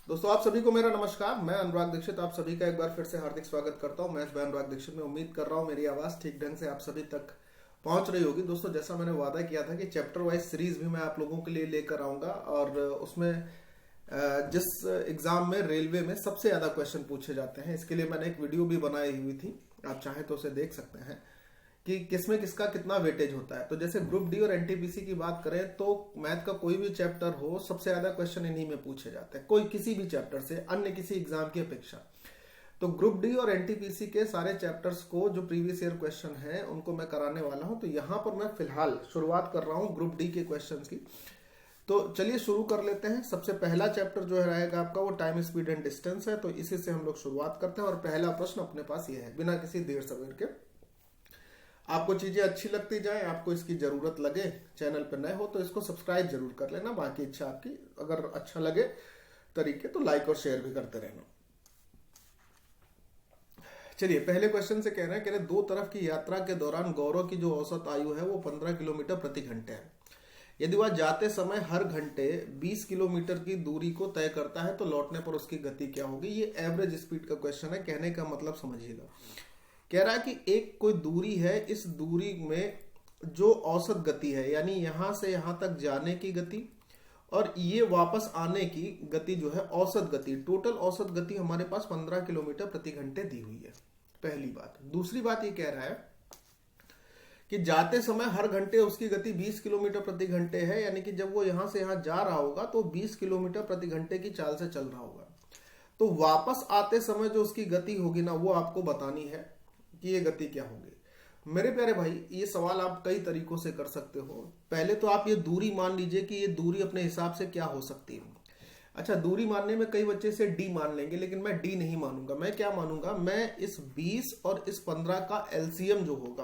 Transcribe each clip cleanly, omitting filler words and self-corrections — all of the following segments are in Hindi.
दोस्तों आप सभी को मेरा नमस्कार। मैं अनुराग दीक्षित आप सभी का एक बार फिर से हार्दिक स्वागत करता हूं। मैं अनुराग दीक्षित में उम्मीद कर रहा हूं मेरी आवाज़ ठीक ढंग से आप सभी तक पहुंच रही होगी। दोस्तों जैसा मैंने वादा किया था कि चैप्टर वाइज सीरीज भी मैं आप लोगों के लिए लेकर आऊंगा और उसमें जिस एग्जाम में रेलवे में सबसे ज़्यादा क्वेश्चन पूछे जाते हैं, इसके लिए मैंने एक वीडियो भी बनाई हुई थी, आप चाहें तो उसे देख सकते हैं कि किसमें किसका कितना वेटेज होता है। तो जैसे ग्रुप डी और एनटीपीसी की बात करें तो मैथ का कोई भी चैप्टर हो, सबसे ज्यादा क्वेश्चन इन्हीं में पूछे जाते हैं, कोई किसी भी चैप्टर से अन्य किसी एग्जाम की अपेक्षा। तो ग्रुप डी और एनटीपीसी के सारे चैप्टर्स को जो प्रीवियस ईयर क्वेश्चन है उनको मैं कराने वाला हूं। तो यहां पर मैं फिलहाल शुरुआत कर रहा हूं ग्रुप डी के क्वेश्चन की। तो चलिए शुरू कर लेते हैं। सबसे पहला चैप्टर जो है रहेगा आपका वो टाइम, स्पीड एंड डिस्टेंस है। तो इसी से हम लोग शुरुआत करते हैं और पहला प्रश्न अपने पास ये है, बिना किसी देर सवेर के। आपको चीजें अच्छी लगती जाए, आपको इसकी जरूरत लगे, चैनल पर नए हो तो इसको सब्सक्राइब जरूर कर लेना। बाकी इच्छा आपकी, अगर अच्छा लगे तरीके तो लाइक और शेयर भी करते रहना। चलिए पहले क्वेश्चन से कह रहे हैं दो तरफ की यात्रा के दौरान गौरव की जो औसत आयु है वो 15 किलोमीटर प्रति घंटे है। यदि वह जाते समय हर घंटे 20 किलोमीटर की दूरी को तय करता है तो लौटने पर उसकी गति क्या होगी। ये एवरेज स्पीड का क्वेश्चन है। कहने का मतलब समझिएगा, कह रहा है कि एक कोई दूरी है, इस दूरी में जो औसत गति है यानी यहां से यहां तक जाने की गति और ये वापस आने की गति जो है औसत गति, टोटल औसत गति हमारे पास 15 किलोमीटर प्रति घंटे दी हुई है। पहली बात। दूसरी बात ये कह रहा है कि जाते समय हर घंटे उसकी गति 20 किलोमीटर प्रति घंटे है, यानी कि जब वो यहां से यहां जा रहा होगा तो 20 किलोमीटर प्रति घंटे की चाल से चल रहा होगा। तो वापस आते समय जो उसकी गति होगी ना, वो आपको बतानी है कि ये गति क्या होगी। मेरे प्यारे भाई, ये सवाल आप कई तरीकों से कर सकते हो। पहले तो आप ये दूरी मान लीजिए कि ये दूरी अपने हिसाब से क्या हो सकती है। अच्छा, दूरी मानने में कई बच्चे से डी मान लेंगे, लेकिन मैं डी नहीं मानूंगा। मैं क्या मानूंगा, मैं इस 20 और इस 15 का एलसीएम जो होगा,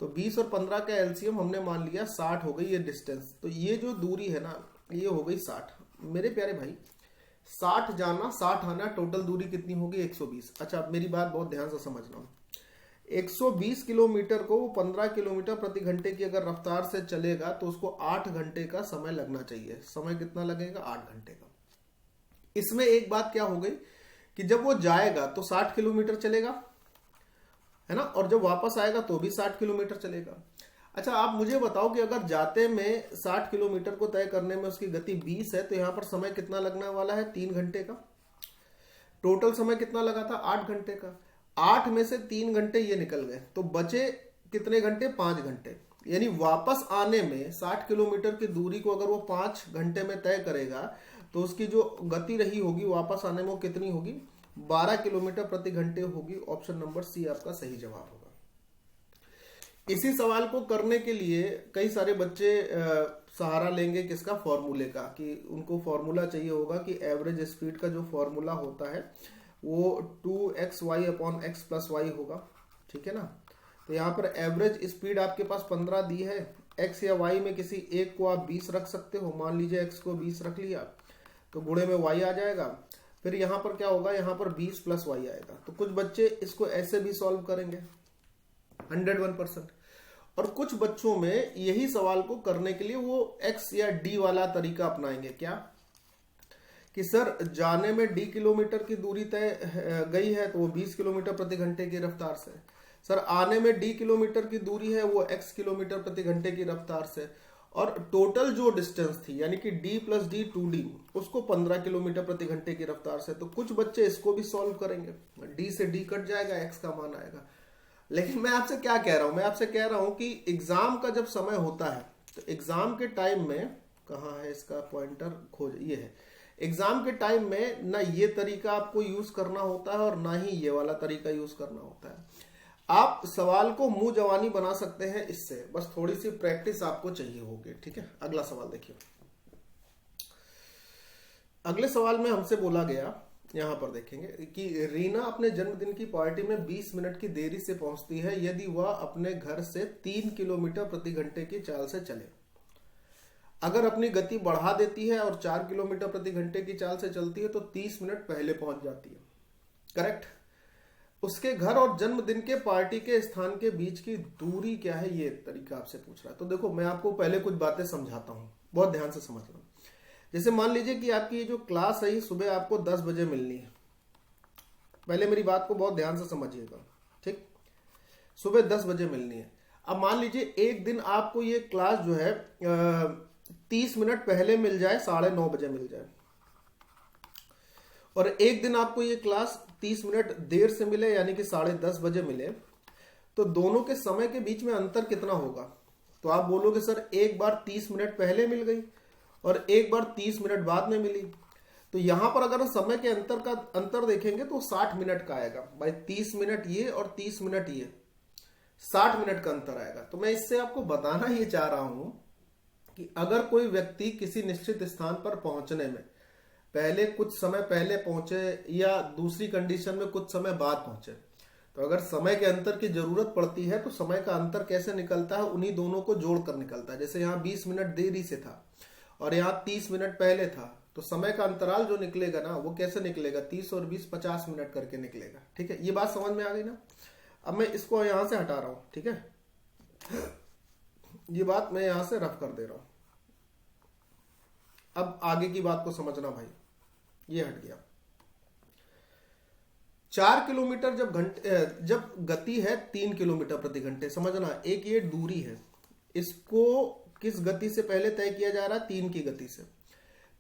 तो 20 और 15 का एलसीएम हमने मान लिया 60 हो गई ये डिस्टेंस। तो ये जो दूरी है ना, ये हो गई 60। मेरे प्यारे भाई, 60 जाना 60 आना, टोटल दूरी कितनी होगी 120। अच्छा, मेरी बात बहुत ध्यान से समझना। 120 किलोमीटर को वो 15 किलोमीटर प्रति घंटे की अगर रफ्तार से चलेगा तो उसको 8 घंटे का समय लगना चाहिए। समय कितना लगेगा, 8 घंटे का। इसमें एक बात क्या हो गई कि जब वो जाएगा तो 60 किलोमीटर चलेगा, है ना, और जब वापस आएगा तो भी 60 किलोमीटर चलेगा। अच्छा, आप मुझे बताओ कि अगर जाते में 60 किलोमीटर को तय करने में उसकी गति 20 है तो यहां पर समय कितना लगने वाला है, 3 घंटे का। टोटल समय कितना लगा था, 8 घंटे का। 8 में से 3 घंटे ये निकल गए तो बचे कितने घंटे, 5 घंटे। यानी वापस आने में 60 किलोमीटर की दूरी को अगर वो 5 घंटे में तय करेगा तो उसकी जो गति रही होगी वापस आने में वो कितनी होगी, 12 किलोमीटर प्रति घंटे होगी। ऑप्शन नंबर सी आपका सही जवाब होगा। इसी सवाल को करने के लिए कई सारे बच्चे सहारा लेंगे किसका, फॉर्मूले का, कि उनको फॉर्मूला चाहिए होगा कि एवरेज स्पीड का जो फॉर्मूला होता है वो 2xy upon x plus Y होगा। ठीक है ना। तो यहाँ पर एवरेज स्पीड आपके पास 15 दी है, x या y में किसी एक को आप 20 रख सकते हो। मान लीजिए x को 20 रख लिया तो गुणे में y आ जाएगा। फिर यहाँ पर क्या होगा, यहाँ पर 20 प्लस y आएगा। तो कुछ बच्चे इसको ऐसे भी सॉल्व करेंगे 101%, और कुछ बच्चों में यही सवाल को करने के लिए वो x या d वाला तरीका अपनाएंगे। क्या कि सर जाने में d किलोमीटर की दूरी तय गई है तो वो 20 किलोमीटर प्रति घंटे की रफ्तार से। सर आने में d किलोमीटर की दूरी है वो x किलोमीटर प्रति घंटे की रफ्तार से, और टोटल जो डिस्टेंस थी यानी कि d प्लस डी 2d, उसको 15 किलोमीटर प्रति घंटे की रफ्तार से। तो कुछ बच्चे इसको भी सॉल्व करेंगे, d से d कट जाएगा, x का मान आएगा। लेकिन मैं आपसे क्या कह रहा हूं, मैं आपसे कह रहा हूं कि एग्जाम का जब समय होता है तो एग्जाम के टाइम में, कहाँ है इसका पॉइंटर, खोज, ये है। एग्जाम के टाइम में ना ये तरीका आपको यूज करना होता है और ना ही ये वाला तरीका यूज करना होता है। आप सवाल को मुंह जवानी बना सकते हैं इससे, बस थोड़ी सी प्रैक्टिस आपको चाहिए होगी। ठीक है, अगला सवाल देखिए। अगले सवाल में हमसे बोला गया, यहां पर देखेंगे कि रीना अपने जन्मदिन की पार्टी में 20 मिनट की देरी से पहुंचती है यदि वह अपने घर से 3 किलोमीटर प्रति घंटे की चाल से चले। अगर अपनी गति बढ़ा देती है और 4 किलोमीटर प्रति घंटे की चाल से चलती है तो 30 मिनट पहले पहुंच जाती है। करेक्ट। उसके घर और जन्मदिन के पार्टी के स्थान के बीच की दूरी क्या है, ये तरीका आपसे पूछ रहा है। तो देखो मैं आपको पहले कुछ बातें समझाता हूं, बहुत ध्यान से समझना। जैसे मान लीजिए कि आपकी ये जो क्लास है ये सुबह आपको 10 बजे मिलनी है। पहले मेरी बात को बहुत ध्यान से समझिएगा, ठीक। सुबह 10 बजे मिलनी है। अब मान लीजिए एक दिन आपको ये क्लास जो है 30 मिनट पहले मिल जाए, 9:30 बजे मिल जाए, और एक दिन आपको ये क्लास 30 मिनट देर से मिले यानी कि 10:30 बजे मिले, तो दोनों के समय के बीच में अंतर कितना होगा? तो आप बोलोगे सर एक बार 30 मिनट पहले मिल गई और एक बार 30 मिनट बाद में मिली, तो यहां पर अगर समय के अंतर देखेंगे तो 60 मिनट का आएगा भाई। 30 मिनट ये और 30 मिनट ये, 60 मिनट का अंतर आएगा। तो मैं इससे आपको बताना ये चाह रहा हूं कि अगर कोई व्यक्ति किसी निश्चित स्थान पर पहुंचने में पहले कुछ समय पहले पहुंचे या दूसरी कंडीशन में कुछ समय बाद पहुंचे, तो अगर समय के अंतर की जरूरत पड़ती है तो समय का अंतर कैसे निकलता है? उन्हीं दोनों को जोड़कर निकलता है। जैसे यहाँ 20 मिनट देरी से था और यहाँ 30 मिनट पहले था, तो समय का अंतराल जो निकलेगा ना वो कैसे निकलेगा? 30 और 20 50 मिनट करके निकलेगा, ठीक है। ये बात समझ में आ गई ना? अब मैं इसको यहां से हटा रहा हूं, ठीक है। ये बात मैं यहां से रफ कर दे रहा हूं। अब आगे की बात को समझना भाई, ये हट गया। 4 किलोमीटर जब गति है 3 किलोमीटर प्रति घंटे, समझना एक ये दूरी है, इसको किस गति से पहले तय किया जा रहा है? 3 की गति से।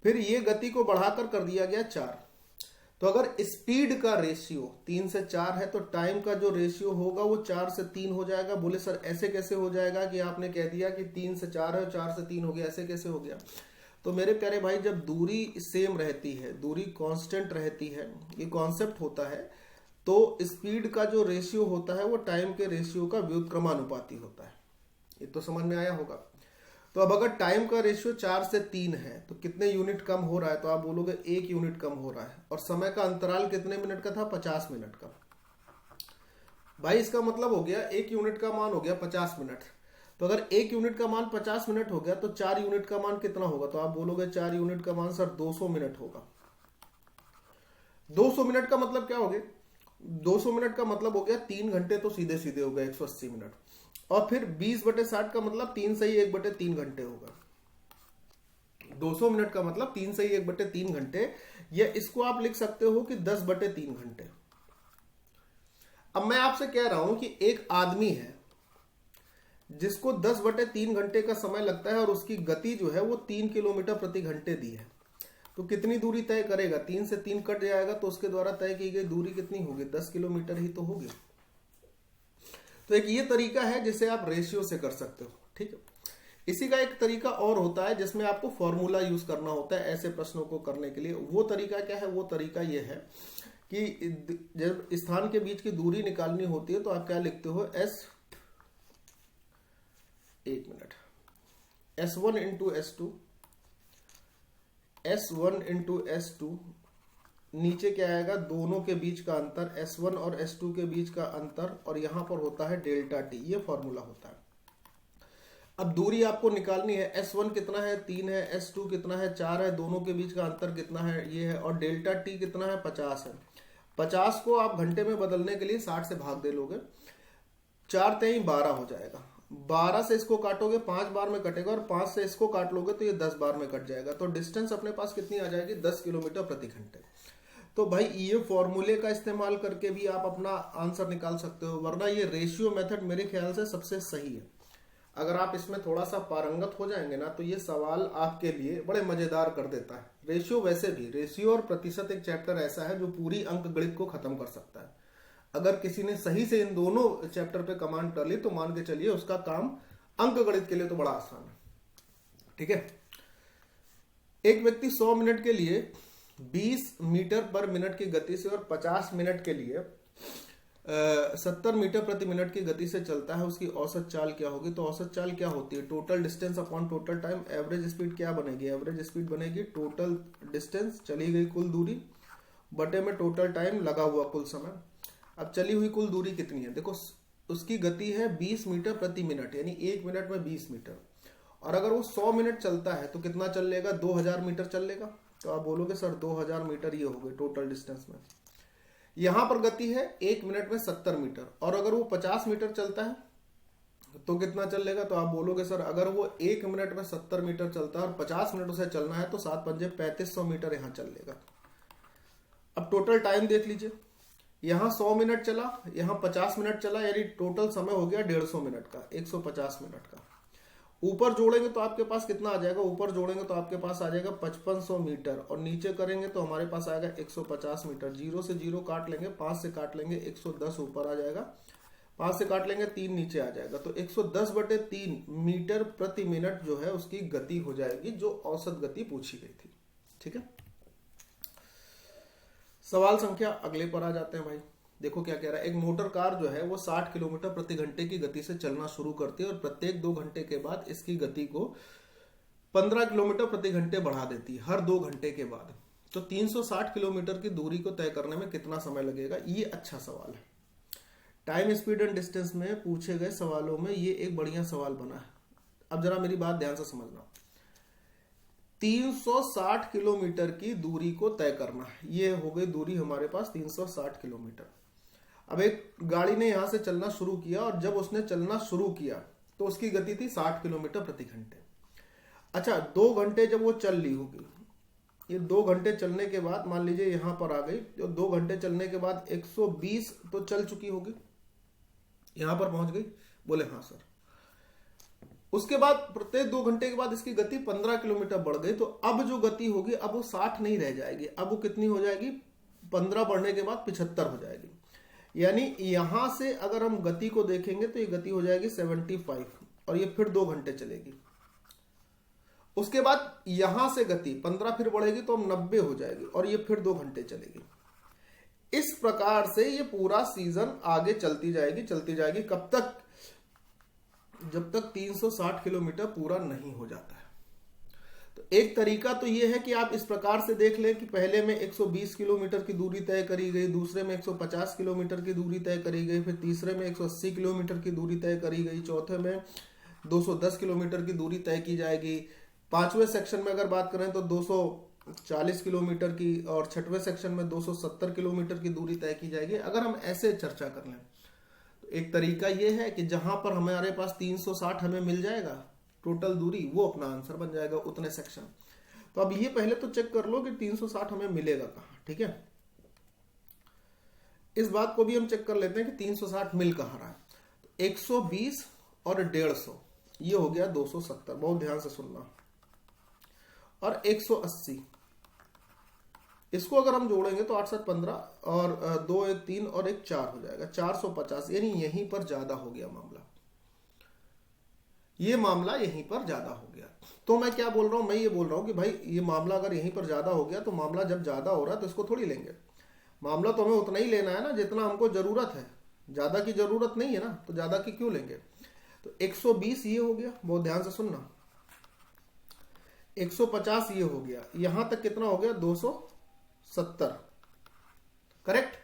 फिर ये गति को बढ़ाकर कर दिया गया 4। तो अगर स्पीड का रेशियो 3 से 4 है तो टाइम का जो रेशियो होगा वो 4 से 3 हो जाएगा। बोले सर ऐसे कैसे हो जाएगा कि आपने कह दिया कि 3 से 4 है और 4 से 3 हो गया, ऐसे कैसे हो गया? तो मेरे प्यारे भाई, जब दूरी सेम रहती है, दूरी कांस्टेंट रहती है, ये कॉन्सेप्ट होता है, तो स्पीड का जो रेशियो होता है वो टाइम के रेशियो का व्युत्क्रमानुपाती होता है। ये तो समझ में आया होगा। तो अब अगर टाइम का रेशियो 4 से 3 है तो कितने यूनिट कम हो रहा है? तो आप बोलोगे 1 यूनिट कम हो रहा है। और समय का अंतराल कितने मिनट का था? 50 मिनट का। भाई इसका मतलब हो गया 1 यूनिट का मान हो गया 50 मिनट। तो अगर 1 यूनिट का मान 50 मिनट हो गया तो 4 यूनिट का मान कितना होगा? तो आप बोलोगे 4 यूनिट का मान सर 200 मिनट होगा। 200 मिनट का मतलब क्या हो गया? 200 मिनट का मतलब हो गया 3 घंटे, तो सीधे सीधे हो गया 180 मिनट। और फिर 20/60 का मतलब 3 से ही 1/3 घंटे होगा। 200 मिनट का मतलब 3 से ही 1/3 घंटे, या इसको आप लिख सकते हो कि 10/3 घंटे। अब मैं आपसे कह रहा हूं कि एक आदमी है जिसको 10/3 घंटे का समय लगता है और उसकी गति जो है वो 3 किलोमीटर प्रति घंटे दी है, तो कितनी दूरी तय करेगा? 3 से 3 कट जाएगा तो उसके द्वारा तय की गई दूरी कितनी होगी? 10 किलोमीटर ही तो होगी। तो एक ये तरीका है जिसे आप रेशियो से कर सकते हो, ठीक है। इसी का एक तरीका और होता है जिसमें आपको फॉर्मूला यूज करना होता है ऐसे प्रश्नों को करने के लिए। वो तरीका क्या है? वो तरीका ये है कि जब स्थान के बीच की दूरी निकालनी होती है तो आप क्या लिखते हो? S1 into S2, S1 into S2, नीचे क्या आएगा? दोनों के बीच का अंतर, S1 और S2 के बीच का अंतर, और यहां पर होता है डेल्टा टी। ये फॉर्मूला होता है। अब दूरी आपको निकालनी है। S1 कितना है? 3 है। S2 कितना है? 4 है। दोनों के बीच का अंतर कितना है? ये है। और डेल्टा टी कितना है? 50 है। 50 को आप घंटे में बदलने के लिए 60 से भाग दे लोगे, 4 तेई 12 हो जाएगा। 12 से इसको काटोगे 5 बार में कटेगा, और 5 से इसको काट लोगे तो ये 10 बार में कट जाएगा। तो डिस्टेंस अपने पास कितनी आ जाएगी? 10 किलोमीटर प्रति घंटे। तो भाई ये फॉर्मूले का इस्तेमाल करके भी आप अपना आंसर निकाल सकते हो, वरना ये रेशियो मेथड मेरे ख्याल से सबसे सही है। अगर आप इसमें थोड़ा सा पारंगत हो जाएंगे ना तो ये सवाल आपके लिए बड़े मजेदार कर देता है। रेशियो वैसे भी, रेशियो और प्रतिशत एक चैप्टर ऐसा है जो पूरी अंक गणित को खत्म कर सकता है। अगर किसी ने सही से इन दोनों चैप्टर पे कमांड कर ली तो मान के चलिए उसका काम अंक गणित के लिए तो बड़ा आसान है, ठीक है। एक व्यक्ति 100 मिनट के लिए 20 मीटर पर मिनट की गति से और 50 मिनट के लिए 70 मीटर प्रति मिनट की गति से चलता है। उसकी औसत चाल क्या होगी? तो औसत चाल क्या होती है? Total distance upon total time. Average speed क्या बनेगी? एवरेज स्पीड बनेगी टोटल डिस्टेंस, चली गई कुल दूरी, बटे में टोटल टाइम लगा हुआ कुल समय। अब चली हुई कुल दूरी कितनी है? देखो उसकी गति है 20 मीटर प्रति मिनट, यानी 1 मिनट में 20 मीटर। और अगर वो 100 मिनट चलता है तो कितना चल लेगा? 2000 मीटर चल लेगा। तो आप बोलोगे सर 2000 मीटर ये हो गए टोटल डिस्टेंस में। यहां पर गति है 1 मिनट में 70 मीटर, और अगर वो 50 मीटर चलता है तो कितना चलेगा? तो आप बोलोगे सर अगर वो 1 मिनट में 70 मीटर चलता है और 50 मिनट उसे चलना है तो 7 पंजे 3500 मीटर यहाँ चल लेगा। अब टोटल टाइम देख लीजिए, यहाँ 100 मिनट चला, यहाँ 50 मिनट चला, यानी टोटल समय हो गया 150 मिनट का, 150 मिनट का। ऊपर जोड़ेंगे तो आपके पास कितना आ जाएगा? ऊपर जोड़ेंगे तो आपके पास आ जाएगा 5500 मीटर, और नीचे करेंगे तो हमारे पास आएगा 150 मीटर। 0 से 0 काट लेंगे, 5 से काट लेंगे, 110 ऊपर आ जाएगा, 5 से काट लेंगे 3 नीचे आ जाएगा। तो 110/3 मीटर प्रति मिनट जो है उसकी गति हो जाएगी, जो औसत गति पूछी गई थी। ठीक है, सवाल संख्या अगले पर आ जाते हैं भाई। देखो क्या कह रहा है, एक मोटर कार जो है वो 60 किलोमीटर प्रति घंटे की गति से चलना शुरू करती है और प्रत्येक 2 घंटे के बाद इसकी गति को 15 किलोमीटर प्रति घंटे बढ़ा देती है, हर 2 घंटे के बाद। तो 360 किलोमीटर की दूरी को तय करने में कितना समय लगेगा? ये अच्छा सवाल है। टाइम, स्पीड एंड डिस्टेंस में पूछे गए सवालों में ये एक बढ़िया सवाल बना है। अब जरा मेरी बात ध्यान से समझना। 360 किलोमीटर की दूरी को तय करना है, ये हो गई दूरी हमारे पास 360 किलोमीटर। अब एक गाड़ी ने यहां से चलना शुरू किया और जब उसने चलना शुरू किया तो उसकी गति थी 60 किलोमीटर प्रति घंटे। अच्छा, 2 घंटे जब वो चल ली होगी, ये 2 घंटे चलने के बाद मान लीजिए यहां पर आ गई, जो 2 घंटे चलने के बाद 120 तो चल चुकी होगी, यहां पर पहुंच गई। बोले हाँ सर। उसके बाद प्रत्येक 2 घंटे के बाद इसकी गति 15 किलोमीटर बढ़ गई, तो अब जो गति होगी अब वो 60 नहीं रह जाएगी, अब वो कितनी हो जाएगी? 15 बढ़ने के बाद 75 हो जाएगी। यानी यहां से अगर हम गति को देखेंगे तो ये गति हो जाएगी 75, और ये फिर 2 घंटे चलेगी। उसके बाद यहां से गति 15 फिर बढ़ेगी तो हम 90 हो जाएगी, और ये फिर 2 घंटे चलेगी। इस प्रकार से ये पूरा सीजन आगे चलती जाएगी। कब तक? जब तक 360 किलोमीटर पूरा नहीं हो जाता है। तो एक तरीका तो ये है कि आप इस प्रकार से देख लें कि पहले में 120 किलोमीटर की दूरी तय करी गई, दूसरे में 150 किलोमीटर की दूरी तय करी गई, फिर तीसरे में 180 किलोमीटर की दूरी तय करी गई, चौथे में 210 किलोमीटर की दूरी तय की जाएगी, 5वें सेक्शन में अगर बात करें तो 240 किलोमीटर की, और 6वें सेक्शन में 270 किलोमीटर की दूरी तय की जाएगी। अगर हम ऐसे चर्चा कर लें तो एक तरीका यह है कि जहां पर हमारे पास 360 हमें मिल जाएगा टोटल दूरी, वो अपना आंसर बन जाएगा उतने सेक्शन। तो अब ये पहले तो चेक कर लो कि 360 हमें मिलेगा कहां। ठीक है, इस बात को भी हम चेक कर लेते हैं कि 360 मिल कहां रहा है। तो 120 और 150 ये हो गया 270, बहुत ध्यान से सुनना। और 180, इसको अगर हम जोड़ेंगे तो 8 7 15 और 2 1 3 और 1 4 हो जाएगा, 450। यानी यहीं पर ज्यादा हो गया मामला, ये मामला यहीं पर ज्यादा हो गया। तो मैं क्या बोल रहा हूं? मैं ये बोल रहा हूं कि भाई ये मामला अगर यहीं पर ज्यादा हो गया तो मामला जब ज्यादा हो रहा है तो इसको थोड़ी लेंगे। मामला तो हमें उतना ही लेना है ना जितना हमको जरूरत है, ज्यादा की जरूरत नहीं है ना, तो ज्यादा की क्यों लेंगे। तो 120 ये हो गया, बहुत ध्यान से सुनना। 150 ये हो गया, यहां तक कितना हो गया? 270, करेक्ट।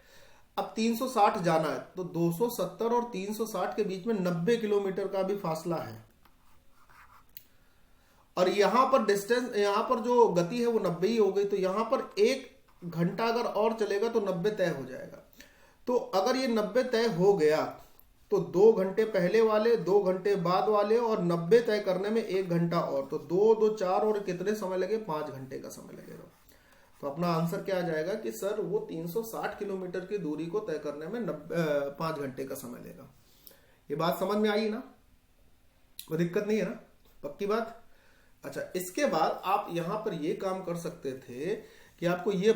अब 360 जाना है तो 270 और 360 के बीच में 90 किलोमीटर का भी फासला है, और यहां पर डिस्टेंस, यहां पर जो गति है वो 90 ही हो गई। तो यहां पर 1 घंटा अगर और चलेगा तो 90 तय हो जाएगा। तो अगर ये 90 तय हो गया तो 2 घंटे पहले वाले, 2 घंटे बाद वाले, और 90 तय करने में 1 घंटा और, तो 2 2 4 और कितने समय लगे? 5 घंटे का समय लगेगा। तो अपना आंसर क्या आ जाएगा कि सर वो 360 किलोमीटर की दूरी को तय करने में 5 घंटे का समय लेगा। ये बात समझ में आई ना? कोई दिक्कत नहीं है ना? पक्की बात। अच्छा, इसके बाद आप यहां पर ये काम कर सकते थे कि आपको ये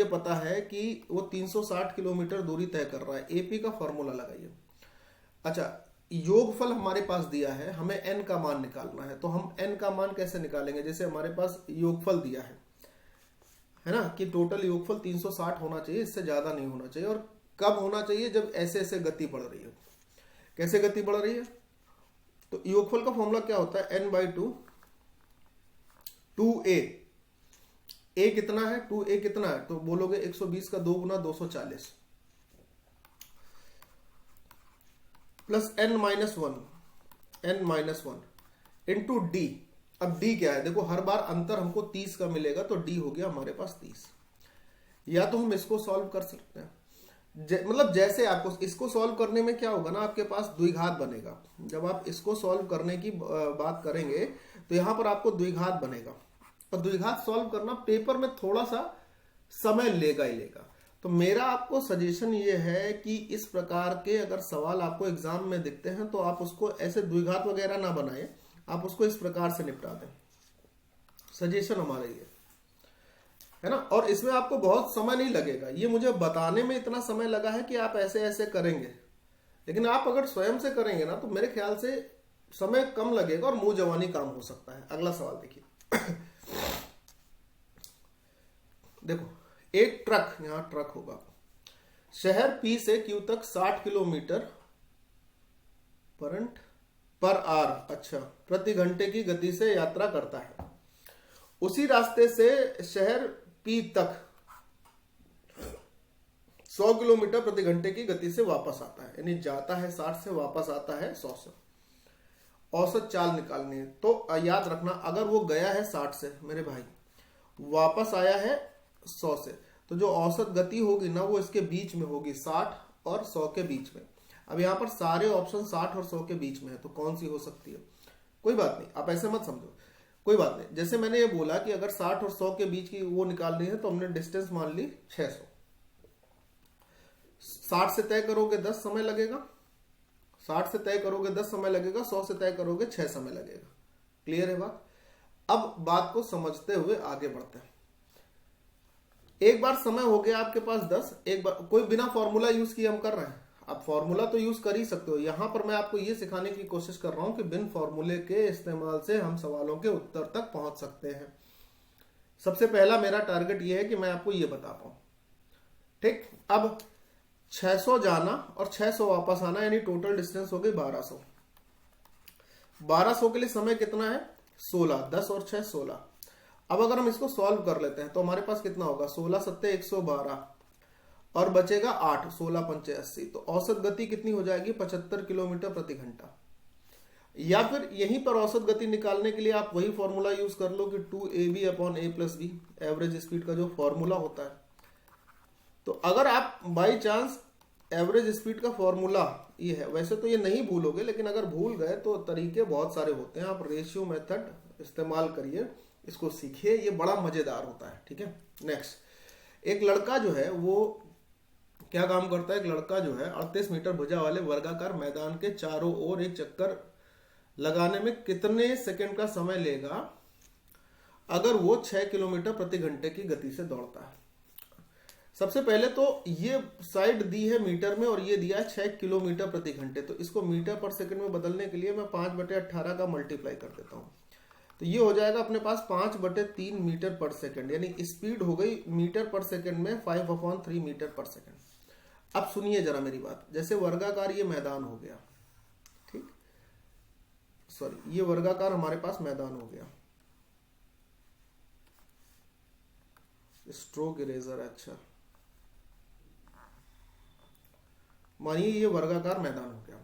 पता है कि वो 360 किलोमीटर दूरी तय कर रहा है। एपी का फॉर्मूला लगाइए। अच्छा, योगफल हमारे पास दिया है, हमें एन का मान निकालना है। तो हम एन का मान कैसे निकालेंगे? जैसे हमारे पास योगफल दिया है ना, कि टोटल योगफल 360 होना चाहिए, इससे ज्यादा नहीं होना चाहिए। और कब होना चाहिए? जब ऐसे ऐसे गति बढ़ रही है। कैसे गति बढ़ रही है? तो योगफल का फॉर्मूला क्या होता है? n/2 2a। a कितना है? 2a कितना है? तो बोलोगे 120 का 2 गुना 240 प्लस n-1 इंटू डी। अब डी क्या है? देखो हर बार अंतर हमको 30 का मिलेगा, तो डी हो गया हमारे पास 30। या तो हम इसको सॉल्व कर सकते हैं, मतलब जैसे आपको इसको सॉल्व करने में क्या होगा ना, आपके पास द्विघात बनेगा। जब आप इसको सॉल्व करने की बात करेंगे तो यहां पर आपको द्विघात बनेगा, और द्विघात सॉल्व करना पेपर में थोड़ा सा समय लेगा ही लेगा। तो मेरा आपको सजेशन ये है कि इस प्रकार के अगर सवाल आपको एग्जाम में दिखते हैं तो आप उसको ऐसे द्विघात वगैरह ना बनाएं, आप उसको इस प्रकार से निपटा दें। सजेशन हमारा ये है ना। और इसमें आपको बहुत समय नहीं लगेगा, ये मुझे बताने में इतना समय लगा है कि आप ऐसे ऐसे करेंगे, लेकिन आप अगर स्वयं से करेंगे ना तो मेरे ख्याल से समय कम लगेगा और मुंह जवानी काम हो सकता है। अगला सवाल देखिए। देखो, एक ट्रक, यहां ट्रक होगा, शहर पी से क्यू तक 60 किलोमीटर पर आर, अच्छा, प्रति घंटे की गति से यात्रा करता है। उसी रास्ते से शहर पी तक 100 किलोमीटर प्रति घंटे की गति से वापस आता है, यानी जाता है 60 से, वापस आता है 100 से। औसत चाल निकालनी है। तो याद रखना, अगर वो गया है 60 से मेरे भाई, वापस आया है 100 से, तो जो औसत गति होगी ना वो इसके बीच में होगी, 60 और 100 के बीच में। अब यहाँ पर सारे ऑप्शन 60 और 100 के बीच में है, तो कौन सी हो सकती है? कोई बात नहीं, आप ऐसे मत समझो, कोई बात नहीं। जैसे मैंने ये बोला कि अगर 60 और 100 के बीच की वो निकालनी है तो हमने डिस्टेंस मान ली 600। 60 से तय करोगे 10 समय लगेगा, 60 से तय करोगे 10 समय लगेगा, 100 से तय करोगे 6 समय लगेगा। क्लियर है बात? अब बात को समझते हुए आगे बढ़ते हैं। एक बार समय हो गया आपके पास 10, एक बार कोई बिना फॉर्मूला यूज किए हम कर रहे हैं। आप फॉर्मूला तो यूज कर ही सकते हो, यहां पर मैं आपको ये सिखाने की कोशिश कर रहा हूं कि बिन फॉर्मूले के इस्तेमाल से हम सवालों के उत्तर तक पहुंच सकते हैं। सबसे पहला मेरा टारगेट ये है कि मैं आपको ये बता पाऊं। ठीक, अब 600 जाना और 600 वापस आना, यानी टोटल डिस्टेंस हो गई 1200। 1200 के लिए समय कितना है? 16, 10 और 6 16। अब अगर हम इसको सॉल्व कर लेते हैं तो हमारे पास कितना होगा? 16 सत्ते 112 और बचेगा 8, 16 पंचे 80। तो औसत गति कितनी हो जाएगी? 75 किलोमीटर प्रति घंटा। या फिर यहीं पर औसत गति निकालने के लिए आप वही फॉर्मूला यूज कर लो कि 2ab/a+b, एवरेज स्पीड का जो फॉर्मूला होता है। तो अगर आप बाई चांस एवरेज स्पीड का फॉर्मूला ये है, वैसे तो ये नहीं भूलोगे, लेकिन अगर भूल गए तो तरीके बहुत सारे होते हैं। आप रेशियो मेथड इस्तेमाल करिए, इसको सीखिए, ये बड़ा मजेदार होता है। ठीक है, नेक्स्ट, एक लड़का जो है वो क्या काम करता है? एक लड़का जो है 38 मीटर भुजा वाले वर्गाकार मैदान के चारों ओर एक चक्कर लगाने में कितने सेकंड का समय लेगा अगर वो 6 किलोमीटर प्रति घंटे की गति से दौड़ता है? सबसे पहले तो ये साइड दी है मीटर में और ये दिया है 6 किलोमीटर प्रति घंटे, तो इसको मीटर पर सेकंड में बदलने के लिए मैं 5/18 का मल्टीप्लाई कर देता हूं। तो ये हो जाएगा अपने पास 5/3 मीटर पर सेकंड, यानी स्पीड हो गई मीटर पर सेकंड में 5/3 मीटर पर सेकंड। अब सुनिए जरा मेरी बात, जैसे वर्गाकार ये मैदान हो गया, ठीक, सॉरी, ये वर्गाकार हमारे पास मैदान हो गया, स्ट्रोक इरेजर, अच्छा, मानिए ये वर्गाकार मैदान हो गया,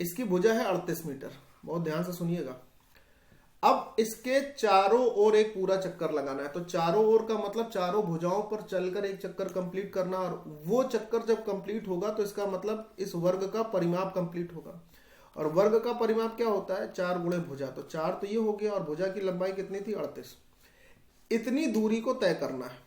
इसकी भुजा है 38 मीटर, बहुत ध्यान से सुनिएगा। अब इसके चारों ओर एक पूरा चक्कर लगाना है, तो चारों ओर का मतलब चारों भुजाओं पर चलकर एक चक्कर कंप्लीट करना, और वो चक्कर जब कंप्लीट होगा तो इसका मतलब इस वर्ग का परिमाप कंप्लीट होगा। और वर्ग का परिमाप क्या होता है? 4 गुणे भुजा, तो 4 तो ये हो गया, और भुजा की लंबाई कितनी थी? 38। इतनी दूरी को तय करना है,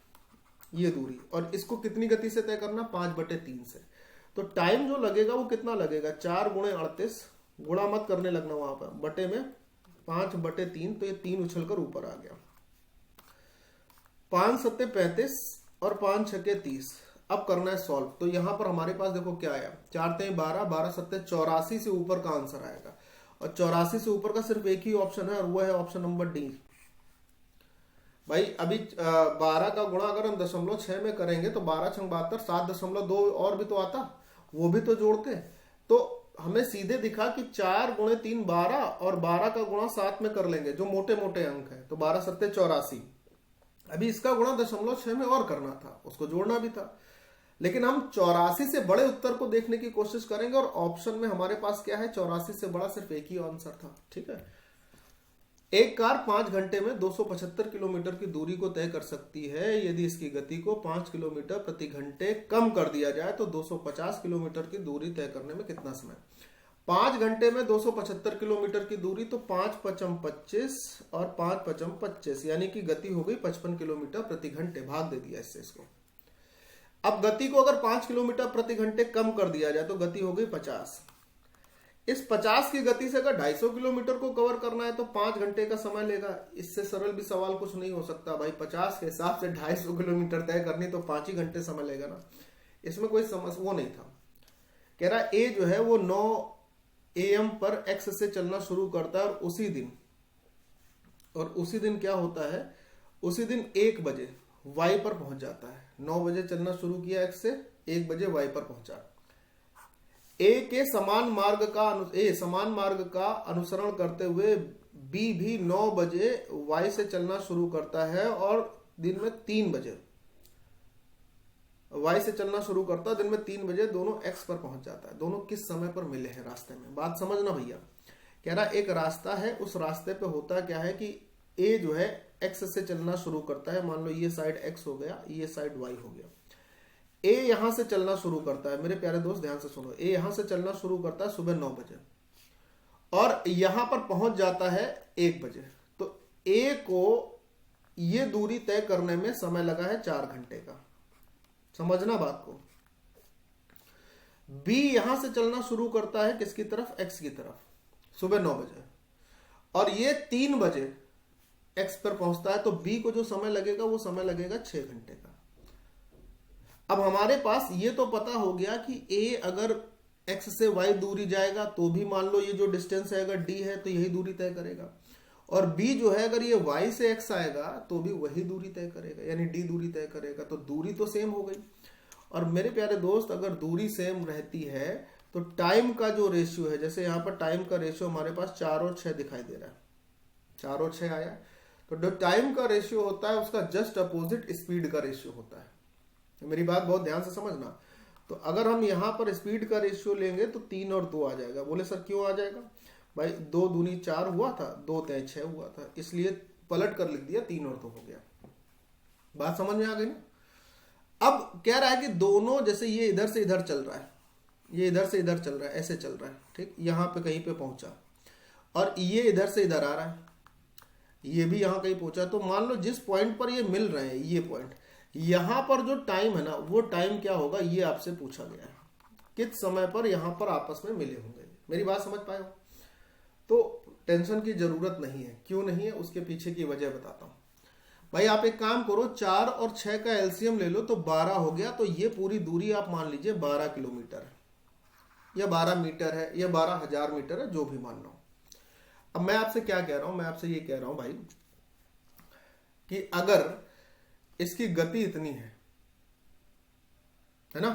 ये दूरी, और इसको कितनी गति से तय करना? 5/3 से। तो टाइम जो लगेगा वो कितना लगेगा? 4 गुणे 38, गुणा मत करने लगना वहां पर, बटे में 5/3, तो ये 3 उछलकर ऊपर आ गया। 5 सत्ते 35 और 5 छक्के 30। अब करना है सॉल्व, तो यहां पर हमारे पास देखो क्या आया, 4 तें 12, 12 सत्ते 84 से ऊपर का आंसर आएगा, और 84 से ऊपर का सिर्फ एक ही ऑप्शन है और वो है ऑप्शन नंबर डी। भाई अभी 12 का गुणा अगर हम 0.6 में करेंगे तो 12 × 72, 7.2 और भी तो आता, वो भी तो जोड़ते। तो हमें सीधे दिखा कि 4 गुणे 3 12 और 12 का गुणा 7 में कर लेंगे, जो मोटे मोटे अंक है, तो 12 सत्ते 84। अभी इसका गुणा 0.6 में और करना था, उसको जोड़ना भी था, लेकिन हम 84 से बड़े उत्तर को देखने की कोशिश करेंगे, और ऑप्शन में हमारे पास क्या है? 84 से बड़ा सिर्फ एक ही आंसर था। ठीक है, एक कार 5 घंटे में 275 किलोमीटर की दूरी को तय कर सकती है। यदि इसकी गति को 5 किलोमीटर प्रति घंटे कम कर दिया जाए तो 250 किलोमीटर की दूरी तय करने में कितना समय? 5 घंटे में 275 किलोमीटर की दूरी, तो 5 पचम 25 और 5 पचम 25, यानी कि गति हो गई 55 किलोमीटर प्रति घंटे। भाग दे दिया इससे इसको। अब गति को अगर 5 किलोमीटर प्रति घंटे कम कर दिया जाए तो गति हो गई 50। इस 50 की गति से अगर 250 किलोमीटर को कवर करना है तो 5 घंटे का समय लेगा। इससे सरल भी सवाल कुछ नहीं हो सकता भाई। 50 के हिसाब से 250 किलोमीटर तय करनी तो 5 ही घंटे समय लेगा ना। इसमें कोई समस्या वो नहीं था। कह रहा ए जो है वो 9 AM पर एक्स से चलना शुरू करता है और उसी दिन क्या होता है, उसी दिन 1 बजे वाई पर पहुंच जाता है। 9 बजे चलना शुरू किया एक्स से, 1 बजे वाई पर पहुंचा। ए समान मार्ग का अनुसरण करते हुए बी भी 9 बजे वाई से चलना शुरू करता है और दिन में 3 बजे वाई से चलना शुरू करता है, दिन में 3 बजे दोनों एक्स पर पहुंच जाता है। दोनों किस समय पर मिले हैं रास्ते में? बात समझना भैया। कह रहा एक रास्ता है, उस रास्ते पे होता क्या है कि ए जो है एक्स से चलना शुरू करता है। मान लो ये साइड एक्स हो गया, ये साइड वाई हो गया। ए यहां से चलना शुरू करता है, मेरे प्यारे दोस्त ध्यान से सुनो। ए यहां से चलना शुरू करता है सुबह 9 बजे और यहां पर पहुंच जाता है 1 बजे। तो ए को ये दूरी तय करने में समय लगा है 4 घंटे का। समझना बात को। बी यहां से चलना शुरू करता है किसकी तरफ? एक्स की तरफ, सुबह 9 बजे, और ये 3 बजे एक्स पर पहुंचता है। तो बी को जो समय लगेगा वो समय लगेगा 6 घंटे का। अब हमारे पास ये तो पता हो गया कि ए अगर एक्स से वाई दूरी जाएगा तो भी मान लो ये जो डिस्टेंस है अगर डी है तो यही दूरी तय करेगा, और बी जो है अगर ये वाई से एक्स आएगा तो भी वही दूरी तय करेगा, यानी डी दूरी तय करेगा। तो दूरी तो सेम हो गई। और मेरे प्यारे दोस्त अगर दूरी सेम रहती है तो टाइम का जो रेशियो है, जैसे यहाँ पर टाइम का रेशियो हमारे पास 4 और 6 दिखाई दे रहा है, 4 और 6 आया, तो जो टाइम का रेशियो होता है उसका जस्ट अपोजिट स्पीड का रेशियो होता है। मेरी बात बहुत ध्यान से समझना। तो अगर हम यहां पर स्पीड का रेशियो लेंगे तो 3 और 2 आ जाएगा। बोले सर क्यों आ जाएगा? भाई 2 दूनी 4 हुआ था, 2 तिया 6 हुआ था, इसलिए पलट कर लिख दिया, 3 और 2 हो गया। बात समझ में आ गई ना? अब कह रहा है कि दोनों, जैसे ये इधर से इधर चल रहा है, ये इधर से इधर चल रहा है, ऐसे चल रहा है, ठीक, यहां पे कहीं पे पहुंचा, और ये इधर से इधर आ रहा है, ये भी यहां कहीं पहुंचा। तो मान लो जिस पॉइंट पर ये मिल रहे हैं, ये पॉइंट, यहां पर जो टाइम है ना, वो टाइम क्या होगा ये आपसे पूछा गया है, किस समय पर यहां पर आपस में मिले होंगे। मेरी बात समझ पाए हो? तो टेंशन की जरूरत नहीं है। क्यों नहीं है उसके पीछे की वजह बताता हूं। भाई आप एक काम करो, 4 और 6 का एलसीएम ले लो तो 12 हो गया। तो ये पूरी दूरी आप मान लीजिए 12 किलोमीटर है, या 12 मीटर है, या 12,000 मीटर है, जो भी मान लो। अब मैं आपसे क्या कह रहा हूं? मैं आपसे ये कह रहा हूं भाई कि अगर इसकी गति इतनी है ना,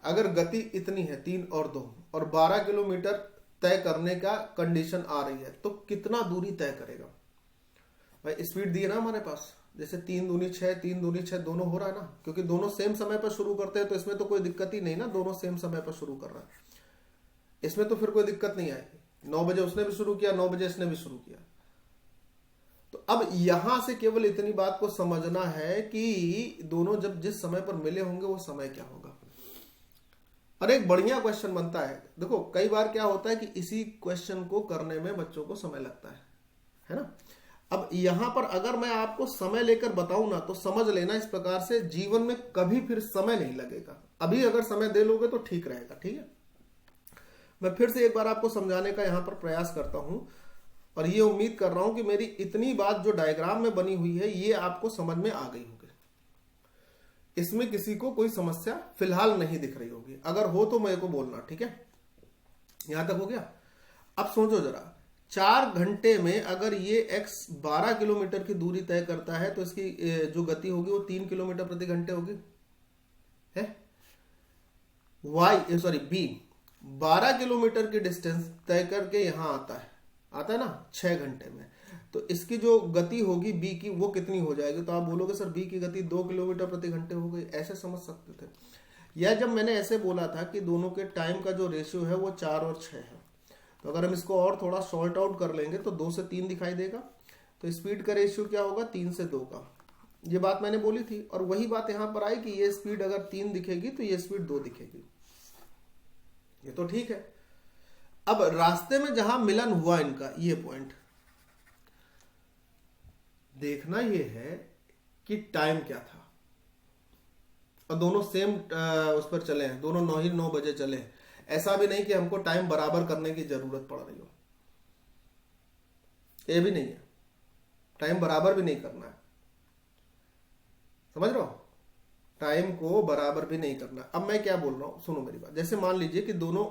अगर गति इतनी है 3 और 2 और 12 किलोमीटर तय करने का कंडीशन आ रही है, तो कितना दूरी तय करेगा? भाई स्पीड दी है ना हमारे पास, जैसे 3 दूनी 6, 3 दूनी 6 दोनों हो रहा है ना, क्योंकि दोनों सेम समय पर शुरू करते हैं तो इसमें तो कोई दिक्कत ही नहीं ना, दोनों सेम समय पर शुरू कर रहा है, इसमें तो फिर कोई दिक्कत नहीं आएगी। 9 बजे उसने भी शुरू किया, 9 बजे इसने भी शुरू किया। तो अब यहां से केवल इतनी बात को समझना है कि दोनों जब जिस समय पर मिले होंगे वो समय क्या होगा। और एक बढ़िया क्वेश्चन बनता है। देखो कई बार क्या होता है कि इसी क्वेश्चन को करने में बच्चों को समय लगता है ना। अब यहां पर अगर मैं आपको समय लेकर बताऊं ना, तो समझ लेना इस प्रकार से, जीवन में कभी फिर समय नहीं लगेगा। अभी अगर समय दे लोगे तो ठीक रहेगा, ठीक है। मैं फिर से एक बार आपको समझाने का यहां पर प्रयास करता हूं, और ये उम्मीद कर रहा हूं कि मेरी इतनी बात जो डायग्राम में बनी हुई है ये आपको समझ में आ गई होगी। इसमें किसी को कोई समस्या फिलहाल नहीं दिख रही होगी। अगर हो तो मेरे को बोलना, ठीक है। यहां तक हो गया? अब सोचो जरा, 4 घंटे में अगर ये x 12 किलोमीटर की दूरी तय करता है तो इसकी जो गति होगी वो 3 किलोमीटर प्रति घंटे होगी, है। b 12 किलोमीटर की डिस्टेंस तय करके यहां आता है ना 6 घंटे में, तो इसकी जो गति होगी b की वो कितनी हो जाएगी? तो आप बोलोगे सर b की गति 2 किलोमीटर प्रति घंटे हो गई, ऐसे समझ सकते थे। या जब मैंने ऐसे बोला था कि दोनों के टाइम का जो रेशियो है वो 4 और 6 है, तो अगर हम इसको और थोड़ा सॉर्ट आउट कर लेंगे तो 2 से 3 दिखाई देगा। तो स्पीड का रेशियो क्या होगा, 3 से 2 का। ये बात मैंने बोली थी, और वही बात यहां पर आई कि ये स्पीड अगर 3 दिखेगी तो ये स्पीड 2 दिखेगी। ये तो ठीक है। अब रास्ते में जहां मिलन हुआ इनका, ये पॉइंट देखना ये है कि टाइम क्या था, और दोनों सेम उस पर चले हैं, दोनों 9 बजे चले हैं। ऐसा भी नहीं कि हमको टाइम बराबर करने की जरूरत पड़ रही हो, ये भी नहीं है, टाइम बराबर भी नहीं करना है, समझ रहे हो, टाइम को बराबर भी नहीं करना। अब मैं क्या बोल रहा हूं, सुनो मेरी बात। जैसे मान लीजिए कि दोनों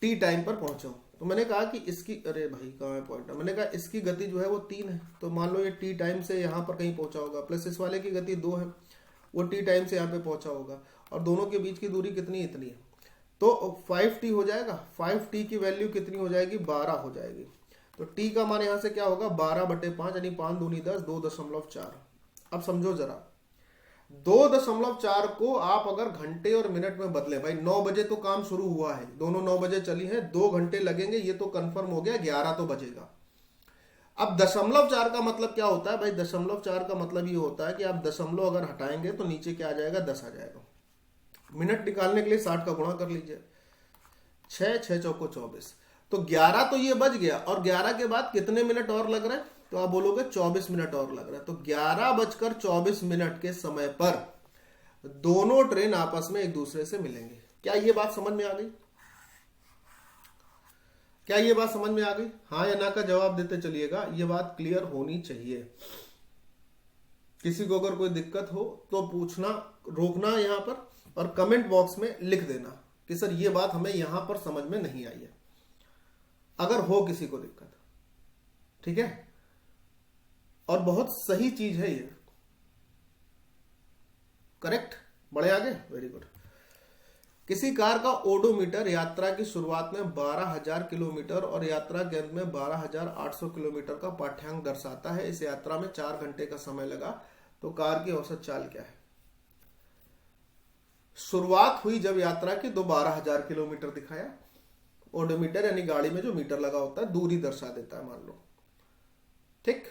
टी टाइम पर पहुंचे हो, तो मैंने कहा कि इसकी, अरे भाई कहाँ है पॉइंट, मैंने कहा इसकी गति जो है वो 3 है, तो मान लो ये टी टाइम से यहां पर कहीं पहुंचा होगा, प्लस इस वाले की गति 2 है, वो टी टाइम से यहाँ पे पहुंचा होगा, और दोनों के बीच की दूरी कितनी, इतनी है, तो 5t हो जाएगा। 5t की वैल्यू कितनी हो जाएगी, 12 हो जाएगी। तो t का मान यहां से क्या होगा, 12/5, यानी 5 दूनी 10, 2.4। अब समझो जरा, 2.4 को आप अगर घंटे और मिनट में बदले, भाई 9 बजे तो काम शुरू हुआ है, दोनों 9 बजे चली है, 2 घंटे लगेंगे, ये तो कंफर्म हो गया, 11 तो बजेगा। अब 0.4 का मतलब क्या होता है भाई, 0.4 का मतलब ये होता है कि आप दशमलव अगर हटाएंगे तो नीचे क्या आ जाएगा, 10 आ जाएगा। मिनट निकालने के लिए 60 का गुणा कर लीजिए, 6 चौको 24, तो 11 तो ये बज गया, और 11 के बाद कितने मिनट और लग रहे हैं, तो आप बोलोगे 24 मिनट और लग रहा है। तो 11:24 के समय पर दोनों ट्रेन आपस में एक दूसरे से मिलेंगे। क्या ये बात समझ में आ गई, क्या ये बात समझ में आ गई? हाँ या ना का जवाब देते चलिएगा, ये बात क्लियर होनी चाहिए। किसी को अगर कोई दिक्कत हो तो पूछना, रोकना यहां पर, और कमेंट बॉक्स में लिख देना कि सर ये बात हमें यहां पर समझ में नहीं आई है, अगर हो किसी को दिक्कत, ठीक है। और बहुत सही चीज है ये, करेक्ट, बड़े आगे, वेरी गुड। किसी कार का ओडोमीटर यात्रा की शुरुआत में 12,000 किलोमीटर और यात्रा के अंत में 12,800 किलोमीटर का पाठ्यांक दर्शाता है। इस यात्रा में 4 घंटे का समय लगा, तो कार की औसत चाल क्या है? शुरुआत हुई जब यात्रा की, तो 12,000 किलोमीटर दिखाया। ओडोमीटर यानी गाड़ी में जो मीटर लगा होता है, दूरी दर्शा देता है, मान लो, ठीक।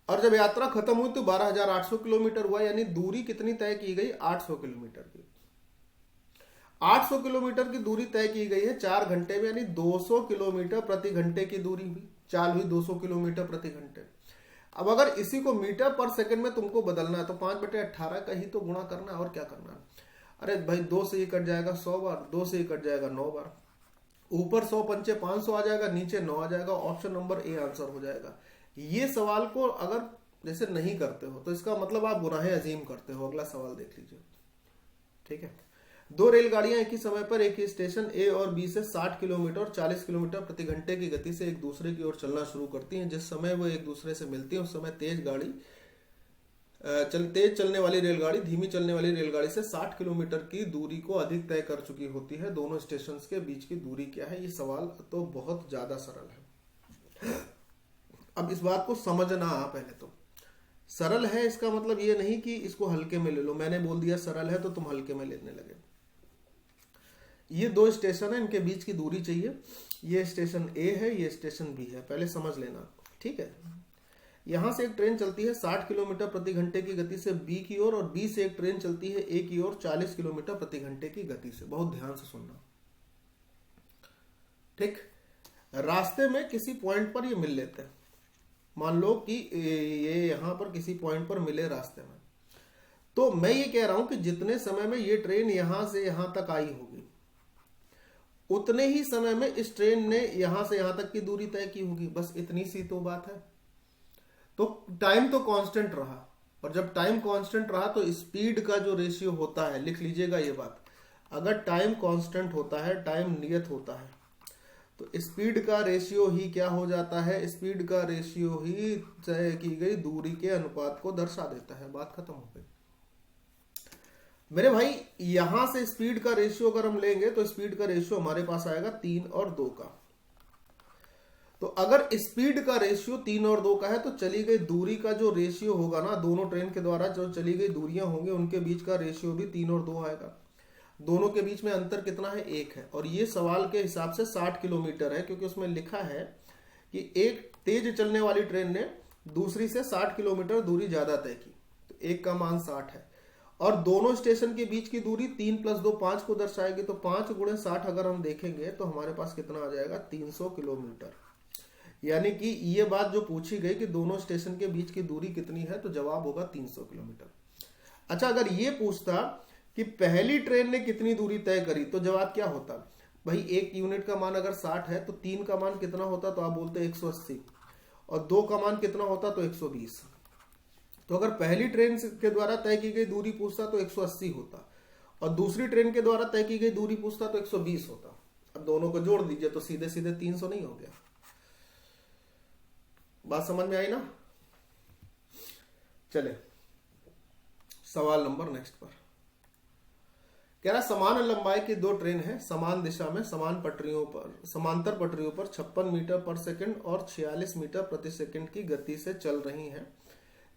और जब यात्रा खत्म हुई तो 12,800 किलोमीटर हुआ, यानी दूरी कितनी तय की गई, 800 किलोमीटर की। 800 किलोमीटर की दूरी तय की गई है 4 घंटे में, यानी 200 किलोमीटर प्रति घंटे की दूरी हुई, चाल हुई 200 किलोमीटर प्रति घंटे। अब अगर इसी को मीटर पर सेकंड में तुमको बदलना है तो 5/18 का ही तो गुणा करना है, और क्या करना है। अरे भाई 2 से ही कट जाएगा 100 बार, 2 से ही कट जाएगा 9 बार, ऊपर 100 पंचे 500 आ जाएगा, नीचे 9 आ जाएगा। ऑप्शन नंबर ए आंसर हो जाएगा। ये सवाल को अगर जैसे नहीं करते हो तो इसका मतलब आप गुनाहे अजीम करते हो। अगला सवाल देख लीजिए, ठीक है। 2 रेलगाड़ियां एक ही समय पर एक ही स्टेशन ए और बी से 60 किलोमीटर और 40 किलोमीटर प्रति घंटे की गति से एक दूसरे की ओर चलना शुरू करती हैं। जिस समय वो एक दूसरे से मिलती हैं उस समय तेज चलने वाली रेलगाड़ी धीमी चलने वाली रेलगाड़ी से 60 किलोमीटर की दूरी को अधिक तय कर चुकी होती है। दोनों स्टेशन के बीच की दूरी क्या है? ये सवाल तो बहुत ज्यादा सरल है। अब इस बात को समझना, पहले तो सरल है इसका मतलब ये नहीं कि इसको हल्के में ले लो। मैंने बोल दिया सरल है तो तुम हल्के में लेने लगे। ये 2 स्टेशन है, इनके बीच की दूरी चाहिए। ये स्टेशन ए है, ये स्टेशन बी है, पहले समझ लेना, ठीक है। यहां से एक ट्रेन चलती है 60 किलोमीटर प्रति घंटे की गति से बी की ओर, और बी से एक ट्रेन चलती है ए की ओर 40 किलोमीटर प्रति घंटे की गति से। बहुत ध्यान से सुनना, ठीक। रास्ते में किसी पॉइंट पर ये मिल लेते हैं। मान लो कि ये यहां पर किसी पॉइंट पर मिले रास्ते में, तो मैं ये कह रहा हूं कि जितने समय में ये ट्रेन यहां से यहां तक आई होगी उतने ही समय में इस ट्रेन ने यहां से यहां तक की दूरी तय की होगी। बस इतनी सी तो बात है। तो टाइम तो कांस्टेंट रहा, और जब टाइम कांस्टेंट रहा तो स्पीड का जो रेशियो होता है, लिख लीजिएगा ये बात, अगर टाइम कांस्टेंट होता है, टाइम नियत होता है, तो स्पीड का रेशियो ही क्या हो जाता है? स्पीड का रेशियो ही तय की गई दूरी के अनुपात को दर्शा देता है। बात खत्म हो गई मेरे भाई। यहां से स्पीड का रेशियो अगर हम लेंगे तो स्पीड का रेशियो हमारे पास आएगा 3 और 2 का। तो अगर स्पीड का रेशियो 3 और 2 का है तो चली गई दूरी का जो रेशियो होगा ना, दोनों ट्रेन के द्वारा जो चली गई दूरियां होंगी उनके बीच का रेशियो भी 3 और 2 आएगा। दोनों के बीच में अंतर कितना है, 1 है। और ये सवाल के हिसाब से 60 किलोमीटर है, क्योंकि उसमें लिखा है कि एक तेज चलने वाली ट्रेन ने दूसरी से 60 किलोमीटर दूरी ज्यादा तय की, तो 1 का मान 60 है। और दोनों स्टेशन के बीच की दूरी 3 + 2 5 को दर्शाएगी, तो 5 × 60 अगर हम देखेंगे तो हमारे पास कितना आ जाएगा, 300 किलोमीटर। यानी कि ये बात जो पूछी गई कि दोनों स्टेशन के बीच की दूरी कितनी है, तो जवाब होगा 300 किलोमीटर। अच्छा, अगर ये पूछता कि पहली ट्रेन ने कितनी दूरी तय करी, तो जवाब क्या होता भाई, 1 यूनिट का मान अगर 60 है तो 3 का मान कितना होता, तो आप बोलते 180, और 2 का मान कितना होता, तो 120। तो अगर पहली ट्रेन के द्वारा तय की गई दूरी पूछता तो 180 होता, और दूसरी ट्रेन के द्वारा तय की गई दूरी पूछता तो 120 होता। अब दोनों को जोड़ दीजिए तो सीधे सीधे 300 नहीं हो गया। बात समझ में आई ना? चले सवाल नंबर नेक्स्ट पर। कह रहा समान लंबाई की 2 ट्रेन है, समान दिशा में समान पटरियों पर, समांतर पटरियों पर 56 मीटर/सेकंड और 46 मीटर/सेकंड की गति से चल रही हैं।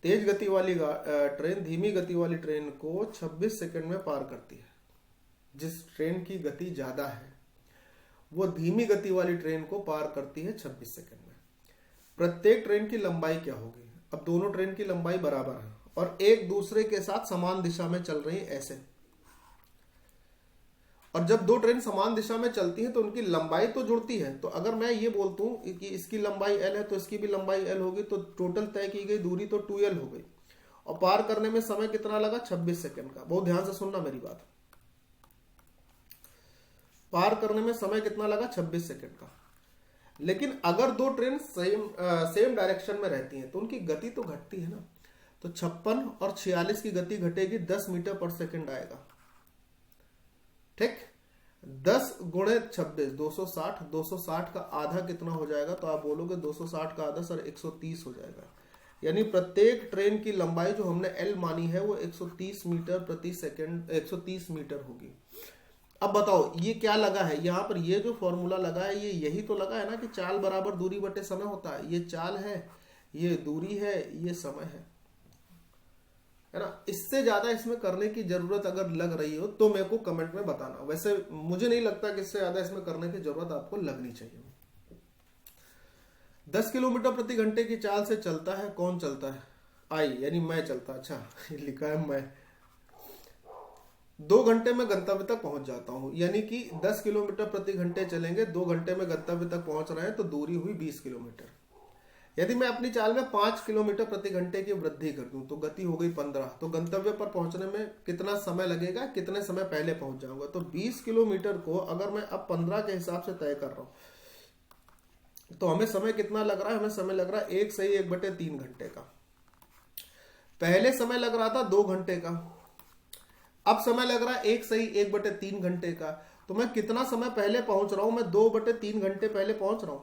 तेज गति वाली ट्रेन धीमी गति वाली ट्रेन को 26 सेकंड में पार करती है। जिस ट्रेन की गति ज्यादा है वो धीमी गति वाली ट्रेन को पार करती है 26 सेकंड में। प्रत्येक ट्रेन की लंबाई क्या होगी? अब दोनों ट्रेन की लंबाई बराबर है और एक दूसरे के साथ समान दिशा में चल रही है ऐसे। और जब 2 ट्रेन समान दिशा में चलती हैं तो उनकी लंबाई तो जुड़ती है। तो अगर मैं ये बोलता हूं कि इसकी लंबाई l है तो इसकी भी लंबाई l होगी, तो टोटल तय की गई दूरी तो 2l हो गई। और पार करने में समय कितना लगा? 26 सेकंड का। बहुत ध्यान से सुनना मेरी बात। पार करने में समय कितना लगा? 26 सेकंड का। लेकिन अगर 2 ट्रेन सेम डायरेक्शन में रहती हैं तो उनकी गति तो घटती है ना। तो 56 और 46 की गति घटेगी, 10 मीटर/सेकंड आएगा। ठीक, 10 × 26 260, 260 का आधा कितना हो जाएगा? तो आप बोलोगे 260 का आधा सर 130 हो जाएगा। यानी प्रत्येक ट्रेन की लंबाई जो हमने L मानी है वो 130 मीटर/सेकंड 130 मीटर होगी। अब बताओ ये क्या लगा है यहाँ पर? ये जो फॉर्मूला लगा है ये यही तो लगा है ना कि चाल बराबर दूरी बटे समय होता है। ये चाल है, ये दूरी है, ये समय है ना। इससे ज्यादा इसमें करने की जरूरत अगर लग रही हो तो मेरे को कमेंट में बताना। वैसे मुझे नहीं लगता कि इससे ज्यादा इसमें करने की जरूरत आपको लगनी चाहिए। 10 किलोमीटर/घंटे की चाल से चलता है, कौन चलता है? आई, यानी मैं चलता। अच्छा, लिखा है मैं। 2 घंटे में गंतव्य तक पहुंच जाता हूं। यानी कि 10 किलोमीटर/घंटे चलेंगे, 2 घंटे में गंतव्य तक पहुंच रहे हैं, तो दूरी हुई 20 किलोमीटर। यदि मैं अपनी चाल में 5 किलोमीटर/घंटे की वृद्धि कर दूं तो गति हो गई 15। तो गंतव्य पर पहुंचने में कितना समय लगेगा, कितने समय पहले पहुंच जाऊंगा? तो 20 किलोमीटर को अगर मैं अब 15 के हिसाब से तय कर रहा हूं तो हमें समय कितना लग रहा है? हमें समय लग रहा है 1 सही 1/3 घंटे का। पहले समय लग रहा था 2 घंटे का, अब समय लग रहा है 1 सही 1/3 घंटे का। तो मैं कितना समय पहले पहुंच रहा हूं? मैं 2/3 घंटे पहले पहुंच रहा हूं।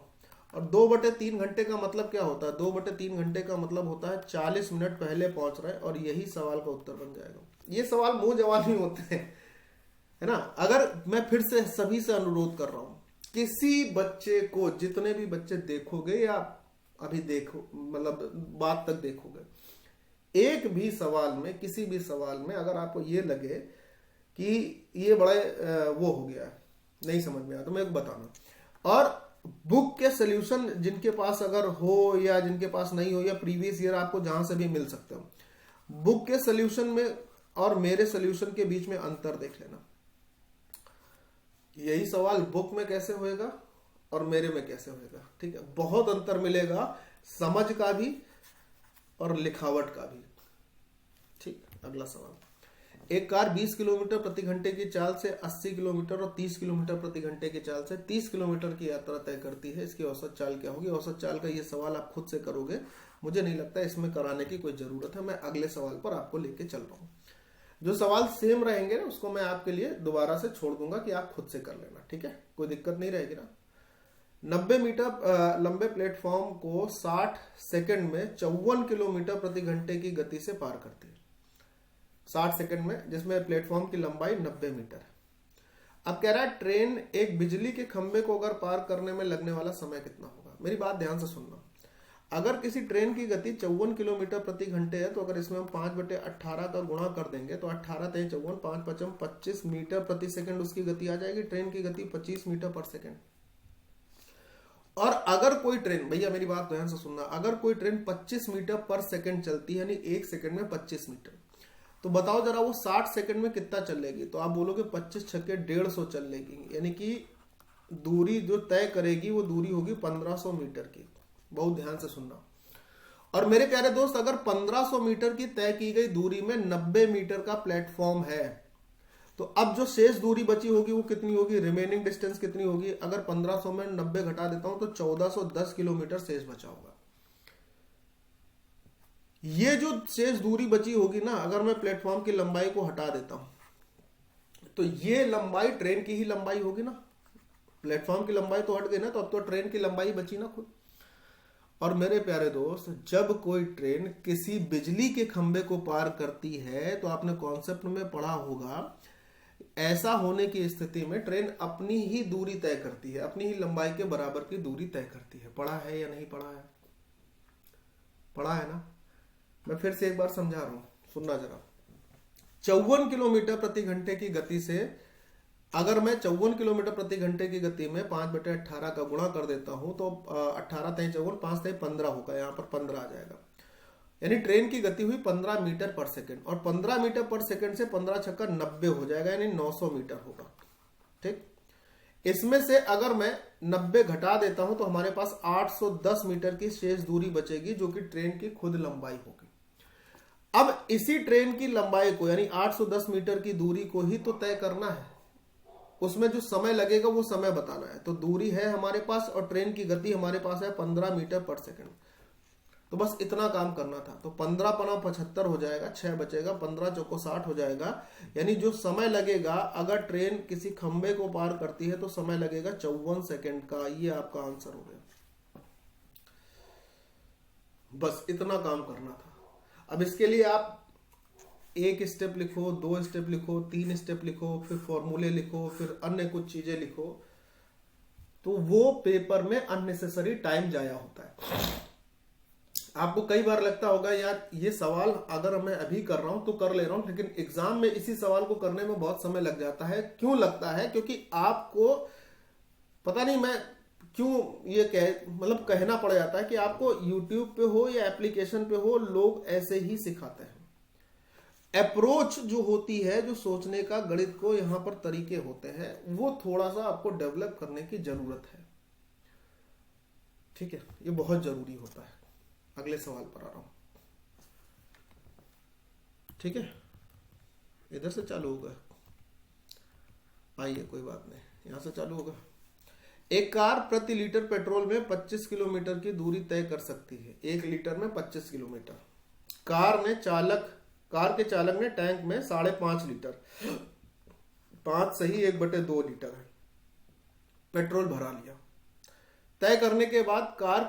और 2/3 घंटे का मतलब क्या होता है? 2/3 घंटे का मतलब होता है 40 मिनट पहले पहुंच रहे हैं। और यही सवाल का उत्तर बन जाएगा। ये सवाल मुंह जवाब नहीं होते हैं, है ना। अगर मैं फिर से सभी से अनुरोध कर रहा हूं, किसी बच्चे को, जितने भी बच्चे देखोगे या अभी देखो मतलब बात तक देखोगे, एक भी सवाल में, किसी भी सवाल में अगर आपको ये लगे कि ये बड़ा वो हो गया, नहीं समझ में आया, तो मैं बताना। और बुक के सॉल्यूशन जिनके पास अगर हो या जिनके पास नहीं हो, या प्रीवियस ईयर आपको जहां से भी मिल सकते हो, बुक के सॉल्यूशन में और मेरे सॉल्यूशन के बीच में अंतर देख लेना। यही सवाल बुक में कैसे होएगा और मेरे में कैसे होएगा, ठीक है। बहुत अंतर मिलेगा, समझ का भी और लिखावट का भी। ठीक, अगला सवाल। एक कार 20 किलोमीटर/घंटे की चाल से 80 किलोमीटर और 30 किलोमीटर/घंटे की चाल से 30 किलोमीटर की यात्रा तय करती है। इसकी औसत चाल क्या होगी? औसत चाल का ये सवाल आप खुद से करोगे, मुझे नहीं लगता इसमें कराने की कोई जरूरत है। मैं अगले सवाल पर आपको लेके चल रहा हूं। जो सवाल सेम रहेंगे ना उसको मैं आपके लिए दोबारा से छोड़ दूंगा कि आप खुद से कर लेना, ठीक है, कोई दिक्कत नहीं रहेगी ना। 90 मीटर लंबे प्लेटफॉर्म को 60 सेकंड में 54 किलोमीटर/घंटे की गति से पार करती है। 60 सेकंड में, जिसमें प्लेटफॉर्म की लंबाई 90 मीटर है। अब कह रहा है ट्रेन एक बिजली के खंभे को अगर पार करने में लगने वाला समय कितना होगा? मेरी बात ध्यान से सुनना। अगर किसी ट्रेन की गति 54 किलोमीटर प्रति घंटे है, तो अगर इसमें हम 5/18 का गुणा कर देंगे तो 18 × 54 5 × 25 मीटर प्रति सेकंड उसकी गति आ जाएगी। ट्रेन की गति 25 मीटर पर सेकंड। और अगर कोई ट्रेन, भैया मेरी बात ध्यान से सुनना, अगर कोई ट्रेन 25 मीटर पर सेकंड चलती है, यानी 1 सेकंड में 25 मीटर, तो बताओ जरा वो 60 सेकंड में कितना चलेगी? तो आप बोलोगे 25 छक्के 150 चलेगी, यानी कि दूरी जो तय करेगी वो दूरी होगी 1500 मीटर की। बहुत ध्यान से सुनना। और मेरे प्यारे दोस्त, अगर 1500 मीटर की तय की गई दूरी में 90 मीटर का प्लेटफॉर्म है, तो अब जो शेष दूरी बची होगी वो कितनी होगी? रिमेनिंग डिस्टेंस कितनी होगी? अगर 1500 में 90 घटा देता हूं तो 1410 किलोमीटर शेष बचा होगा। ये जो शेष दूरी बची होगी ना, अगर मैं प्लेटफॉर्म की लंबाई को हटा देता हूं तो ये लंबाई ट्रेन की ही लंबाई होगी ना। प्लेटफॉर्म की लंबाई तो हट गई ना, तो अब तो ट्रेन की लंबाई बची ना खुद। और मेरे प्यारे दोस्त, जब कोई ट्रेन किसी बिजली के खंभे को पार करती है, तो आपने कॉन्सेप्ट में पढ़ा होगा, ऐसा होने की स्थिति में ट्रेन अपनी ही दूरी तय करती है, अपनी ही लंबाई के बराबर की दूरी तय करती है। पढ़ा है या नहीं पढ़ा है? पढ़ा है ना। मैं फिर से एक बार समझा रहा हूं, सुनना जरा। 54 किलोमीटर प्रति घंटे की गति से अगर मैं 54 किलोमीटर प्रति घंटे की गति में 5/18 का गुणा कर देता हूं तो 18 × 54 5 × 15 होगा, यहां पर 15 आ जाएगा। यानी ट्रेन की गति हुई 15 मीटर पर सेकंड, और 15 मीटर पर सेकंड से 15 छक्का 90 हो जाएगा, यानी 900 मीटर होगा। ठीक, इसमें से अगर मैं 90 घटा देता हूं तो हमारे पास 810 मीटर की शेष दूरी बचेगी, जो कि ट्रेन की खुद लंबाई होगी। अब इसी ट्रेन की लंबाई को, यानी 810 मीटर की दूरी को ही तो तय करना है। उसमें जो समय लगेगा वो समय बताना है। तो दूरी है हमारे पास और ट्रेन की गति हमारे पास है 15 मीटर पर सेकंड। तो बस इतना काम करना था। तो 15 × 75 हो जाएगा, 6 बचेगा, 15 × 4 60 हो जाएगा। यानी जो समय लगेगा अगर ट्रेन किसी खंबे को पार करती है तो समय लगेगा 54 सेकंड का। ये आपका आंसर हो गया। बस इतना काम करना था। अब इसके लिए आप 1 स्टेप लिखो, 2 स्टेप लिखो, 3 स्टेप लिखो, फिर फॉर्मूले लिखो, फिर अन्य कुछ चीजें लिखो, तो वो पेपर में अननेसेसरी टाइम जाया होता है। आपको कई बार लगता होगा यार ये सवाल अगर मैं अभी कर रहा हूं तो कर ले रहा हूं, लेकिन एग्जाम में इसी सवाल को करने में बहुत समय लग जाता है। क्यों लगता है? क्योंकि आपको पता नहीं मैं क्यों ये मतलब कहना पड़ जाता है कि आपको YouTube पे हो या एप्लीकेशन पे हो, लोग ऐसे ही सिखाते हैं। अप्रोच जो होती है, जो सोचने का गणित को यहां पर तरीके होते हैं, वो थोड़ा सा आपको डेवलप करने की जरूरत है। ठीक है, ये बहुत जरूरी होता है। अगले सवाल पर आ रहा हूं। ठीक है, इधर से चालू होगा, आइए कोई बात नहीं, यहां से चालू होगा। एक कार प्रति लीटर पेट्रोल में 25 किलोमीटर की दूरी तय कर सकती है। 1 लीटर में 25 किलोमीटर। कार के चालक ने टैंक में 5.5 लीटर, 5 सही 1/2 लीटर है पेट्रोल भरा लिया। तय करने के बाद कार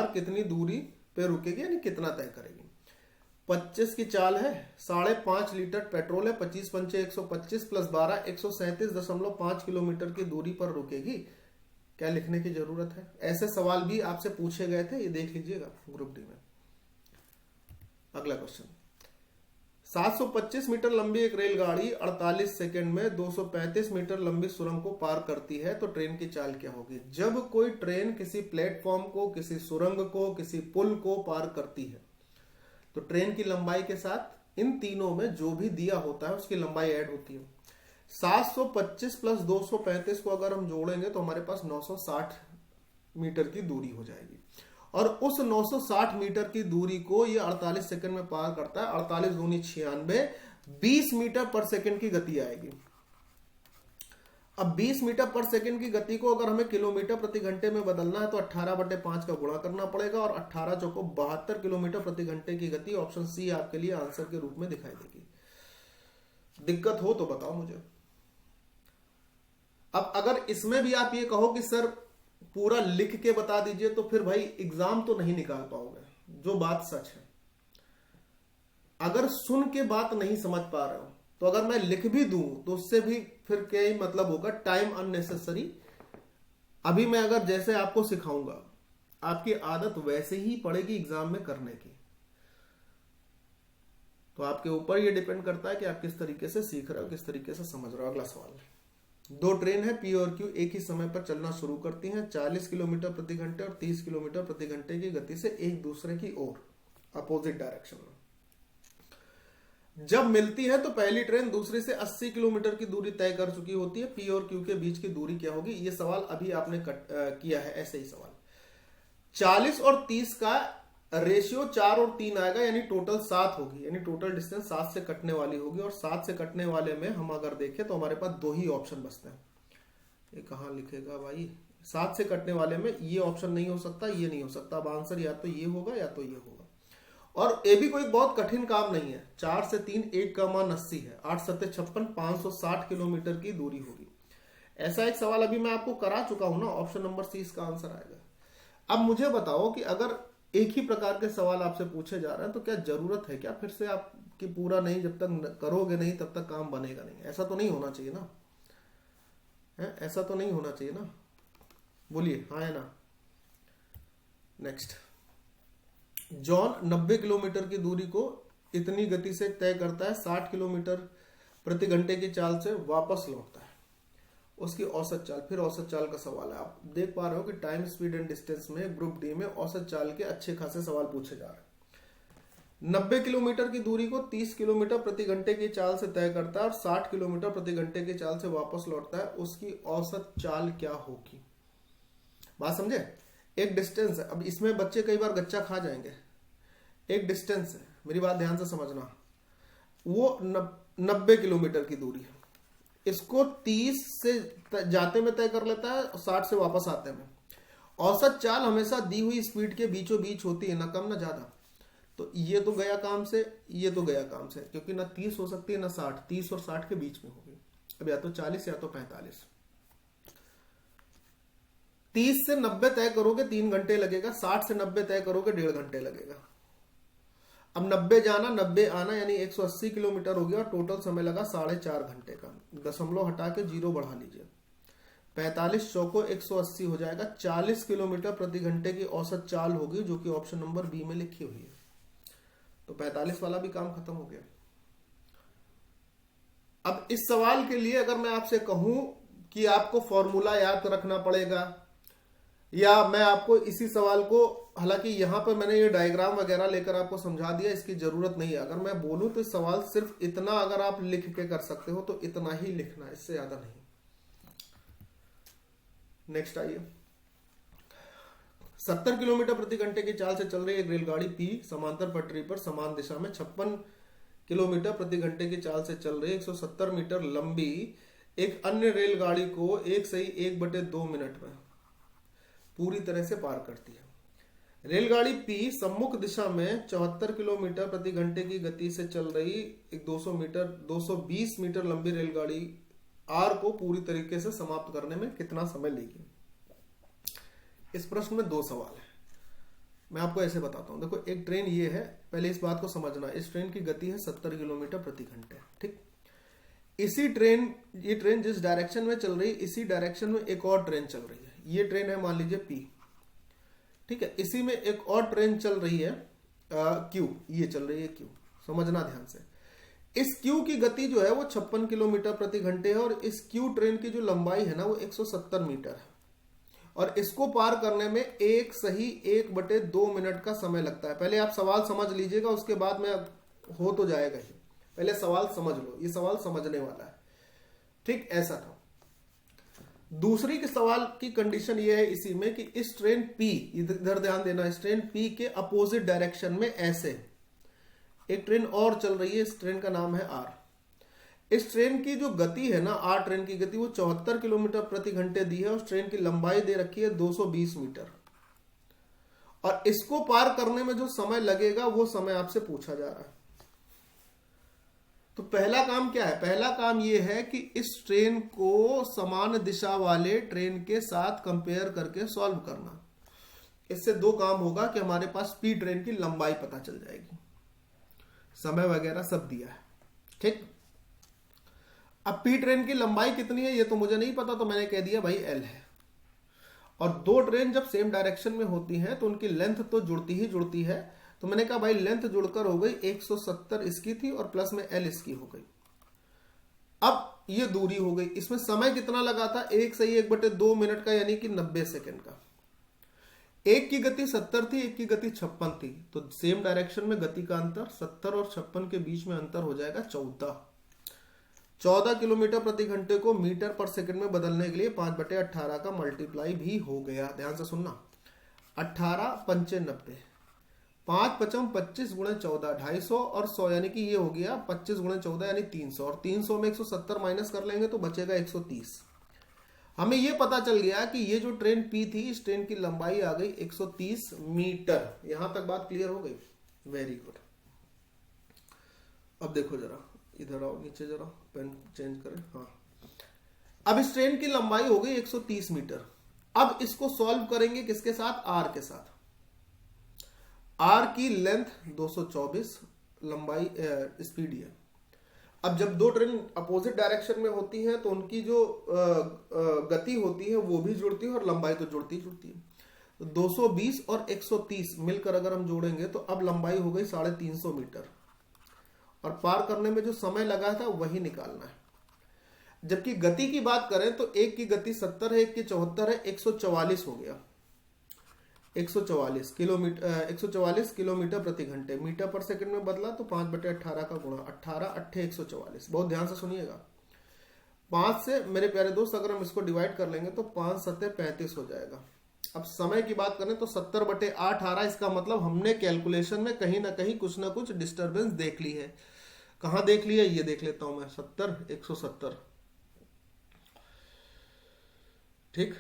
कितनी दूरी पे रुकेगी, यानी कितना तय करेगी। 25 की चाल है, 5.5 लीटर पेट्रोल है, 25 × 5 = 125 + 12 137.5 किलोमीटर की दूरी पर रुकेगी। क्या लिखने की जरूरत है? ऐसे सवाल भी आपसे पूछे गए थे, ये देख लीजिएगा ग्रुप डी में। अगला क्वेश्चन, 725 मीटर लंबी एक रेलगाड़ी 48 सेकंड में 235 मीटर लंबी सुरंग को पार करती है, तो ट्रेन की चाल क्या होगी? जब कोई ट्रेन किसी प्लेटफॉर्म को, किसी सुरंग को, किसी पुल को पार करती है, तो ट्रेन की लंबाई के साथ इन तीनों में जो भी दिया होता है उसकी लंबाई ऐड होती है। 725 + 235 को अगर हम जोड़ेंगे तो हमारे पास 960 मीटर की दूरी हो जाएगी। और उस 960 मीटर की दूरी को ये 48 सेकंड में पार करता है। 48 दूनी 96, 20 मीटर पर सेकंड की गति आएगी। अब 20 मीटर पर सेकंड की गति को अगर हमें किलोमीटर प्रति घंटे में बदलना है तो 18/5 का गुणा करना पड़ेगा, और 18 × 4 = 72 किलोमीटर प्रति घंटे की गति ऑप्शन सी आपके लिए आंसर के रूप में दिखाई देगी। दिक्कत हो तो बताओ मुझे। अब अगर इसमें भी आप ये कहो कि सर पूरा लिख के बता दीजिए, तो फिर भाई एग्जाम तो नहीं निकाल पाओगे, जो बात सच है। अगर सुन के बात नहीं समझ पा रहे हो तो अगर मैं लिख भी दूं तो उससे भी फिर क्या ही मतलब होगा, टाइम अननेसेसरी। अभी मैं अगर जैसे आपको सिखाऊंगा, आपकी आदत वैसे ही पड़ेगी एग्जाम में करने की। तो आपके ऊपर ये डिपेंड करता है कि आप किस तरीके से सीख रहे हो, किस तरीके से समझ रहे हो। अगला सवाल, दो ट्रेन है पी और क्यू एक ही समय पर चलना शुरू करती हैं 40 किलोमीटर प्रति घंटे और 30 किलोमीटर प्रति घंटे की गति से एक दूसरे की ओर अपोजिट डायरेक्शन में। जब मिलती है तो पहली ट्रेन दूसरी से 80 किलोमीटर की दूरी तय कर चुकी होती है। पी और क्यू के बीच की दूरी क्या होगी? ये सवाल अभी आपने किया है, ऐसे ही सवाल। 40 और 30 का रेशियो 4 और 3 आएगा, यानी टोटल 7 होगी, यानी टोटल डिस्टेंस 7 से कटने वाली होगी। और 7 से कटने वाले में हम अगर देखें तो हमारे पास दो ही ऑप्शन बचते हैं। ये कहाँ लिखेगा भाई? 7 से कटने वाले में ये ऑप्शन नहीं हो सकता, ये नहीं हो सकता। अब आंसर या तो ये होगा या तो ये होगा। और ये भी कोई बहुत कठिन काम नहीं है। 4 से 3 1 का मान 80 है, 8 7 56 560 किलोमीटर की दूरी होगी। ऐसा एक सवाल अभी मैं आपको करा चुका हूं ना, ऑप्शन नंबर सी इसका आंसर आएगा। अब मुझे बताओ कि अगर एक ही प्रकार के सवाल आपसे पूछे जा रहे हैं तो क्या जरूरत है क्या फिर से आपकी पूरा नहीं, जब तक करोगे नहीं तब तक काम बनेगा नहीं? ऐसा तो नहीं होना चाहिए ना, है? ऐसा तो नहीं होना चाहिए ना, बोलिए हाँ है ना। नेक्स्ट, जॉन 90 किलोमीटर की दूरी को इतनी गति से तय करता है 60 किलोमीटर प्रति घंटे की चाल से वापस लौटता है, उसकी औसत चाल। फिर औसत चाल का सवाल है। आप देख पा रहे हो कि टाइम स्पीड एंड डिस्टेंस में ग्रुप डी में औसत चाल के अच्छे खासे सवाल पूछे जा रहे हैं। 90 किलोमीटर की दूरी को 30 किलोमीटर प्रति घंटे की चाल से तय करता है और 60 किलोमीटर प्रति घंटे की चाल से वापस लौटता है, उसकी औसत चाल क्या होगी? बात समझे? एक डिस्टेंस है, अब इसमें बच्चे कई बार गच्चा खा जाएंगे। एक डिस्टेंस है, मेरी बात ध्यान से समझना, वो 90 किलोमीटर की दूरी है, इसको 30 से जाते में तय कर लेता है और 60 से वापस आते में। औसत चाल हमेशा दी हुई स्पीड के बीचों बीच होती है, ना कम ना ज्यादा। तो ये तो गया काम से, ये तो गया काम से, क्योंकि ना 30 हो सकती है ना 60, 30 और 60 के बीच में होगी। अब या तो 40 या तो 45। 30 से 90 तय करोगे 3 घंटे लगेगा, 60 से 90 तय करोगे 1.5 घंटे लगेगा। अब 90 जाना 90 आना यानी 180 किलोमीटर हो गया और टोटल समय लगा 4.5 घंटे का। दशमलव हटा के 0 बढ़ा लीजिए, 45 चौको 180 हो जाएगा। 40 किलोमीटर प्रति घंटे की औसत चाल होगी, जो कि ऑप्शन नंबर बी में लिखी हुई है। तो 45 वाला भी काम खत्म हो गया। अब इस सवाल के लिए अगर मैं आपसे कहूं कि आपको फॉर्मूला याद रखना पड़ेगा, या मैं आपको इसी सवाल को, हालांकि यहां पर मैंने ये डायग्राम वगैरह लेकर आपको समझा दिया, इसकी जरूरत नहीं है। अगर मैं बोलूं तो सवाल सिर्फ इतना अगर आप लिख के कर सकते हो तो इतना ही लिखना, इससे ज्यादा नहीं। नेक्स्ट आइए, 70 किलोमीटर प्रति घंटे की चाल से चल रही एक रेलगाड़ी पी समांतर पटरी पर समान दिशा में 56 किलोमीटर प्रति घंटे की चाल से चल रही 170 मीटर लंबी एक अन्य रेलगाड़ी को 1/2 मिनट में पूरी तरह से पार करती है। रेलगाड़ी पी सम्मुख दिशा में 74 किलोमीटर प्रति घंटे की गति से चल रही एक 220 मीटर लंबी रेलगाड़ी आर को पूरी तरीके से समाप्त करने में कितना समय लेगी? इस प्रश्न में 2 सवाल है, मैं आपको ऐसे बताता हूं। देखो, एक ट्रेन ये है, पहले इस बात को समझना, इस ट्रेन की गति है 70 किलोमीटर प्रति घंटे, ठीक। इसी ट्रेन, ये ट्रेन जिस डायरेक्शन में चल रही है, इसी डायरेक्शन में एक और ट्रेन चल रही है। ये ट्रेन है मान लीजिए पी, ठीक है। इसी में एक और ट्रेन चल रही है क्यू, ये चल रही है क्यू, समझना ध्यान से। इस क्यू की गति जो है वो 56 किलोमीटर प्रति घंटे है और इस क्यू ट्रेन की जो लंबाई है ना वो 170 मीटर है और इसको पार करने में 1/2 मिनट का समय लगता है। पहले आप सवाल समझ लीजिएगा, उसके बाद में हो तो जाएगा ही, पहले सवाल समझ लो, ये सवाल समझने वाला है, ठीक। ऐसा था। दूसरी के सवाल की कंडीशन ये है इसी में कि इस ट्रेन पी, इधर ध्यान देना, इस ट्रेन पी के अपोजिट डायरेक्शन में ऐसे एक ट्रेन और चल रही है, इस ट्रेन का नाम है आर। इस ट्रेन की जो गति है ना, आर ट्रेन की गति वो 74 किलोमीटर प्रति घंटे दी है, उस ट्रेन की लंबाई दे रखी है 220 मीटर और इसको पार करने में जो समय लगेगा वो समय आपसे पूछा जा रहा है। तो पहला काम क्या है? पहला काम यह है कि इस ट्रेन को समान दिशा वाले ट्रेन के साथ कंपेयर करके सॉल्व करना। इससे 2 काम होगा कि हमारे पास पी ट्रेन की लंबाई पता चल जाएगी, समय वगैरह सब दिया है, ठीक। अब पी ट्रेन की लंबाई कितनी है ये तो मुझे नहीं पता, तो मैंने कह दिया भाई एल है। और दो ट्रेन जब सेम डायरेक्शन में होती हैं तो उनकी लेंथ तो जुड़ती है। तो मैंने कहा भाई लेंथ जुड़कर हो गई 170 इसकी थी और प्लस में L इसकी हो गई। अब ये दूरी हो गई, इसमें समय कितना लगा था, 1/2 मिनट का, यानी कि 90 सेकेंड का। एक की गति 70 थी, एक की गति 56 थी, तो सेम डायरेक्शन में गति का अंतर 70 और 56 के बीच में अंतर हो जाएगा 14 किलोमीटर प्रति घंटे को मीटर पर सेकंड में बदलने के लिए 5/18 का मल्टीप्लाई भी हो गया। ध्यान से सुनना, 18 पंचे 90, 5 पचम 25 गुणे 14 250 और 100, यानी कि ये हो गया 25 गुणे 14 यानी 300, और 300 में 170 माइनस कर लेंगे तो बचेगा 130। हमें ये पता चल गया कि ये जो ट्रेन P थी, इस ट्रेन की लंबाई आ गई 130 मीटर। यहां तक बात क्लियर हो गई? Very good. अब देखो जरा, इधर आओ, नीचे जरा पेन चेंज करें। हाँ, अब इस ट्रेन की लंबाई हो गई 130 मीटर। अब इसको सॉल्व करेंगे किसके साथ? R के साथ। R की लेंथ 224, लंबाई स्पीड है। अब जब दो ट्रेन अपोजिट डायरेक्शन में होती हैं तो उनकी जो गति होती है वो भी जुड़ती है और लंबाई तो जुड़ती है। तो 220 और 130 मिलकर अगर हम जोड़ेंगे तो अब लंबाई हो गई 350 मीटर, और पार करने में जो समय लगा था वही निकालना है। जबकि गति की बात करें तो एक की गति 70 है, एक की 74 है, 144 हो गया। 144 किलोमीटर प्रति घंटे, मीटर पर सेकंड में बदला तो 5/18 का गुणा, 18 8 144। बहुत ध्यान से सुनिएगा। 5 से मेरे प्यारे दोस्त अगर हम इसको डिवाइड कर लेंगे तो 5 7 35 हो जाएगा। अब समय की बात करें तो 70/8 आ रहा। इसका मतलब हमने कैलकुलेशन में कहीं ना कहीं कुछ ना कुछ डिस्टर्बेंस देख ली है। कहां देख ली है ये देख लेता हूं मैं। 70 170, ठीक।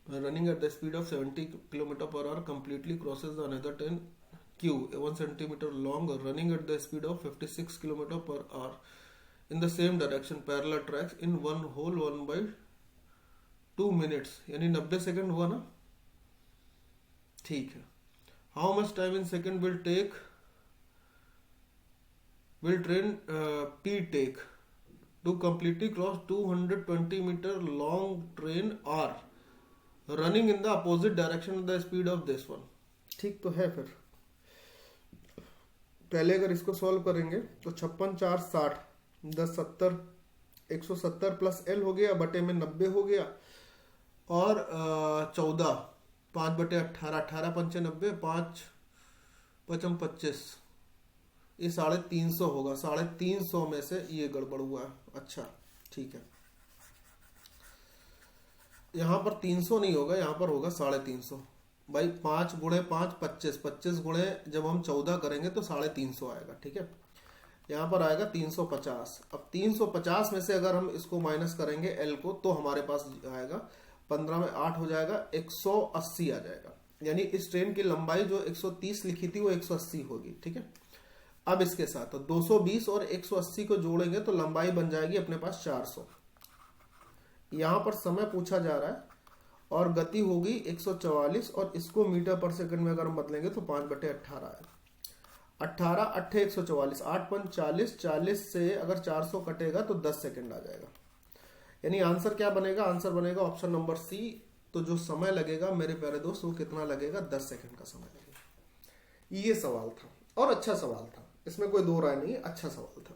Running at the speed of 70 km per hour completely crosses the another train Q, 1 centimeter long, running at the speed of 56 km per hour in the same direction, parallel tracks in one whole 1/2 minutes, यानी 90 सेकंड हुआ ना। ठीक है। How much time in second will train P take to completely cross 220 meter long train R running in the opposite direction of the speed of this one? ठीक तो है। फिर पहले अगर इसको सॉल्व करेंगे तो 56 4 60, 10 70, 170 प्लस L हो गया, बटे में 90 हो गया, और 14 5/18, 18 पंचे 90, 5 पचम 25, ये 350 होगा। 350 में से ये गड़बड़ हुआ है। अच्छा ठीक है, यहां पर 300 नहीं होगा, यहां पर होगा 350 भाई। 5 गुणे 5 25, 25 गुणे जब हम 14 करेंगे तो 350 आएगा। ठीक है, यहां पर आएगा 350। अब 350 में से अगर हम इसको माइनस करेंगे L को तो हमारे पास आएगा 15 में 8 हो जाएगा, 180 आ जाएगा। यानी इस ट्रेन की लंबाई जो 130 लिखी थी वो 180 होगी। ठीक है, अब इसके साथ तो 220 और 180 को जोड़ेंगे तो लंबाई बन जाएगी अपने पास 400। यहां पर समय पूछा जा रहा है और गति होगी 144, और इसको मीटर पर सेकंड में अगर हम बदलेंगे तो 5/18 है। 18 8 144, 8 5 40, 40 से अगर 400 कटेगा तो 10 सेकंड आ जाएगा। यानी आंसर क्या बनेगा? आंसर बनेगा ऑप्शन नंबर सी। तो जो समय लगेगा मेरे प्यारे दोस्त वो कितना लगेगा? 10 सेकंड का समय लगेगा। ये सवाल था और अच्छा सवाल था, इसमें कोई दो राय नहीं, अच्छा सवाल था।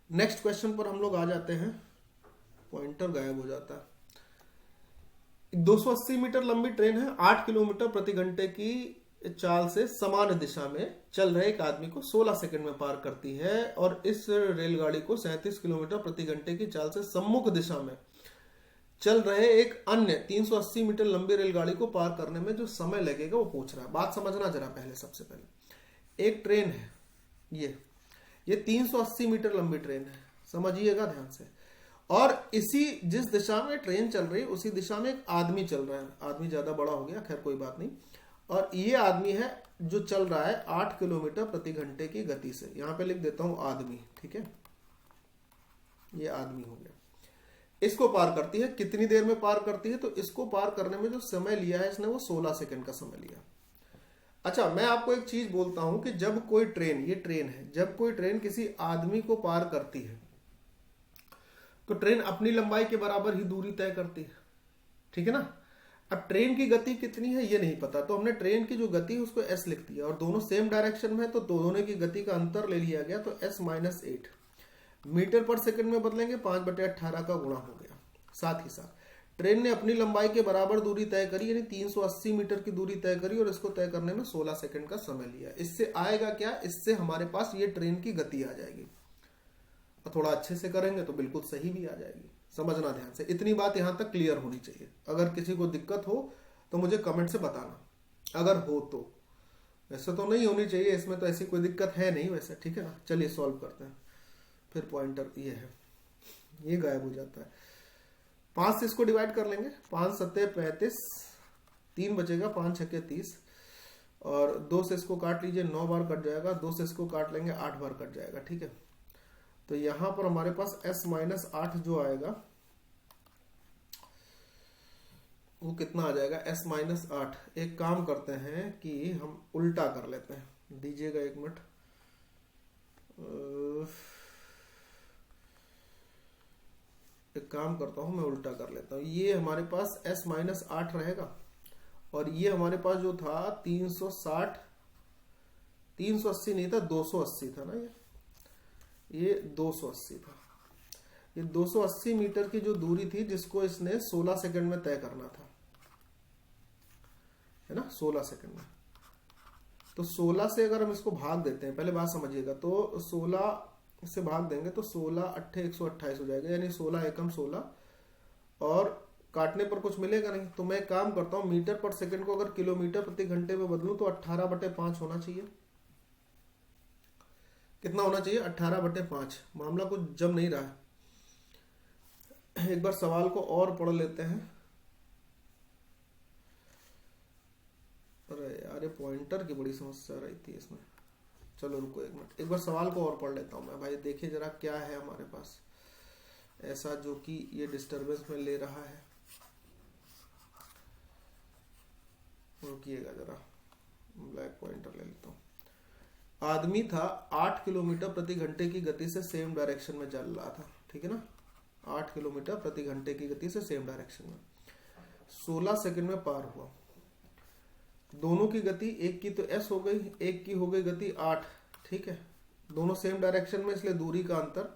नेक्स्ट क्वेश्चन पर हम लोग आ जाते हैं। पॉइंटर गायब हो जाता है। 280 मीटर लंबी ट्रेन है, 8 किलोमीटर प्रति घंटे की चाल से समान दिशा में चल रहे एक आदमी को 16 सेकंड में पार करती है, और इस रेलगाड़ी को 37 किलोमीटर प्रति घंटे की चाल से सम्मुख दिशा में चल रहे एक अन्य 380 मीटर लंबी रेलगाड़ी को पार करने में जो समय लगेगा वो पूछ रहा है। बात समझना जरा पहले। सबसे पहले एक ट्रेन है, ये 380 मीटर लंबी ट्रेन है, समझिएगा ध्यान से। और इसी जिस दिशा में ट्रेन चल रही है उसी दिशा में एक आदमी चल रहा है। आदमी ज्यादा बड़ा हो गया, खैर कोई बात नहीं। और ये आदमी है जो चल रहा है 8 किलोमीटर प्रति घंटे की गति से। यहां पे लिख देता हूं आदमी। ठीक है, ये आदमी हो गया। इसको पार करती है, कितनी देर में पार करती है? तो इसको पार करने में जो समय लिया है इसने वो 16 सेकंड का समय लिया। अच्छा, मैं आपको एक चीज बोलता हूं कि जब कोई ट्रेन, ये ट्रेन है, जब कोई ट्रेन किसी आदमी को पार करती है तो ट्रेन अपनी लंबाई के बराबर ही दूरी तय करती है, ठीक है ना। अब ट्रेन की गति कितनी है ये नहीं पता, तो हमने ट्रेन की जो गति है उसको s लिख दिया, और दोनों सेम डायरेक्शन में है तो दोनों की गति का अंतर ले लिया गया, तो s माइनस 8 मीटर पर सेकंड में बदलेंगे, 5/18 का गुणा हो गया। साथ ही साथ ट्रेन ने अपनी लंबाई के बराबर दूरी तय करी, यानी 380 मीटर की दूरी तय करी, और इसको तय करने में 16 सेकंड का समय लिया। इससे आएगा क्या, इससे हमारे पास ये ट्रेन की गति आ जाएगी, और थोड़ा अच्छे से करेंगे तो बिल्कुल सही भी आ जाएगी। समझना ध्यान से, इतनी बात यहां तक क्लियर होनी चाहिए। अगर किसी को दिक्कत हो तो मुझे कमेंट से बताना, अगर हो तो। वैसे तो नहीं होनी चाहिए, इसमें तो ऐसी कोई दिक्कत है नहीं वैसे, ठीक है ना। चलिए सॉल्व करते हैं। फिर पॉइंटर ये है, ये गायब हो जाता है। 5 से इसको डिवाइड कर लेंगे, 5 सत्ते 35, 3 बचेगा, 5 छक्के 30, और 2 से इसको काट लीजिए, 9 बार कट जाएगा, 2 से इसको काट लेंगे, 8 बार कट जाएगा, ठीक है। तो यहां पर हमारे पास s माइनस 8 जो आएगा वो कितना आ जाएगा, s माइनस 8। एक काम करते हैं कि हम उल्टा कर लेते हैं, दीजिएगा 1 मिनट। एक काम करता हूं, मैं उल्टा कर लेता हूं। ये हमारे पास s माइनस 8 रहेगा, और ये हमारे पास जो था 360, 380 नहीं था, 280 था ना, ये 280 था। ये 280 मीटर की जो दूरी थी जिसको इसने 16 सेकंड में तय करना था, है ना, 16 सेकंड में। तो 16 से अगर हम इसको भाग देते हैं, पहले बात समझिएगा, तो 16 से भाग देंगे तो 16 8 128 हो जाएगा, यानी 16 एकम 16, और काटने पर कुछ मिलेगा नहीं। तो मैं काम करता हूं, मीटर पर सेकंड को अगर किलोमीटर प्रति घंटे में बदलूं तो 18/5 होना चाहिए। कितना होना चाहिए, 18/5। मामला कुछ जम नहीं रहा है। एक बार सवाल को और पढ़ लेते हैं। अरे यार, ये पॉइंटर की बड़ी समस्या रही थी इसमें। चलो रुको 1 मिनट, एक बार सवाल को और पढ़ लेता हूं मैं भाई। देखिए जरा क्या है हमारे पास ऐसा जो कि ये डिस्टरबेंस में ले रहा है। रुकिएगा जरा, ब्लैक पॉइंटर ले लेता हूं। आदमी था 8 किलोमीटर प्रति घंटे की गति से सेम डायरेक्शन में चल रहा था, ठीक है ना। 8 किलोमीटर प्रति घंटे की गति से सेम डायरेक्शन में 16 सेकंड में पार हुआ। दोनों की गति, एक की तो s हो गई, एक की हो गई गति 8, ठीक है। दोनों सेम डायरेक्शन में, इसलिए दूरी का अंतर।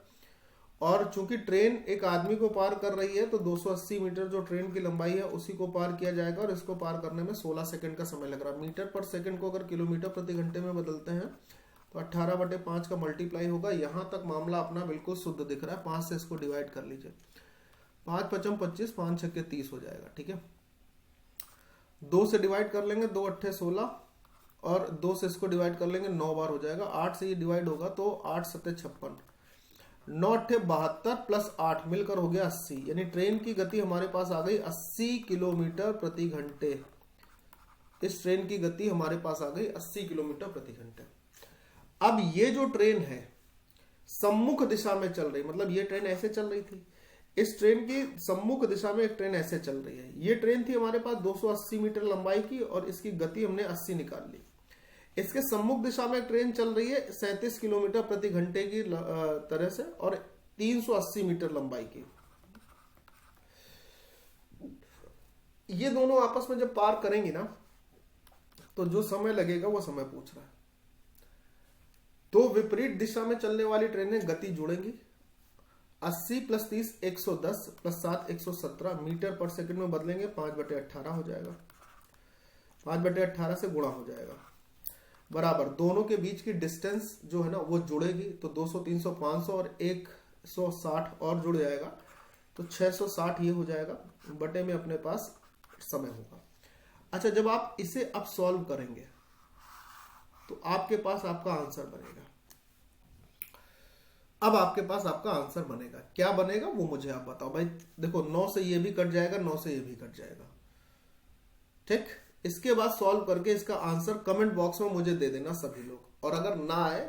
और चूंकि ट्रेन एक आदमी को पार कर रही है तो 280 मीटर जो ट्रेन की लंबाई है उसी को पार किया जाएगा, और इसको पार करने में 16 सेकंड का समय लग रहा है। मीटर पर सेकंड को अगर किलोमीटर प्रति घंटे में बदलते हैं तो 18/5 का मल्टीप्लाई होगा। यहां तक मामला अपना बिल्कुल शुद्ध दिख रहा है। 5 से इसको डिवाइड कर लीजिए, 5 5 25, 5 छक्के 30 हो जाएगा, ठीक है। 2 से डिवाइड कर लेंगे, 2 8 16, और 2 से इसको डिवाइड कर लेंगे, 9 बार हो जाएगा। 8 से ये डिवाइड होगा तो 8 7 56, 9 8 72 प्लस 8 मिलकर हो गया 80, यानी ट्रेन की गति हमारे पास आ गई 80 किलोमीटर प्रति घंटे। इस ट्रेन की गति हमारे पास आ गई 80 किलोमीटर प्रति घंटे। अब ये जो ट्रेन है सम्मुख दिशा में चल रही, मतलब ये ट्रेन ऐसे चल रही थी, इस ट्रेन की सम्मुख दिशा में एक ट्रेन ऐसे चल रही है। ये ट्रेन थी हमारे पास 280 मीटर लंबाई की, और इसकी गति हमने 80 निकाल ली। इसके सम्मुख दिशा में एक ट्रेन चल रही है 37 किलोमीटर प्रति घंटे की तरह से, और 380 मीटर लंबाई की। ये दोनों आपस में जब पार करेंगी ना, तो जो समय लगेगा वो समय पूछ रहा है। तो विपरीत दिशा में चलने वाली ट्रेनें गति जोड़ेंगी। 80 प्लस 30 110 प्लस 7 117 मीटर पर सेकंड में बदलेंगे, 5/18 हो जाएगा। 5/18 से गुणा हो जाएगा, बराबर दोनों के बीच की डिस्टेंस जो है ना वो जुड़ेगी। तो 200 300 500 और 160 और जुड़ जाएगा, तो 660 ये हो जाएगा, बटे में अपने पास समय होगा। अच्छा, जब आप इसे अब सॉल्व करेंगे तो आपके पास आपका आंसर बनेगा। अब आपके पास आपका आंसर बनेगा, क्या बनेगा वो मुझे आप बताओ भाई। देखो 9 से ये भी कट जाएगा, 9 से ये भी कट जाएगा, ठीक। इसके बाद सॉल्व करके इसका आंसर कमेंट बॉक्स में मुझे दे देना सभी लोग, और अगर ना आए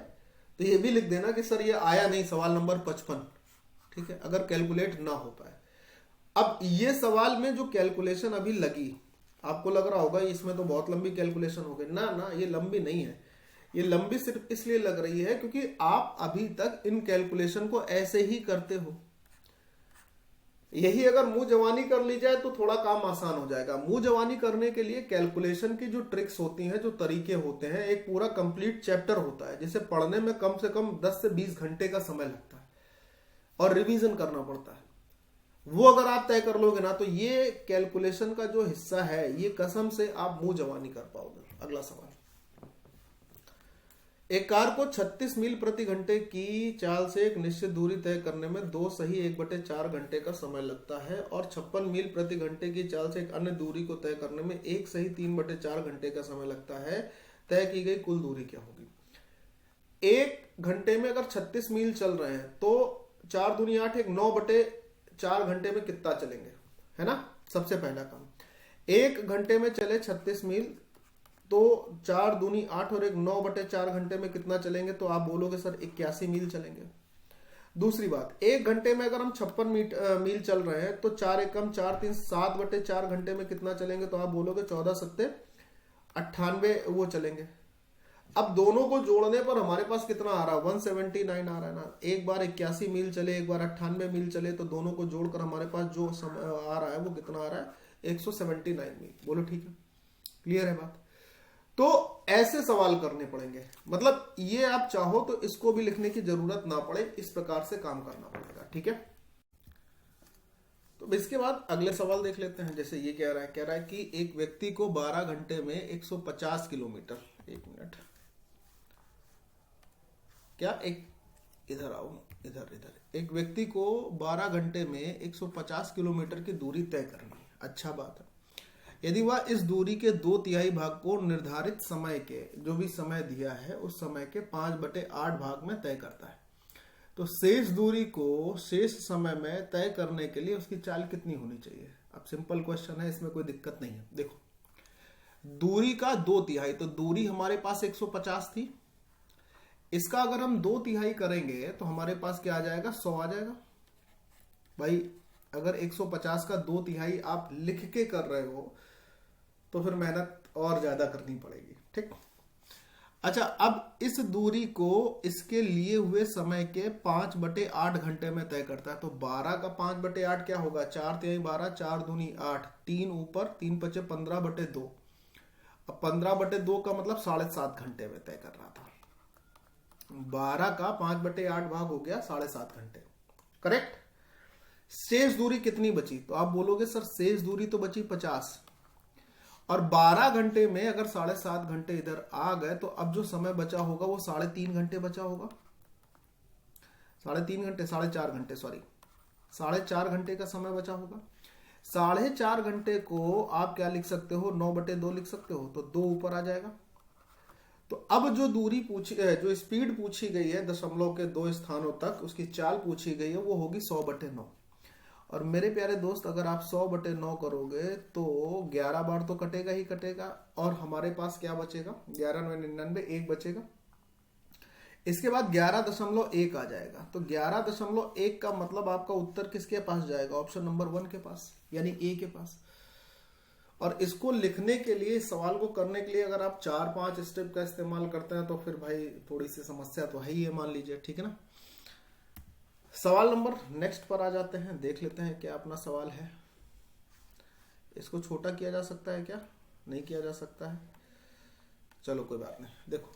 तो ये भी लिख देना कि सर ये आया नहीं, सवाल नंबर 55, ठीक है, अगर कैलकुलेट ना हो पाए। अब ये सवाल में जो कैलकुलेशन अभी लगी, आपको लग रहा होगा इसमें तो बहुत लंबी कैलकुलेशन हो गई। ना, ये लंबी नहीं है। ये लंबी सिर्फ इसलिए लग रही है क्योंकि आप अभी तक इन कैलकुलेशन को ऐसे ही करते हो। यही अगर मुंह जवानी कर ली जाए तो थोड़ा काम आसान हो जाएगा। मुंह जवानी करने के लिए कैलकुलेशन की जो ट्रिक्स होती हैं, जो तरीके होते हैं, एक पूरा कंप्लीट चैप्टर होता है जिसे पढ़ने में कम से कम 10 से 20 घंटे का समय लगता है और रिवीजन करना पड़ता है। वो अगर आप तय कर लोगे ना तो ये कैलकुलेशन का जो हिस्सा है ये कसम से आप मुंह जवानी कर पाओगे। अगला सवाल, एक कार को 36 मील प्रति घंटे की चाल से एक निश्चित दूरी तय करने में 2 सही 1/4 घंटे का समय लगता है और 56 मील प्रति घंटे की चाल से एक अन्य दूरी को तय करने में 1 सही 3/4 घंटे का समय लगता है। तय की गई कुल दूरी क्या होगी? एक घंटे में अगर 36 मील चल रहे हैं तो 4 दूनी 8, एक 9/4 घंटे में कितना चलेंगे, है ना। सबसे पहला काम, एक घंटे में चले 36 मील तो 4 दूनी 8 और एक 9/4 घंटे में कितना चलेंगे? तो आप बोलोगे सर 81 मील चलेंगे। दूसरी बात, एक घंटे में अगर हम 56 मील चल रहे हैं तो 4 एकम 4 3 7/4 घंटे में कितना चलेंगे? तो आप बोलोगे 14 सत्ते 98 वो चलेंगे। अब दोनों को जोड़ने पर हमारे पास कितना आ रहा है? 179 आ रहा है ना। एक बार 81 मील चले, एक बार 98 मील चले, तो दोनों को जोड़कर हमारे पास जो आ रहा है वो कितना आ रहा है? 179 मील। बोलो ठीक है, क्लियर है बात? तो ऐसे सवाल करने पड़ेंगे, मतलब ये आप चाहो तो इसको भी लिखने की जरूरत ना पड़े, इस प्रकार से काम करना पड़ेगा, ठीक है। तो इसके बाद अगले सवाल देख लेते हैं। जैसे ये कह रहा है कि एक व्यक्ति को 12 घंटे में 150 किलोमीटर, एक मिनट, क्या एक इधर आओ, इधर एक व्यक्ति को 12 घंटे में 150 किलोमीटर की दूरी तय करनी है। अच्छा बात है। यदि वह इस दूरी के 2/3 भाग को निर्धारित समय के, जो भी समय दिया है उस समय के 5/8 भाग में तय करता है, तो शेष दूरी को शेष समय में तय करने के लिए उसकी चाल कितनी होनी चाहिए? अब सिंपल क्वेश्चन है, इसमें कोई दिक्कत नहीं है। देखो, दूरी का 2/3, तो दूरी हमारे पास 150 थी, इसका अगर हम 2/3 करेंगे तो हमारे पास क्या आ जाएगा? 100 आ जाएगा। भाई अगर 150 का 2/3 आप लिख के कर रहे हो तो फिर मेहनत और ज्यादा करनी पड़ेगी, ठीक। अच्छा, अब इस दूरी को इसके लिए हुए समय के 5/8 घंटे में तय करता है, तो 12 का 5/8 क्या होगा? 4×3 12, 4 दूनी 8, 3 ऊपर, 3 × 5 15/2। अब 15/2 का मतलब 7.5 घंटे में तय कर रहा था। 12 का 5/8 भाग हो गया 7.5 घंटे, करेक्ट। शेष दूरी कितनी बची? तो आप बोलोगे सर शेष दूरी तो बची 50, और 12 घंटे में अगर 7.5 घंटे इधर आ गए तो अब जो समय बचा होगा वो 3.5 घंटे बचा होगा। 3.5 घंटे, 4.5 घंटे, सॉरी 4.5 घंटे का समय बचा होगा। 4.5 घंटे को आप क्या लिख सकते हो? 9/2 लिख सकते हो, तो 2 ऊपर आ जाएगा। तो अब जो दूरी पूछी, जो स्पीड पूछी गई है दशमलव के 2 स्थानों तक, उसकी चाल पूछी गई है, वो होगी 100/9। और मेरे प्यारे दोस्त, अगर आप 100/9 करोगे तो 11 बार तो कटेगा ही कटेगा, और हमारे पास क्या बचेगा? 11 9 99, 1 बचेगा। इसके बाद 11.1 आ जाएगा, तो 11.1 का मतलब आपका उत्तर किसके पास जाएगा? ऑप्शन नंबर 1 के पास, यानी ए के पास। और इसको लिखने के लिए, इस सवाल को करने के लिए अगर आप 4-5 स्टेप का इस्तेमाल करते हैं तो फिर भाई थोड़ी सी समस्या तो है ही है, मान लीजिए, ठीक है ना। सवाल नंबर नेक्स्ट पर आ जाते हैं, देख लेते हैं क्या अपना सवाल है। इसको छोटा किया जा सकता है क्या? नहीं किया जा सकता है, चलो कोई बात नहीं। देखो,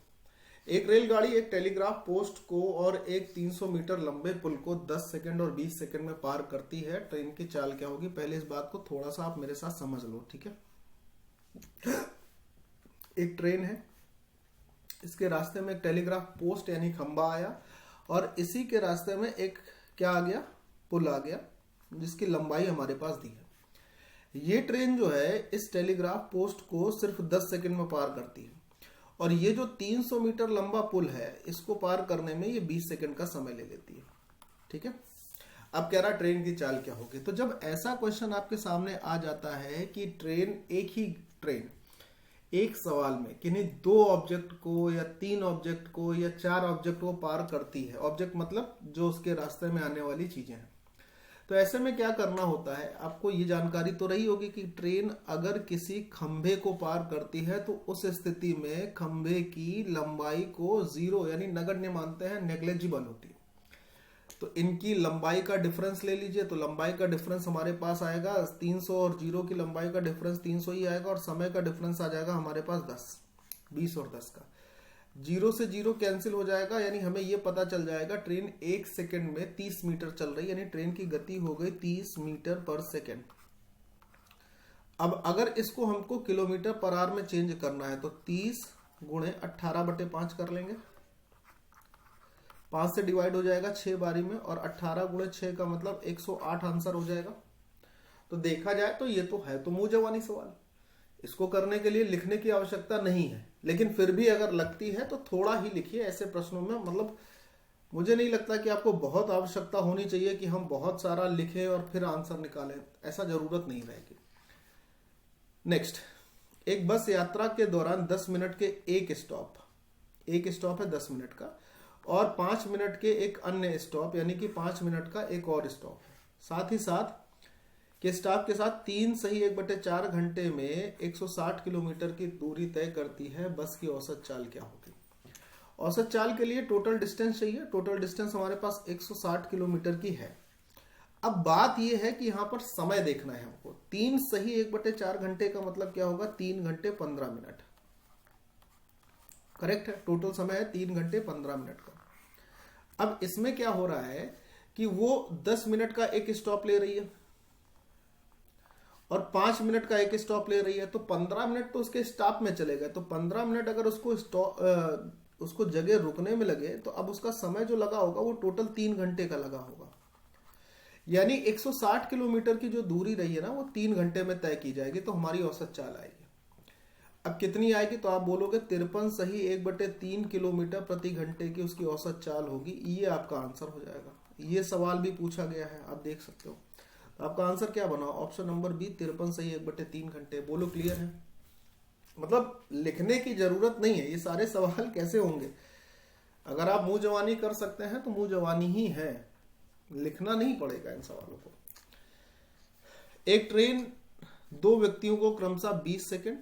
एक रेलगाड़ी एक टेलीग्राफ पोस्ट को और एक 300 मीटर लंबे पुल को 10 सेकंड और 20 सेकंड में पार करती है। ट्रेन की चाल क्या होगी? पहले इस बात को थोड़ा सा आप मेरे साथ समझ लो, ठीक है। एक ट्रेन है, इसके रास्ते में एक टेलीग्राफ पोस्ट यानी खंबा आया, और इसी के रास्ते में एक क्या आ गया? पुल आ गया, जिसकी लंबाई हमारे पास दी है। ये ट्रेन जो है इस टेलीग्राफ पोस्ट को सिर्फ 10 सेकंड में पार करती है, और ये जो 300 मीटर लंबा पुल है इसको पार करने में ये 20 सेकंड का समय ले लेती है, ठीक है। अब कह रहा ट्रेन की चाल क्या होगी? तो जब ऐसा क्वेश्चन आपके सामने आ जाता है कि ट्रेन, एक ही ट्रेन एक सवाल में किन्हीं 2 ऑब्जेक्ट को या 3 ऑब्जेक्ट को या 4 ऑब्जेक्ट को पार करती है, ऑब्जेक्ट मतलब जो उसके रास्ते में आने वाली चीजें हैं, तो ऐसे में क्या करना होता है? आपको ये जानकारी तो रही होगी कि ट्रेन अगर किसी खंभे को पार करती है तो उस स्थिति में खंभे की लंबाई को 0 यानी नगण्य मानते हैं, नेग्लेजिबल होती है। तो इनकी लंबाई का डिफरेंस ले लीजिए, तो लंबाई का डिफरेंस हमारे पास आएगा 300 और 0 की लंबाई का डिफरेंस 300 ही आएगा, और समय का डिफरेंस आ जाएगा हमारे पास 10, 20 और 10 का। 0 से 0 कैंसिल हो जाएगा, यानी हमें ये पता चल जाएगा ट्रेन 1 सेकंड में 30 मीटर चल रही है, यानी ट्रेन की गति हो गई 30 मीटर पर सेकंड। अब अगर इसको हमको किलोमीटर पर आवर में चेंज करना है तो 30 गुणे 18/5 कर लेंगे, 5 से डिवाइड हो जाएगा 6 बारी में, और 18 गुणे 6 का मतलब 108 आंसर हो जाएगा। तो देखा जाए तो ये तो है तो मुंह जवानी सवाल, इसको करने के लिए लिखने की आवश्यकता नहीं है, लेकिन फिर भी अगर लगती है तो थोड़ा ही लिखिए ऐसे प्रश्नों में। मतलब मुझे नहीं लगता कि आपको बहुत आवश्यकता होनी चाहिए कि हम बहुत सारा लिखें और फिर आंसर निकालें, ऐसा जरूरत नहीं रहेगी। नेक्स्ट, एक बस यात्रा के दौरान 10 मिनट के एक स्टॉप है 10 मिनट का, और 5 मिनट के एक अन्य स्टॉप, यानी कि 5 मिनट का एक और स्टॉप है। साथ ही साथ के स्टॉप के साथ 3 सही 1/4 घंटे में 160 किलोमीटर की दूरी तय करती है, बस की औसत चाल क्या होगी? औसत चाल के लिए टोटल डिस्टेंस चाहिए, टोटल डिस्टेंस हमारे पास 160 किलोमीटर की है। अब बात यह है कि यहां पर समय देखना है हमको। 3 सही 1/4 घंटे का मतलब क्या होगा? 3 घंटे 15 मिनट, करेक्ट है। टोटल समय है 3 घंटे 15 मिनट का। अब इसमें क्या हो रहा है कि वो 10 मिनट का एक स्टॉप ले रही है और 5 मिनट का एक स्टॉप ले रही है, तो 15 मिनट तो उसके स्टॉप में चले गए। तो 15 मिनट अगर उसको जगह रुकने में लगे तो अब उसका समय जो लगा होगा वो टोटल 3 घंटे का लगा होगा। यानी 160 किलोमीटर की जो दूरी रही है ना वो 3 घंटे में तय की जाएगी, तो हमारी औसत चाल आएगी। अब कितनी आएगी? तो आप बोलोगे 53 सही 1/3 किलोमीटर प्रति घंटे की उसकी औसत चाल होगी। ये आपका आंसर हो जाएगा। ये सवाल भी पूछा गया है, आप देख सकते हो। तो आपका आंसर क्या बना? ऑप्शन नंबर बी, 53 सही 1/3 घंटे। बोलो क्लियर है? मतलब लिखने की जरूरत नहीं है। ये सारे सवाल कैसे होंगे? अगर आप मुंह जवानी कर सकते हैं तो मुंह जवानी ही है, लिखना नहीं पड़ेगा इन सवालों को। एक ट्रेन 2 व्यक्तियों को क्रमशः 20 सेकंड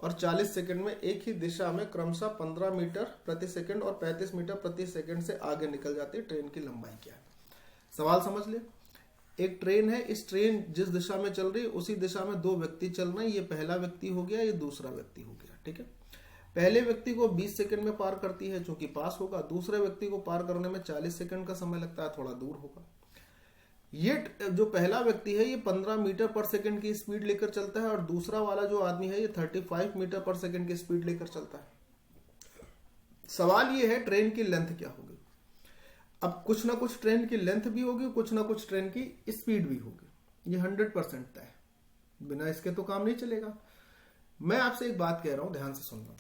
और 40 सेकंड में एक ही दिशा में क्रमशः 15 मीटर प्रति सेकंड और 35 मीटर प्रति सेकंड से आगे निकल जाती है। ट्रेन की लंबाई क्या है? सवाल समझ ले। एक ट्रेन है, इस ट्रेन जिस दिशा में चल रही है उसी दिशा में 2 व्यक्ति चल रहे हैं। ये पहला व्यक्ति हो गया, ये दूसरा व्यक्ति हो गया, ठीक है। पहले व्यक्ति को 20 सेकंड में पार करती है, चूंकि पास होगा। दूसरे व्यक्ति को पार करने में 40 सेकंड का समय लगता है, थोड़ा दूर होगा। ये जो पहला व्यक्ति है ये 15 मीटर पर सेकंड की स्पीड लेकर चलता है, और दूसरा वाला जो आदमी है ये 35 मीटर पर सेकंड की स्पीड लेकर चलता है। सवाल ये है ट्रेन की लेंथ क्या होगी? अब कुछ ना कुछ ट्रेन की लेंथ भी होगी, कुछ ना कुछ ट्रेन की स्पीड भी होगी। ये 100% तय है, बिना इसके तो काम नहीं चलेगा। मैं आपसे एक बात कह रहा हूं, ध्यान से सुनना।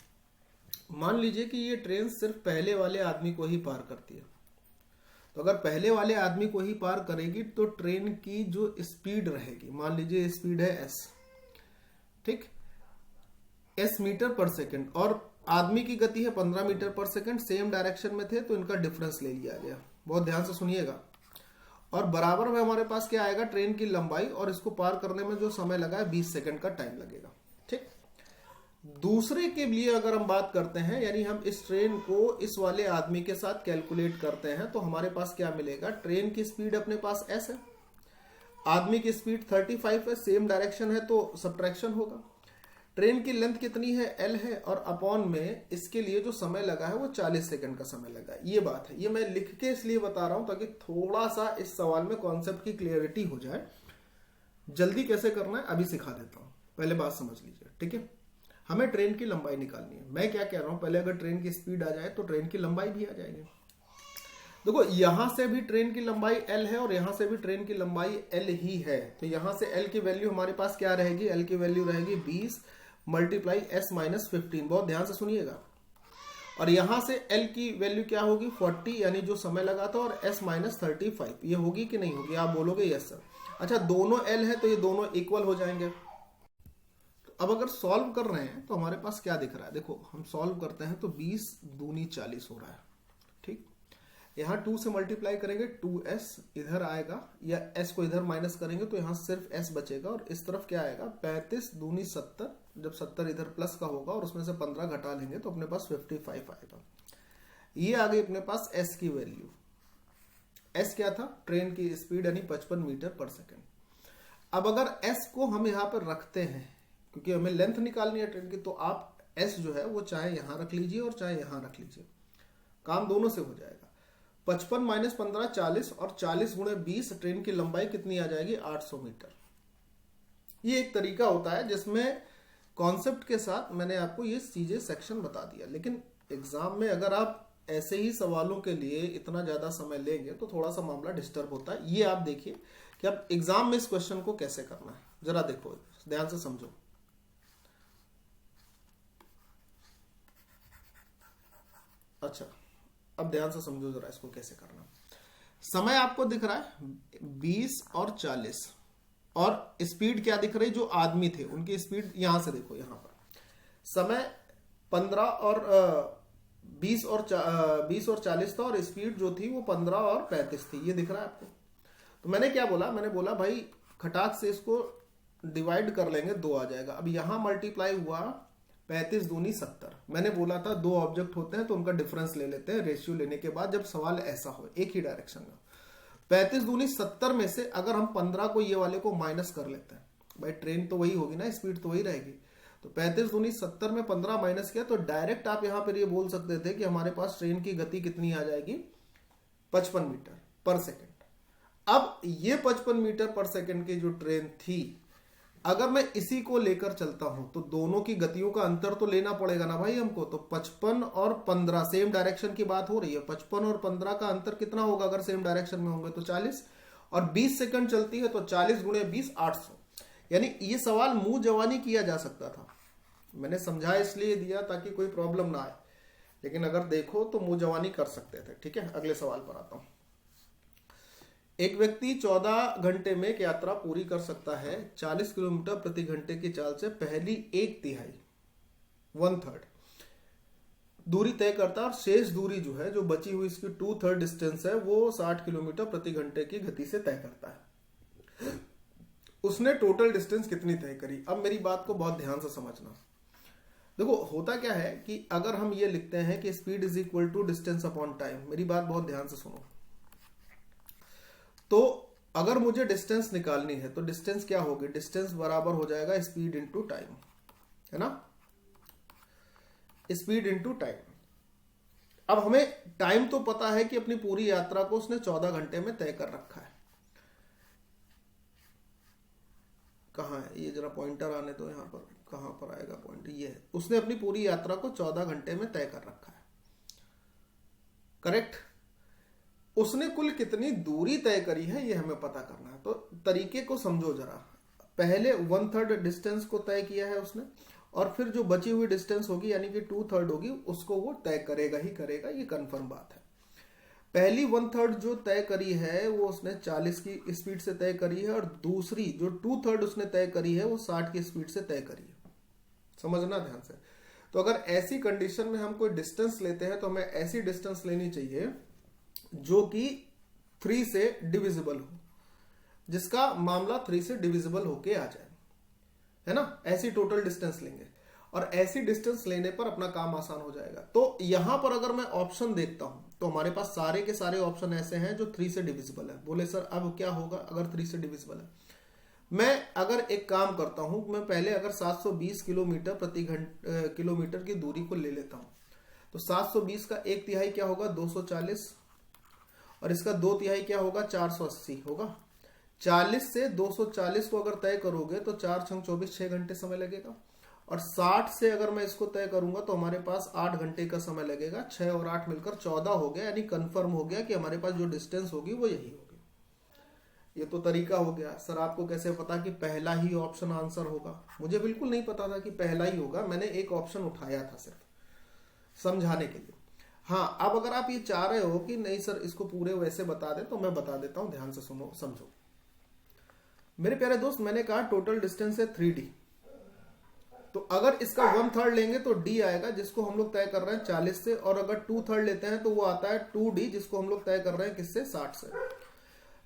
मान लीजिए कि ये ट्रेन सिर्फ पहले वाले आदमी को ही पार करती है, तो अगर पहले वाले आदमी को ही पार करेगी तो ट्रेन की जो स्पीड रहेगी, मान लीजिए स्पीड है s, ठीक, s मीटर पर सेकंड, और आदमी की गति है 15 मीटर पर सेकंड। सेम डायरेक्शन में थे तो इनका डिफरेंस ले लिया गया। बहुत ध्यान से सुनिएगा। और बराबर में हमारे पास क्या आएगा? ट्रेन की लंबाई, और इसको पार करने में जो समय लगा है 20 सेकंड का टाइम लगेगा, ठीक। दूसरे के लिए अगर हम बात करते हैं, यानी हम इस ट्रेन को इस वाले आदमी के साथ कैलकुलेट करते हैं, तो हमारे पास क्या मिलेगा? ट्रेन की स्पीड अपने पास s है, आदमी की स्पीड 35 है, सेम डायरेक्शन है तो सब्ट्रैक्शन होगा। ट्रेन की लेंथ कितनी है? l है, और अपॉन में इसके लिए जो समय लगा है वो 40 सेकंड का समय लगा है। ये बात है। ये मैं लिख के इसलिए बता रहा हूं ताकि थोड़ा सा इस सवाल में कॉन्सेप्ट की क्लियरिटी हो जाए। जल्दी कैसे करना है अभी सिखा देता हूं, पहले बात समझ लीजिए, ठीक है। हमें ट्रेन की लंबाई निकालनी है। मैं क्या कह रहा हूं, पहले अगर ट्रेन की स्पीड आ जाए तो ट्रेन की लंबाई भी आ जाएगी। देखो यहां से भी ट्रेन की लंबाई l है और यहां से भी ट्रेन की लंबाई l ही है, तो यहां से l की वैल्यू हमारे पास क्या रहेगी? l की वैल्यू रहेगी 20 मल्टीप्लाई s माइनस 15। बहुत ध्यान से सुनिएगा। और यहां से l की वैल्यू क्या होगी? 40, यानी जो समय लगा था, और s माइनस 35। ये होगी कि नहीं होगी? आप बोलोगे यस सर। अच्छा, दोनों l है तो ये दोनों इक्वल हो जाएंगे। अब अगर सॉल्व कर रहे हैं तो हमारे पास क्या दिख रहा है? देखो हम सॉल्व करते हैं तो 20 दूनी 40 हो रहा है, ठीक। यहाँ 2 से मल्टीप्लाई करेंगे 2s इधर आएगा, या s को इधर माइनस करेंगे तो यहाँ सिर्फ s बचेगा, और इस तरफ क्या आएगा? 35 दूनी 70, जब 70 इधर प्लस का होगा और उसमें से 15 घटा लेंगे तो अपने पास 55 आएगा। ये आ गई अपने पास s की वैल्यू। एस क्या था, ट्रेन की स्पीड यानी 55 मीटर पर सेकेंड। अब अगर एस को हम यहाँ पर रखते हैं, क्योंकि हमें लेंथ निकालनी है ट्रेन की, तो आप एस जो है वो चाहे यहां रख लीजिए और चाहे यहां रख लीजिए, काम दोनों से हो जाएगा। 55 माइनस 15 40, और 40 गुणे 20, ट्रेन की लंबाई कितनी आ जाएगी, 800 मीटर। ये एक तरीका होता है जिसमें कॉन्सेप्ट के साथ मैंने आपको ये चीजें सेक्शन बता दिया। लेकिन एग्जाम में अगर आप ऐसे ही सवालों के लिए इतना ज्यादा समय लेंगे तो थोड़ा सा मामला डिस्टर्ब होता है। ये आप देखिए कि आप एग्जाम में इस क्वेश्चन को कैसे करना है, जरा देखो, ध्यान से समझो। अच्छा, अब ध्यान से समझो जरा इसको कैसे करना। समय आपको दिख रहा है 20 और 40, और स्पीड क्या दिख रही, जो आदमी थे उनकी स्पीड यहां से देखो, यहां पर समय 15 और 20 और 40 था, और स्पीड जो थी वो 15 और 35 थी। ये दिख रहा है आपको। तो मैंने क्या बोला, मैंने बोला भाई खटाक से इसको डिवाइड कर लेंगे, 2 आ जाएगा। अब यहां मल्टीप्लाई हुआ 35 दूनी 70। मैंने बोला था 2 ऑब्जेक्ट होते हैं तो उनका डिफरेंस ले लेते हैं रेशियो लेने के बाद, जब सवाल ऐसा हो एक ही डायरेक्शन में। 35 दूनी 70 में से अगर हम 15 को ये वाले को माइनस कर लेते हैं, भाई ट्रेन तो वही होगी ना, स्पीड तो वही रहेगी। तो 35 दूनी 70 में 15 माइनस किया तो डायरेक्ट आप यहां पर ये बोल सकते थे कि हमारे पास ट्रेन की गति कितनी आ जाएगी, 55 मीटर पर सेकेंड। अब ये 55 मीटर पर सेकेंड की जो ट्रेन थी, अगर मैं इसी को लेकर चलता हूं तो दोनों की गतियों का अंतर तो लेना पड़ेगा ना भाई हमको। तो 55 और 15 सेम डायरेक्शन की बात हो रही है, 55 और 15 का अंतर कितना होगा अगर सेम डायरेक्शन में होंगे, तो 40, और 20 सेकंड चलती है तो 40 गुणे 20 800। यानी ये सवाल मुंह जवानी किया जा सकता था, मैंने समझा इसलिए दिया ताकि कोई प्रॉब्लम ना आए, लेकिन अगर देखो तो मुंह जवानी कर सकते थे। ठीक है, अगले सवाल पर आता हूं। एक व्यक्ति 14 घंटे में एक यात्रा पूरी कर सकता है 40 किलोमीटर प्रति घंटे की चाल से पहली 1/3 1/3 दूरी तय करता है, और शेष दूरी जो है, जो बची हुई इसकी 2/3 डिस्टेंस है, वो 60 किलोमीटर प्रति घंटे की गति से तय करता है। उसने टोटल डिस्टेंस कितनी तय करी। अब मेरी बात को बहुत ध्यान से समझना। देखो होता क्या है कि अगर हम ये लिखते हैं कि speed is equal to distance upon time, मेरी बात बहुत ध्यान से सुनो। तो अगर मुझे डिस्टेंस निकालनी है तो डिस्टेंस क्या होगी, डिस्टेंस बराबर हो जाएगा स्पीड इनटू टाइम, है ना, स्पीड इनटू टाइम। अब हमें टाइम तो पता है कि अपनी पूरी यात्रा को उसने 14 घंटे में तय कर रखा है। कहां है ये, जरा पॉइंटर आने दो, यहां पर कहां पर आएगा पॉइंटर, ये है, उसने अपनी पूरी यात्रा को 14 घंटे में तय कर रखा है, करेक्ट। उसने कुल कितनी दूरी तय करी है ये हमें पता करना है। तो तरीके को समझो जरा। पहले 1/3 डिस्टेंस को तय किया है उसने, और फिर जो बची हुई डिस्टेंस होगी यानी कि 2/3 होगी, उसको वो तय करेगा ही करेगा, ये कंफर्म बात है। पहली 1/3 जो तय करी है वो उसने 40 की स्पीड से तय करी है, और दूसरी जो 2/3 उसने तय करी है वो 60 की स्पीड से तय करी है। समझना ध्यान से। तो अगर ऐसी कंडीशन में हम कोई डिस्टेंस लेते हैं तो हमें ऐसी डिस्टेंस लेनी चाहिए जो कि 3 से डिविजिबल हो, जिसका मामला 3 से डिविजिबल होके आ जाए, है ना। ऐसी टोटल डिस्टेंस लेंगे, और ऐसी डिस्टेंस लेने पर अपना काम आसान हो जाएगा। तो यहां पर अगर मैं ऑप्शन देखता हूं तो हमारे पास सारे के सारे ऑप्शन ऐसे हैं जो 3 से डिविजिबल है। बोले सर अब क्या होगा अगर 3 से डिविजिबल है। मैं अगर एक काम करता हूं, मैं पहले अगर 720 किलोमीटर प्रति किलोमीटर की दूरी को ले लेता हूं, तो 720 का 1/3 क्या होगा, 240, और इसका 2/3 क्या होगा, 480 होगा। 40 से 240 को अगर तय करोगे तो 4 × 24 6 घंटे समय लगेगा, और 60 से अगर मैं इसको तय करूंगा तो हमारे पास 8 घंटे का समय लगेगा। 6 और 8 मिलकर 14 हो गया, यानी कंफर्म हो गया कि हमारे पास जो डिस्टेंस होगी वो यही होगी। ये तो तरीका हो गया। सर आपको कैसे पता कि पहला ही ऑप्शन आंसर होगा? मुझे बिल्कुल नहीं पता था कि पहला ही होगा, मैंने एक ऑप्शन उठाया था सिर्फ समझाने के लिए। हाँ, अब अगर आप ये चाह रहे हो कि नहीं सर इसको पूरे वैसे बता दे, तो मैं बता देता हूं, ध्यान से सुनो समझो। मेरे प्यारे दोस्त, मैंने कहा टोटल डिस्टेंस है 3D, तो अगर इसका 1/3 लेंगे तो D आएगा, जिसको हम लोग तय कर रहे हैं 40 से, और अगर 2/3 लेते हैं तो वो आता है 2D, जिसको हम लोग तय कर रहे हैं किससे, 60 से।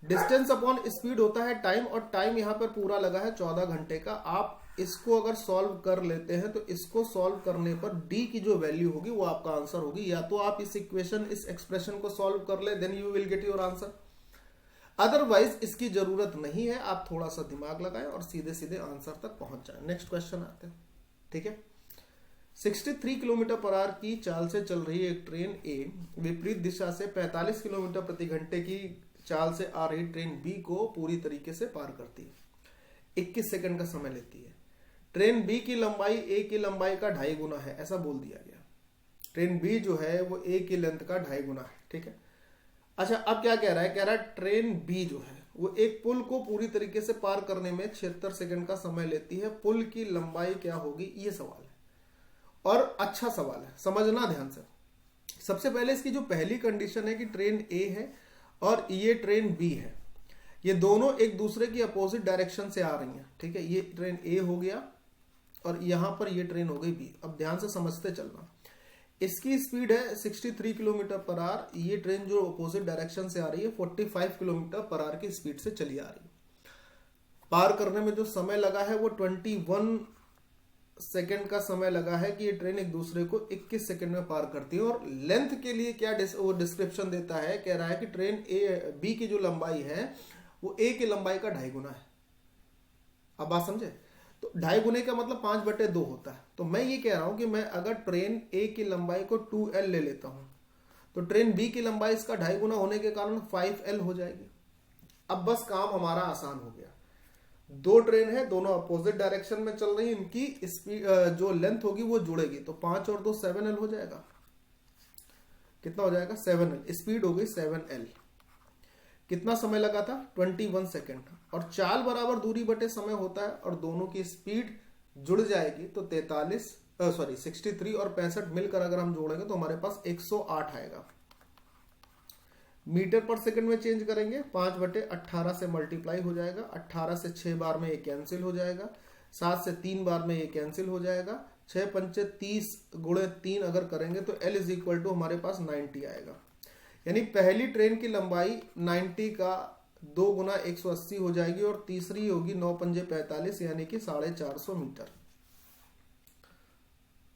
डिस्टेंस अपॉन स्पीड होता है टाइम, और टाइम यहाँ पर पूरा लगा है 14 घंटे का। आप इसको अगर सॉल्व कर लेते हैं तो इसको सॉल्व करने पर D की जो वैल्यू होगी वो आपका आंसर होगी। या तो आप इस इक्वेशन, इस एक्सप्रेशन को सॉल्व कर ले, then you will get your answer. Otherwise इसकी जरूरत नहीं है, आप थोड़ा सा दिमाग लगाएं और सीधे सीधे आंसर तक पहुंच जाएं। नेक्स्ट क्वेश्चन आते हैं। ठीक है, 63 किलोमीटर पर आवर की चाल से चल रही एक ट्रेन ए विपरीत दिशा से 45 किलोमीटर प्रति घंटे की चाल से आ रही ट्रेन बी को पूरी तरीके से पार करती है। 21 सेकंड का समय लेती है। ट्रेन बी की लंबाई ए की लंबाई का 2.5 गुना है, ऐसा बोल दिया गया। ट्रेन बी जो है वो ए की लेंथ का 2.5 गुना है। ठीक है, अच्छा अब क्या कह रहा है, कह रहा है ट्रेन बी जो है वो एक पुल को पूरी तरीके से पार करने में 76 सेकंड का समय लेती है। पुल की लंबाई क्या होगी, ये सवाल है और अच्छा सवाल है, समझना ध्यान से। सबसे पहले इसकी जो पहली कंडीशन है कि ट्रेन ए है और ये ट्रेन बी है, ये दोनों एक दूसरे की अपोजिट डायरेक्शन से आ रही हैं। ठीक है, ये ट्रेन ए हो गया और यहां पर ये ट्रेन हो गई बी। अब ध्यान से समझते चलना, इसकी स्पीड है 63 किलोमीटर पर आवर, ये ट्रेन जो अपोजिट डायरेक्शन से आ रही है 45 किलोमीटर पर आवर की स्पीड से चली आ रही है। पार करने में जो समय लगा है वो 21 सेकंड का समय लगा है कि ये ट्रेन एक दूसरे को 21 सेकंड में पार करती है। और लेंथ के लिए क्या वो डिस्क्रिप्शन देता है, कह रहा है कि ट्रेन ए बी की जो लंबाई है वो ए की लंबाई का 2.5 गुना है। अब बात समझे, तो 2.5 गुने का मतलब 5/2 होता है। तो मैं ये कह रहा हूं कि मैं अगर ट्रेन ए की लंबाई को 2L ले लेता हूं तो ट्रेन बी की लंबाई इसका 2.5 गुना होने के कारण 5L हो जाएगी। अब बस काम हमारा आसान हो गया। दो ट्रेन है, दोनों अपोजिट डायरेक्शन में चल रही है, इनकी स्पीड जो लेंथ होगी वो जुड़ेगी, तो 5 और 2 7L हो जाएगा। कितना हो जाएगा, 7L। स्पीड हो गई 7L। कितना समय लगा था, 21 सेकेंड। और चाल बराबर दूरी बटे समय होता है और दोनों की स्पीड जुड़ जाएगी तो 63 और 65 मिलकर अगर हम जोड़ेंगे तो हमारे पास 108 आएगा। मीटर पर सेकंड में चेंज करेंगे, 5/18 से मल्टीप्लाई हो जाएगा। 18 से 6 बार में ये कैंसिल हो जाएगा, 7 से 3 बार में ये कैंसिल हो जाएगा। 6 पंचे 30 गुणे 3 अगर करेंगे तो L इज इक्वल टू हमारे पास 90 आएगा। यानी पहली ट्रेन की लंबाई 90 का 2 गुना 180 हो जाएगी और तीसरी होगी 9 पंजे 45 यानी कि 450 मीटर।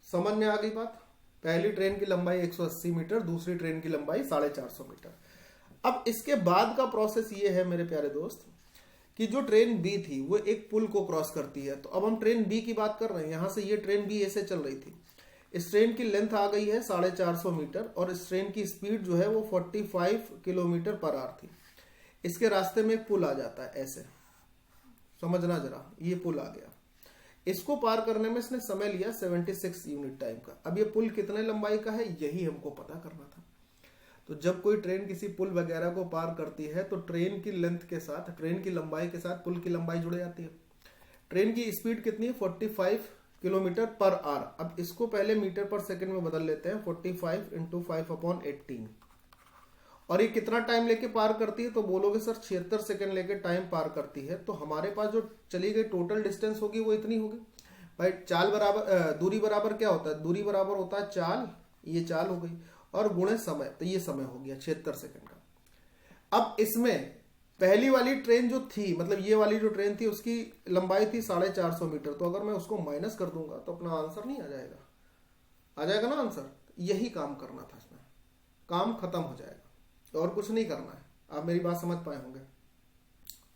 समझ में आ गई बात। पहली ट्रेन की लंबाई 180 मीटर, दूसरी ट्रेन की लंबाई 450 मीटर। अब इसके बाद का प्रोसेस ये है मेरे प्यारे दोस्त कि जो ट्रेन बी थी वो एक पुल को क्रॉस करती है। तो अब हम ट्रेन बी की बात कर रहे हैं, यहां से ये ट्रेन बी ऐसे चल रही थी। इस ट्रेन की लेंथ आ गई है 450 मीटर और इस ट्रेन की स्पीड जो है वो 45 किलोमीटर पर आवर थी। इसके रास्ते में एक पुल आ जाता है, ऐसे समझना जरा, ये पुल आ गया। इसको पार करने में इसने समय लिया 76 यूनिट टाइम का। अब ये पुल कितने लंबाई का है यही हमको पता करना था। तो जब कोई ट्रेन किसी पुल वगैरह को पार करती है तो ट्रेन की लेंथ के साथ, ट्रेन की लंबाई के साथ पुल की लंबाई जुड़ जाती है। ट्रेन की स्पीड कितनी है, 45 किलोमीटर पर आवर। अब इसको पहले मीटर पर सेकंड में बदल लेते हैं, 45 × 5/18। और ये कितना टाइम लेके पार करती है, तो बोलोगे सर 76 सेकंड लेके टाइम पार करती है। तो हमारे पास जो चली गई टोटल डिस्टेंस होगी वो इतनी होगी। भाई चाल बराबर दूरी बराबर क्या होता है, दूरी बराबर होता है चाल, ये चाल हो गई, और गुणे समय, तो ये समय हो गया 76 सेकंड का। अब इसमें पहली वाली ट्रेन जो थी, मतलब ये वाली जो ट्रेन थी उसकी लंबाई थी 450 मीटर। तो अगर मैं उसको माइनस कर दूंगा तो अपना आंसर नहीं आ जाएगा, आ जाएगा ना आंसर। यही काम करना था, इसमें काम खत्म हो जाएगा और कुछ नहीं करना है। आप मेरी बात समझ पाए होंगे,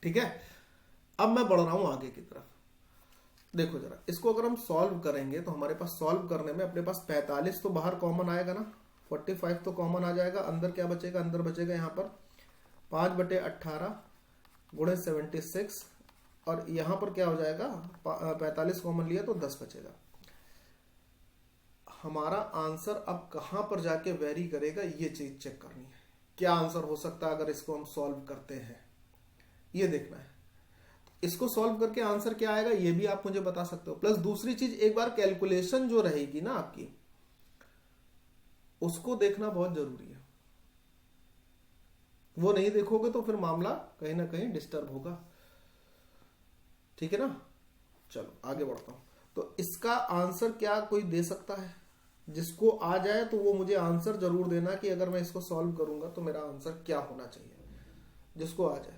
ठीक है। अब मैं बढ़ रहा हूं आगे की तरफ। देखो जरा, इसको अगर हम सॉल्व करेंगे तो हमारे पास सॉल्व करने में अपने पास 45 तो बाहर कॉमन आएगा ना, 45 तो कॉमन आ जाएगा। अंदर क्या बचेगा, अंदर बचेगा यहाँ पर 5/18 गुणे 76 और यहां पर क्या हो जाएगा, 45 कॉमन लिया तो 10 बचेगा। हमारा आंसर अब कहां पर जाके वेरी करेगा ये चीज चेक करनी है। क्या आंसर हो सकता है अगर इसको हम सॉल्व करते हैं, ये देखना है। इसको सॉल्व करके आंसर क्या आएगा ये भी आप मुझे बता सकते हो। प्लस दूसरी चीज, एक बार कैलकुलेशन जो रहेगी ना आपकी, उसको देखना बहुत जरूरी है। वो नहीं देखोगे तो फिर मामला कहीं ना कहीं डिस्टर्ब होगा, ठीक है ना। चलो आगे बढ़ता हूं। तो इसका आंसर क्या कोई दे सकता है, जिसको आ जाए तो वो मुझे आंसर जरूर देना कि अगर मैं इसको सॉल्व करूंगा तो मेरा आंसर क्या होना चाहिए, जिसको आ जाए।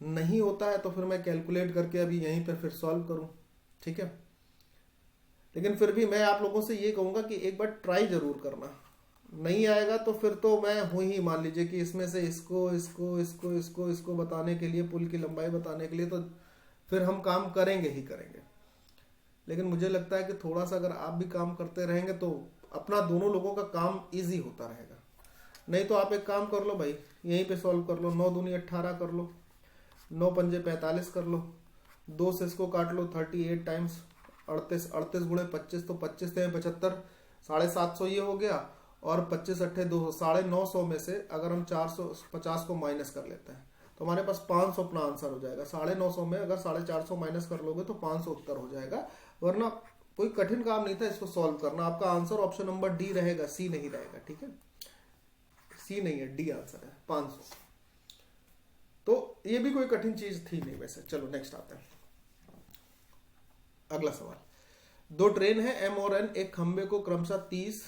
नहीं होता है तो फिर मैं कैलकुलेट करके अभी यहीं पर फिर सॉल्व करूं, ठीक है। लेकिन फिर भी मैं आप लोगों से ये कहूंगा कि एक बार ट्राई जरूर करना, नहीं आएगा तो फिर तो मैं हूं ही, मान लीजिए कि इसमें से इसको इसको इसको इसको इसको बताने के लिए, पुल की लंबाई बताने के लिए, तो फिर हम काम करेंगे ही करेंगे। लेकिन मुझे लगता है कि थोड़ा सा अगर आप भी काम करते रहेंगे तो अपना दोनों लोगों का काम इजी होता रहेगा। नहीं तो आप एक काम कर लो भाई, यहीं पे सॉल्व कर लो, 9 दूनी 18 कर लो, 9 पंजे 45 कर लो, 2 से इसको काट लो, 38 टाइम्स 38, 38 गुणे 25 तो 25 से 75, 750 ये हो गया। और 25 अट्ठे 200, 950 में से अगर हम 450 को माइनस कर लेते हैं तो हमारे पास 500 अपना आंसर हो जाएगा। 950 में अगर 450 माइनस कर लोगे तो 500 उत्तर हो जाएगा। वरना कोई कठिन काम नहीं था इसको सॉल्व करना। आपका आंसर ऑप्शन नंबर डी रहेगा, सी नहीं रहेगा। ठीक है, सी नहीं है, डी आंसर है 500। तो ये भी कोई कठिन चीज थी नहीं वैसे। चलो नेक्स्ट आते हैं, अगला सवाल। 2 ट्रेन है एम और एन एक खंबे को क्रमशः 30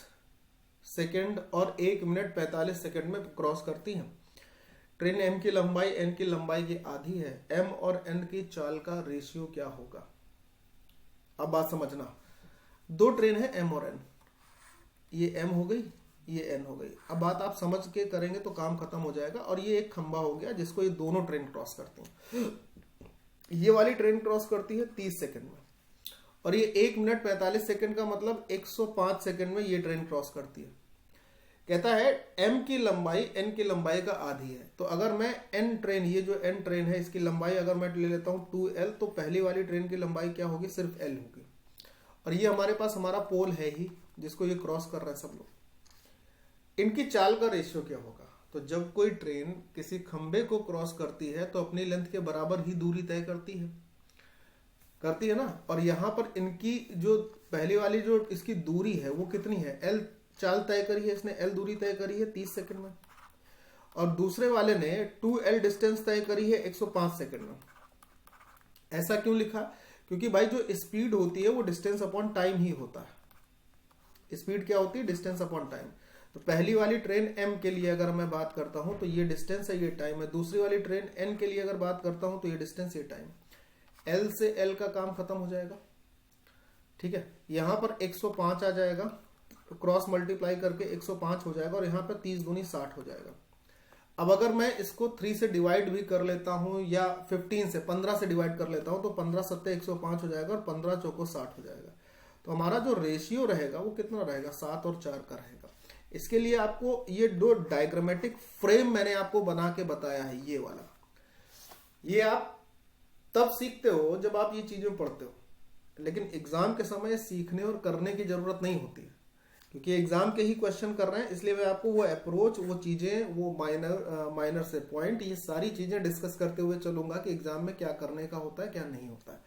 सेकेंड और 1 मिनट 45 सेकेंड में क्रॉस करती हैं। ट्रेन एम की लंबाई एन की लंबाई की आधी है। एम और एन की चाल का रेशियो क्या होगा? अब बात समझना, 2 ट्रेन है एम और एन, ये एम हो गई, ये एन हो गई। अब बात आप समझ के करेंगे तो काम खत्म हो जाएगा। और ये एक खंबा हो गया जिसको ये दोनों ट्रेन क्रॉस करती हैं। ये वाली ट्रेन क्रॉस करती है 30 सेकेंड में, और ये 1 मिनट 45 सेकेंड का मतलब 105 सेकेंड में ये ट्रेन क्रॉस करती है। कहता है m की लंबाई n की लंबाई का आधी है। तो अगर मैं n ट्रेन, ये जो n ट्रेन है इसकी लंबाई अगर मैं ले लेता हूं 2l, तो पहली वाली ट्रेन की लंबाई क्या होगी? सिर्फ l होगी। और ये हमारे पास हमारा पोल है ही जिसको ये क्रॉस कर रहे हैं सब लोग। इनकी चाल का रेशियो क्या होगा? तो जब कोई ट्रेन किसी खंबे को क्रॉस करती है तो अपनी लेंथ के बराबर ही दूरी तय करती है ना। और यहां पर इनकी जो पहली वाली जो इसकी दूरी है वो कितनी है? l चाल तय करी है इसने, l दूरी तय करी है 30 सेकंड में। और दूसरे वाले ने 2l डिस्टेंस तय करी है 105 सेकंड में। ऐसा क्यों लिखा? क्योंकि भाई जो स्पीड होती है वो डिस्टेंस अपॉन टाइम ही होता है। स्पीड क्या होती है? Distance upon time. तो पहली वाली ट्रेन m के लिए अगर मैं बात करता हूं तो ये डिस्टेंस है, ये टाइम है। दूसरी वाली ट्रेन n के लिए अगर बात करता हूं तो ये डिस्टेंस, ये टाइम। l से l का काम खत्म हो जाएगा। ठीक है, यहां पर 105 आ जाएगा, क्रॉस मल्टीप्लाई करके 105 हो जाएगा। और यहाँ पर 30 दूनी 60 हो जाएगा। अब अगर मैं इसको 3 से डिवाइड भी कर लेता हूं या 15 से डिवाइड कर लेता हूं तो 15 सत्ते 105 हो जाएगा और 15 चौको 60 हो जाएगा। तो हमारा जो रेशियो रहेगा वो कितना रहेगा? 7 और 4 का रहेगा। इसके लिए आपको ये 2 डायग्रामेटिक फ्रेम मैंने आपको बना के बताया है, ये वाला। ये आप तब सीखते हो जब आप ये चीजें पढ़ते हो, लेकिन एग्जाम के समय सीखने और करने की जरूरत नहीं होती है, क्योंकि एग्जाम के ही क्वेश्चन कर रहे हैं। इसलिए मैं आपको वो अप्रोच, वो चीजें, वो माइनर से पॉइंट, ये सारी चीजें डिस्कस करते हुए चलूंगा कि एग्जाम में क्या करने का होता है, क्या नहीं होता है।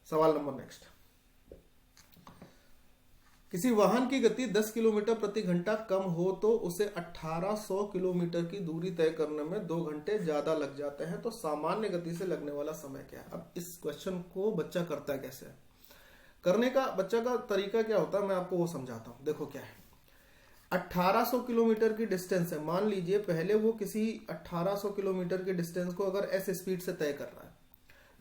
सवाल नंबर नेक्स्ट। किसी वाहन की गति 10 किलोमीटर प्रति घंटा कम हो तो उसे 1800 किलोमीटर की दूरी तय करने में 2 घंटे ज्यादा लग जाते हैं। तो सामान्य गति से लगने वाला समय क्या है? अब इस क्वेश्चन को बच्चा करता है कैसे? करने का बच्चा का तरीका क्या होता है, मैं आपको वो समझाता हूं। देखो क्या है, 1800 किलोमीटर की डिस्टेंस है। मान लीजिए पहले वो किसी 1800 किलोमीटर की डिस्टेंस को अगर एस स्पीड से तय कर रहा है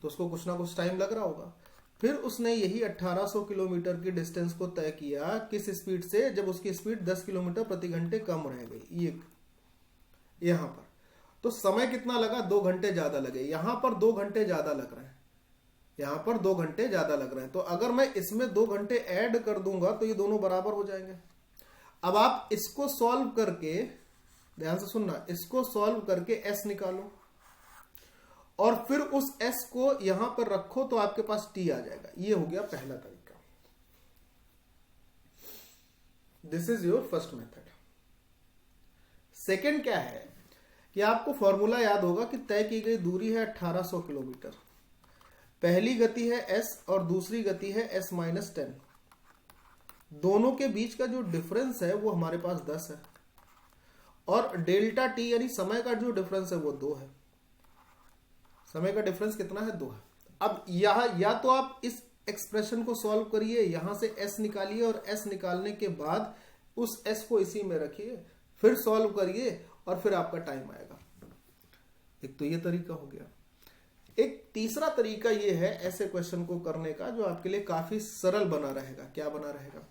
तो उसको कुछ ना कुछ टाइम लग रहा होगा। फिर उसने यही 1800 किलोमीटर की डिस्टेंस को तय किया किस स्पीड से? जब उसकी स्पीड 10 किलोमीटर प्रति घंटे कम रह गई, ये यहां पर। तो समय कितना लगा? 2 घंटे ज्यादा लगे। यहां पर 2 घंटे ज्यादा लग रहे हैं, यहां पर 2 घंटे ज्यादा लग रहे हैं। तो अगर मैं इसमें 2 घंटे ऐड कर दूंगा तो ये दोनों बराबर हो जाएंगे। अब आप इसको सॉल्व करके, ध्यान से सुनना, इसको सॉल्व करके s निकालो और फिर उस s को यहां पर रखो तो आपके पास t आ जाएगा। ये हो गया पहला तरीका। This is your first method. Second क्या है कि आपको फॉर्मूला याद होगा कि तय की गई दूरी है 1800 किलोमीटर। पहली गति है s और दूसरी गति है s माइनस 10। दोनों के बीच का जो डिफरेंस है वो हमारे पास 10 है, और डेल्टा t यानी समय का जो डिफरेंस है वो 2 है। समय का डिफरेंस कितना है? 2 है। अब यहां या तो आप इस एक्सप्रेशन को सॉल्व करिए, यहां से s निकालिए और s निकालने के बाद उस s को इसी में रखिए, फिर सॉल्व करिए और फिर आपका टाइम आएगा। एक तो ये तरीका हो गया। एक तीसरा तरीका ये है ऐसे क्वेश्चन को करने का जो आपके लिए काफी सरल बना रहेगा। क्या बना रहेगा?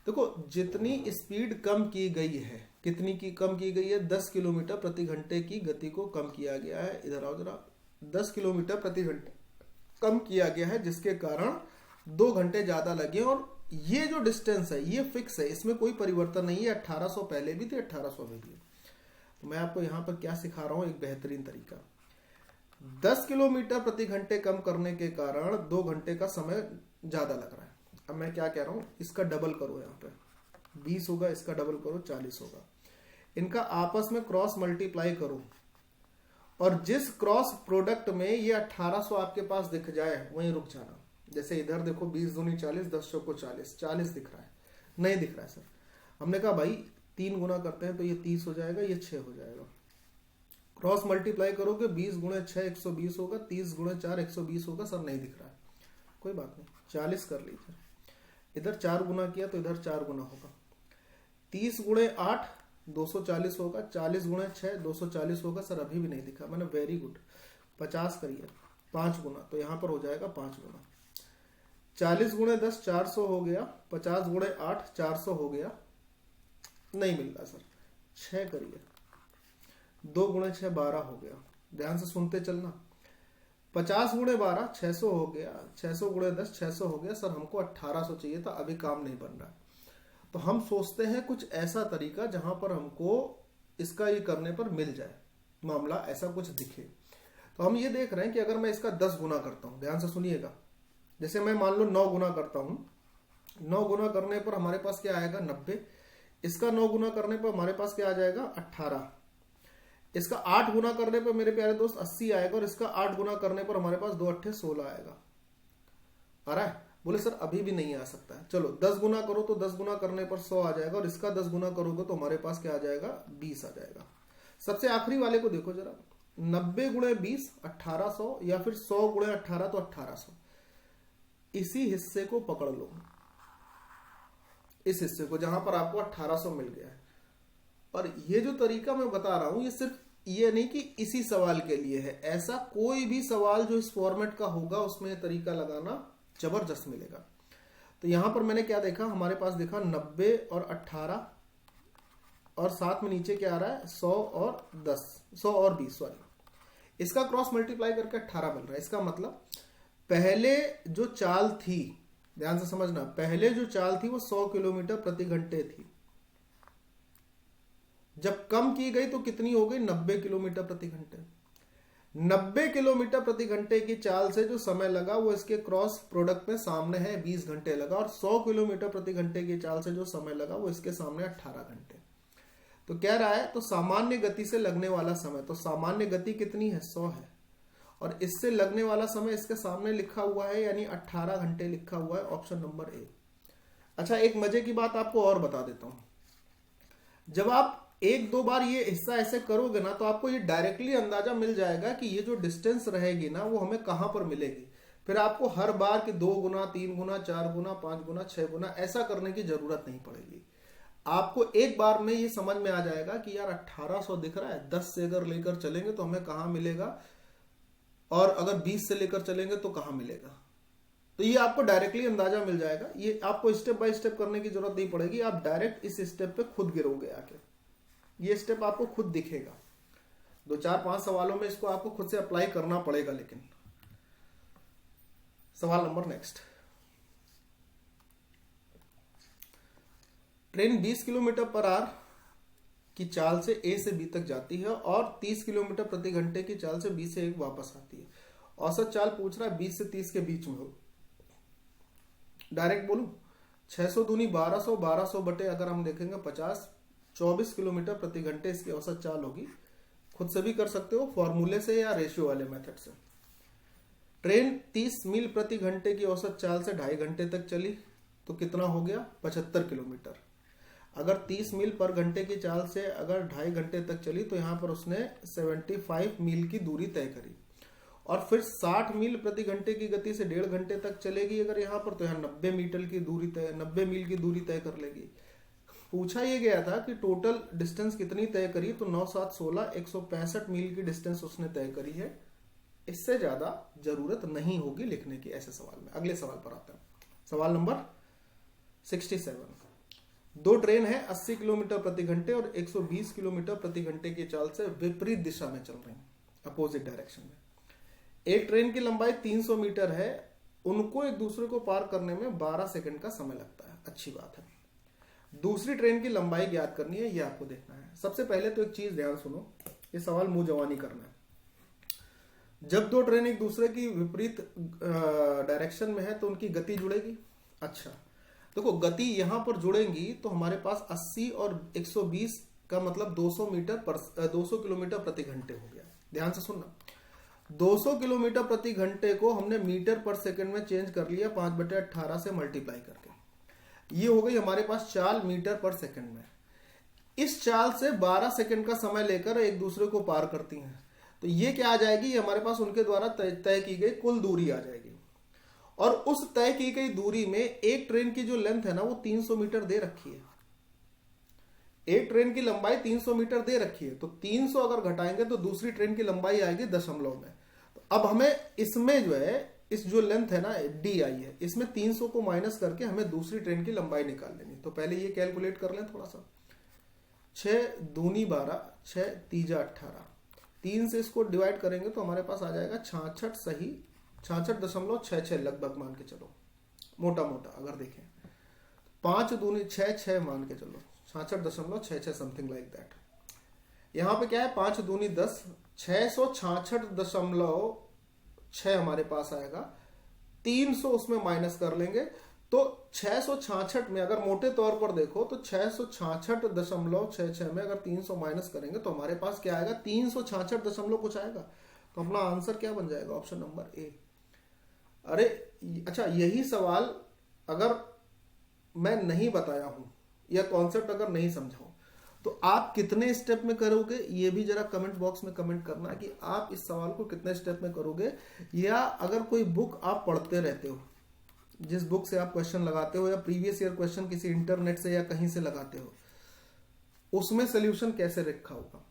देखो जितनी स्पीड कम की गई है, कितनी की कम की गई है, 10 किलोमीटर प्रति घंटे की गति को कम किया गया है। इधर आओ जरा, 10 किलोमीटर प्रति घंटे कम किया गया है, जिसके कारण 2 घंटे ज्यादा लगे। और ये जो डिस्टेंस है ये फिक्स है, इसमें कोई परिवर्तन नहीं है। 1800 पहले भी थी, 1800 में भी है। तो मैं आपको यहाँ पर क्या सिखा रहा हूँ, एक बेहतरीन तरीका। 10 किलोमीटर प्रति घंटे कम करने के कारण 2 घंटे का समय ज्यादा लग रहा है। अब मैं क्या कह रहा हूं, इसका डबल करो, यहाँ पे 20 होगा, इसका डबल करो 40 होगा। इनका आपस में क्रॉस मल्टीप्लाई करो, और जिस क्रॉस प्रोडक्ट में ये 1800 आपके पास दिख जाए वहीं रुक जाना। जैसे इधर देखो 20 दूनी 40, 10 चौको 40, 40 दिख रहा है, नहीं दिख रहा है सर। हमने कहा भाई 3 गुना करते हैं तो ये 30 हो जाएगा, ये 6 हो जाएगा। क्रॉस मल्टीप्लाई करोगे, 20 गुणे 6 120 होगा, 30 गुणे 4 120 होगा। सर नहीं दिख रहा है, कोई बात नहीं, 40 कर लीजिए। इधर 4 गुना किया तो इधर 4 गुना होगा। 30 गुणे 8 240 होगा, 40 गुणे 6 240 होगा। सर अभी भी नहीं दिखा, मैंने वेरी गुड। 50 करिए, 5 गुना, तो यहाँ पर हो जाएगा 5 गुना। 40 गुणे 10 400 हो गया, 50 गुणे 8 400 हो गया, नहीं मिल रहा सर। 6 करिए, 2 गुणे 6 12 हो गया। ध्यान से सुनते चलना। 50 गुणे 12 600 हो गया, 600 गुणे 10 600 हो गया। सर हमको 1800 चाहिए था, अभी काम नहीं बन रहा। तो हम सोचते हैं कुछ ऐसा तरीका जहां पर हमको इसका ये करने पर मिल जाए, मामला ऐसा कुछ दिखे। तो हम ये देख रहे हैं कि अगर मैं इसका 10 गुना करता हूं, ध्यान से सुनिएगा। जैसे मैं मान लो 9 गुना करता हूं, 9 गुना करने पर हमारे पास क्या आएगा 90। इसका 9 गुना करने पर हमारे पास क्या आ जाएगा 18। इसका 8 गुना करने पर मेरे प्यारे दोस्त 80 आएगा, और इसका 8 गुना करने पर हमारे पास 2 8 16 आएगा। आ रहा है? बोले सर अभी भी नहीं आ सकता है। चलो 10 गुना करो, तो 10 गुना करने पर 100 आ जाएगा, और इसका 10 गुना करोगे तो हमारे पास क्या आ जाएगा 20 आ जाएगा। सबसे आखिरी वाले को देखो जरा, 90 गुणे 20 1800, या फिर 100 गुणे 18 तो 1800। इसी हिस्से को पकड़ लो, इस हिस्से को जहां पर आपको 1800 मिल गया है। और ये जो तरीका मैं बता रहा हूं, ये सिर्फ ये नहीं कि इसी सवाल के लिए है। ऐसा कोई भी सवाल जो इस फॉर्मेट का होगा उसमें ये तरीका लगाना जबरदस्त मिलेगा। तो यहां पर मैंने क्या देखा, हमारे पास देखा 90 और 18, और साथ में नीचे क्या आ रहा है 100 और 10, 100 और 20 सॉरी। इसका क्रॉस मल्टीप्लाई करके 18 मिल रहा है। इसका मतलब पहले जो चाल थी, ध्यान से समझना, पहले जो चाल थी वो 100 किलोमीटर प्रति घंटे थी। जब कम की गई तो कितनी हो गई 90 किलोमीटर प्रति घंटे। 90 किलोमीटर प्रति घंटे की चाल से जो समय लगा वो इसके क्रॉस प्रोडक्ट में सामने है 20 घंटे लगा, और 100 किलोमीटर प्रति घंटे की चाल से जो समय लगा वो इसके सामने 18 घंटे। तो कह रहा है तो सामान्य गति से लगने वाला समय, तो सामान्य गति कितनी है 100 है, और इससे लगने वाला समय इसके सामने लिखा हुआ है, यानी 18 घंटे लिखा हुआ है, ऑप्शन नंबर ए। अच्छा एक मजे की बात आपको और बता देता हूं। जब आप 1-2 बार ये हिस्सा ऐसे करोगे ना, तो आपको ये डायरेक्टली अंदाजा मिल जाएगा कि ये जो डिस्टेंस रहेगी ना वो हमें कहां पर मिलेगी। फिर आपको हर बार कि 2 गुना 3 गुना 4 गुना 5 गुना 6 गुना ऐसा करने की जरूरत नहीं पड़ेगी। आपको एक बार में ये समझ में आ जाएगा कि यार 1800 दिख रहा है, 10 से अगर लेकर चलेंगे तो हमें कहां मिलेगा, और अगर 20 से लेकर चलेंगे तो कहां मिलेगा। तो ये आपको डायरेक्टली अंदाजा मिल जाएगा। ये आपको स्टेप बाय स्टेप करने की जरूरत नहीं पड़ेगी, आप डायरेक्ट इस स्टेप पे खुद गिरोगे आके। ये स्टेप आपको खुद दिखेगा। 2 4 5 सवालों में इसको आपको खुद से अप्लाई करना पड़ेगा। लेकिन सवाल number next, train 20 kilometre per hour की चाल से ए से बी तक जाती है, और 30 किलोमीटर प्रति घंटे की चाल से बी से ए वापस आती है। औसत चाल पूछ रहा है 20 से 30 के बीच में हो। डायरेक्ट बोलूं, 600 दूनी 1200, 1200 बटे अगर हम देखेंगे 50, 24 किलोमीटर प्रति घंटे इसकी औसत चाल होगी। खुद से भी कर सकते हो फॉर्मूले से या रेशियो वाले मेथड से। ट्रेन 30 मील प्रति घंटे की औसत चाल से 2.5 घंटे तक चली, तो कितना हो गया 75 किलोमीटर। अगर 30 मील पर घंटे की चाल से अगर 2.5 घंटे तक चली, तो यहां पर उसने 75 मील की दूरी तय करी। और फिर 60 मील प्रति घंटे की गति से 1.5 घंटे तक चलेगी अगर यहाँ पर, तो यहाँ 90 मील की दूरी तय कर लेगी। पूछा यह गया था कि टोटल डिस्टेंस कितनी तय करी, तो 9 7 16 165 मील की डिस्टेंस उसने तय करी है। इससे ज्यादा जरूरत नहीं होगी लिखने की ऐसे सवाल में। अगले सवाल पर आता है, सवाल नंबर 67। दो ट्रेन है 80 किलोमीटर प्रति घंटे और 120 किलोमीटर प्रति घंटे की चाल से विपरीत दिशा में चल रही हैं, अपोजिट डायरेक्शन में। एक ट्रेन की लंबाई 300 मीटर है, उनको एक दूसरे को पार करने में 12 सेकंड का समय लगता है। अच्छी बात है। दूसरी ट्रेन की लंबाई ज्ञात करनी है, ये आपको देखना है। सबसे पहले तो एक चीज ध्यान सुनो, ये सवाल मुंह जवानी करना है। जब दो ट्रेन एक दूसरे की विपरीत डायरेक्शन में है तो उनकी गति जुड़ेगी। अच्छा देखो, गति यहां पर जुड़ेंगी तो हमारे पास 80 और 120 का मतलब 200 किलोमीटर प्रति घंटे हो गया। ध्यान से सुनना, 200 किलोमीटर प्रति घंटे को हमने मीटर पर सेकंड में चेंज कर लिया 5/18 से मल्टीप्लाई करके। ये हो गई हमारे पास चाल मीटर पर सेकंड में। इस चाल से 12 सेकंड का समय लेकर एक दूसरे को पार करती हैं, तो ये क्या आ जाएगी, ये हमारे पास उनके द्वारा तय की गई कुल दूरी आ जाएगी। और उस तय की गई दूरी में एक ट्रेन की जो लेंथ है ना वो 300 मीटर दे रखी है। एक ट्रेन की लंबाई 300 मीटर दे रखी है, तो 300 अगर घटाएंगे तो दूसरी ट्रेन की लंबाई आएगी दशमलव में। तो अब हमें इसमें जो है, इस जो लेंथ है ना डी आई है, इसमें 300 को माइनस करके हमें दूसरी ट्रेन की लंबाई निकाल लेनी। तो पहले ये कैलकुलेट कर लें थोड़ा सा। 6 दूनी 12, 6 तीजा 18, 3 से इसको डिवाइड करेंगे तो हमारे पास आ जाएगा 66 सही 66.66 लगभग मान के चलो, मोटा मोटा अगर देखें। 5 दूनी 6, 6 मान के चलो 66.66 समथिंग लाइक दैट। यहां पे क्या है, 5 दूनी 10, 666.6 हमारे पास आएगा। 300 उसमें माइनस कर लेंगे तो 666 में अगर मोटे तौर पर देखो तो 666.66 में अगर 300 माइनस करेंगे तो हमारे पास क्या आएगा, 366 कुछ आएगा। तो अपना आंसर क्या बन जाएगा, ऑप्शन नंबर ए। अरे अच्छा, यही सवाल अगर मैं नहीं बताया हूं या कॉन्सेप्ट अगर नहीं समझाऊं तो आप कितने स्टेप में करोगे, ये भी जरा कमेंट बॉक्स में कमेंट करना कि आप इस सवाल को कितने स्टेप में करोगे। या अगर कोई बुक आप पढ़ते रहते हो, जिस बुक से आप क्वेश्चन लगाते हो, या प्रीवियस ईयर क्वेश्चन किसी इंटरनेट से या कहीं से लगाते हो, उसमें सोल्यूशन कैसे रखा होगा।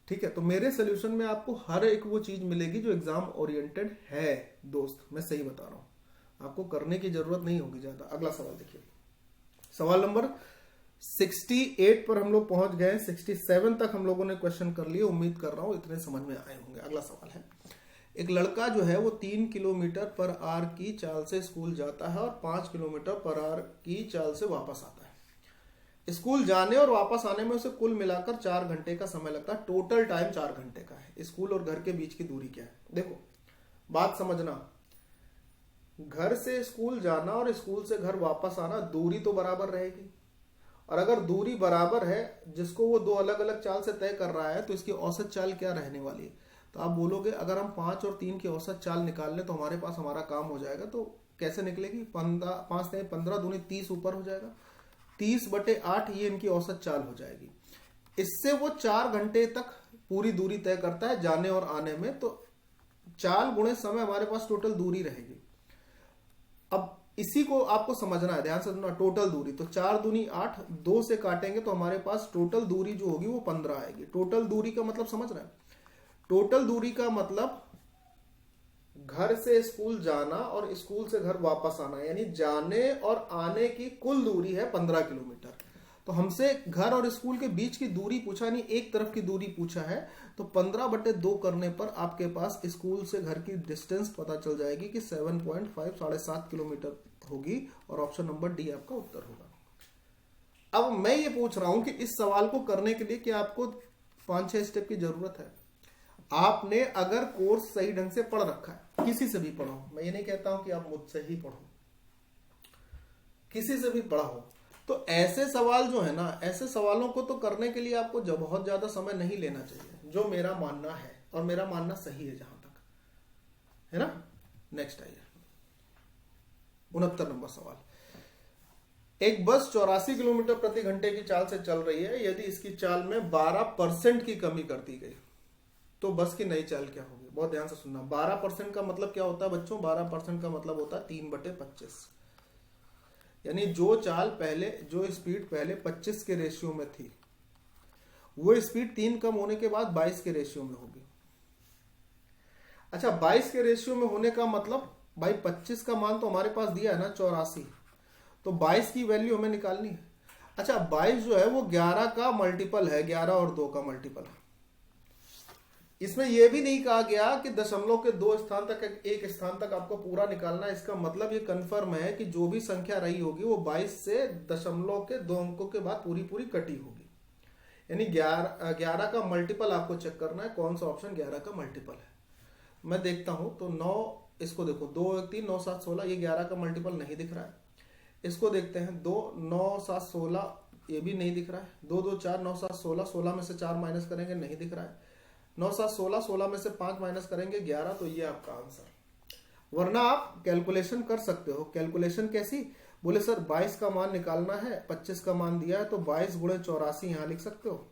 ठीक है, तो मेरे सोल्यूशन में आपको हर एक वो चीज मिलेगी जो एग्जाम ओरिएंटेड है। दोस्त मैं सही बता रहा हूं, आपको करने की जरूरत नहीं होगी ज्यादा। अगला सवाल देखिए, सवाल नंबर 68 पर हम लोग पहुंच गए। 67 तक हम लोगों ने क्वेश्चन कर लिए, उम्मीद कर रहा हूं इतने समझ में आए होंगे। अगला सवाल है, एक लड़का जो है वो 3 किलोमीटर पर आवर की चाल से स्कूल जाता है और 5 किलोमीटर पर आवर की चाल से वापस आता है। स्कूल जाने और वापस आने में उसे कुल मिलाकर 4 घंटे का समय लगता है। टोटल टाइम 4 घंटे का है। स्कूल और घर के बीच की दूरी क्या है। देखो बात समझना, घर से स्कूल जाना और स्कूल से घर वापस आना दूरी तो बराबर रहेगी, और अगर दूरी बराबर है जिसको वो दो अलग अलग चाल से तय कर रहा है तो इसकी औसत चाल क्या रहने वाली है। तो आप बोलोगे अगर हम 5 और 3 की औसत चाल निकाल लें तो हमारे पास हमारा काम हो जाएगा। तो कैसे निकलेगी, 15 दूनी 30 ऊपर हो जाएगा, 30/8 ये इनकी औसत चाल हो जाएगी। इससे वो 4 घंटे तक पूरी दूरी तय करता है जाने और आने में। तो चाल गुणे समय हमारे पास टोटल दूरी रहेगी। अब इसी को आपको समझना है, ध्यान से सुनना। टोटल दूरी तो 4 दूनी 8, 2 से काटेंगे तो हमारे पास टोटल दूरी जो होगी वो 15 आएगी। टोटल दूरी का मतलब समझ रहे हैं, टोटल दूरी का मतलब घर से स्कूल जाना और स्कूल से घर वापस आना, यानी जाने और आने की कुल दूरी है 15 किलोमीटर। तो हमसे घर और स्कूल के बीच की दूरी पूछा नहीं, एक तरफ की दूरी पूछा है। तो 15/2 करने पर आपके पास स्कूल से घर की डिस्टेंस पता चल जाएगी कि 7.5 7.5 किलोमीटर होगी, और ऑप्शन नंबर डी आपका उत्तर होगा। अब मैं ये पूछ रहा हूं कि इस सवाल को करने के लिए क्या आपको 5-6 स्टेप की जरूरत है। आपने अगर कोर्स सही ढंग से पढ़ रखा है, किसी से भी पढ़ो, मैं ये नहीं कहता हूं कि आप मुझसे ही पढ़ो, किसी से भी पढ़ा हो, तो ऐसे सवाल जो है ना, ऐसे सवालों को तो करने के लिए आपको जब बहुत ज्यादा समय नहीं लेना चाहिए, जो मेरा मानना है, और मेरा मानना सही है जहां तक है ना। नेक्स्ट आइए, 69 नंबर सवाल। एक बस 84 किलोमीटर प्रति घंटे की चाल से चल रही है। यदि इसकी चाल में 12% की कमी कर दी गई तो बस की नई चाल क्या होगी। बहुत ध्यान से सुनना। 12% का मतलब क्या होता है बच्चों, 12% का मतलब होता है 3/25। यानी जो चाल पहले, जो स्पीड पहले 25 के रेशियो में थी, वो स्पीड 3 कम होने के बाद 22 के रेशियो में होगी। अच्छा, 22 के रेशियो में होने का मतलब भाई 25 का मान तो हमारे पास दिया है ना 84, तो 22 की वैल्यू हमें निकालनी है। अच्छा 22 जो है वो 11 का मल्टीपल है, 11 और 2 का मल्टीपल है। इसमें यह भी नहीं कहा गया कि दशमलव के 2 स्थान तक एक स्थान तक आपको पूरा निकालना है। इसका मतलब ये कंफर्म है कि जो भी संख्या रही होगी वो 22 से दशमलव के 2 अंकों के बाद पूरी पूरी कटी होगी। यानी 11 का मल्टीपल आपको चेक करना है, कौन सा ऑप्शन 11 का मल्टीपल है। मैं देखता हूं तो 9, इसको देखो 2 1 3 9 7 16, ये 11 का मल्टीपल नहीं दिख रहा है। इसको देखते हैं 2 9 7 16, ये भी नहीं दिख रहा है। 2 2 4 9 7 16, 16 में से 4 माइनस करेंगे नहीं दिख रहा है। 9 7 16, 16 में से 5 माइनस करेंगे 11, तो ये आपका आंसर। वरना आप कैलकुलेशन कर सकते हो। कैलकुलेशन कैसी? बोले सर 22 का मान निकालना है, 25 का मान दिया है, तो 22 गुणे 84 यहां लिख सकते हो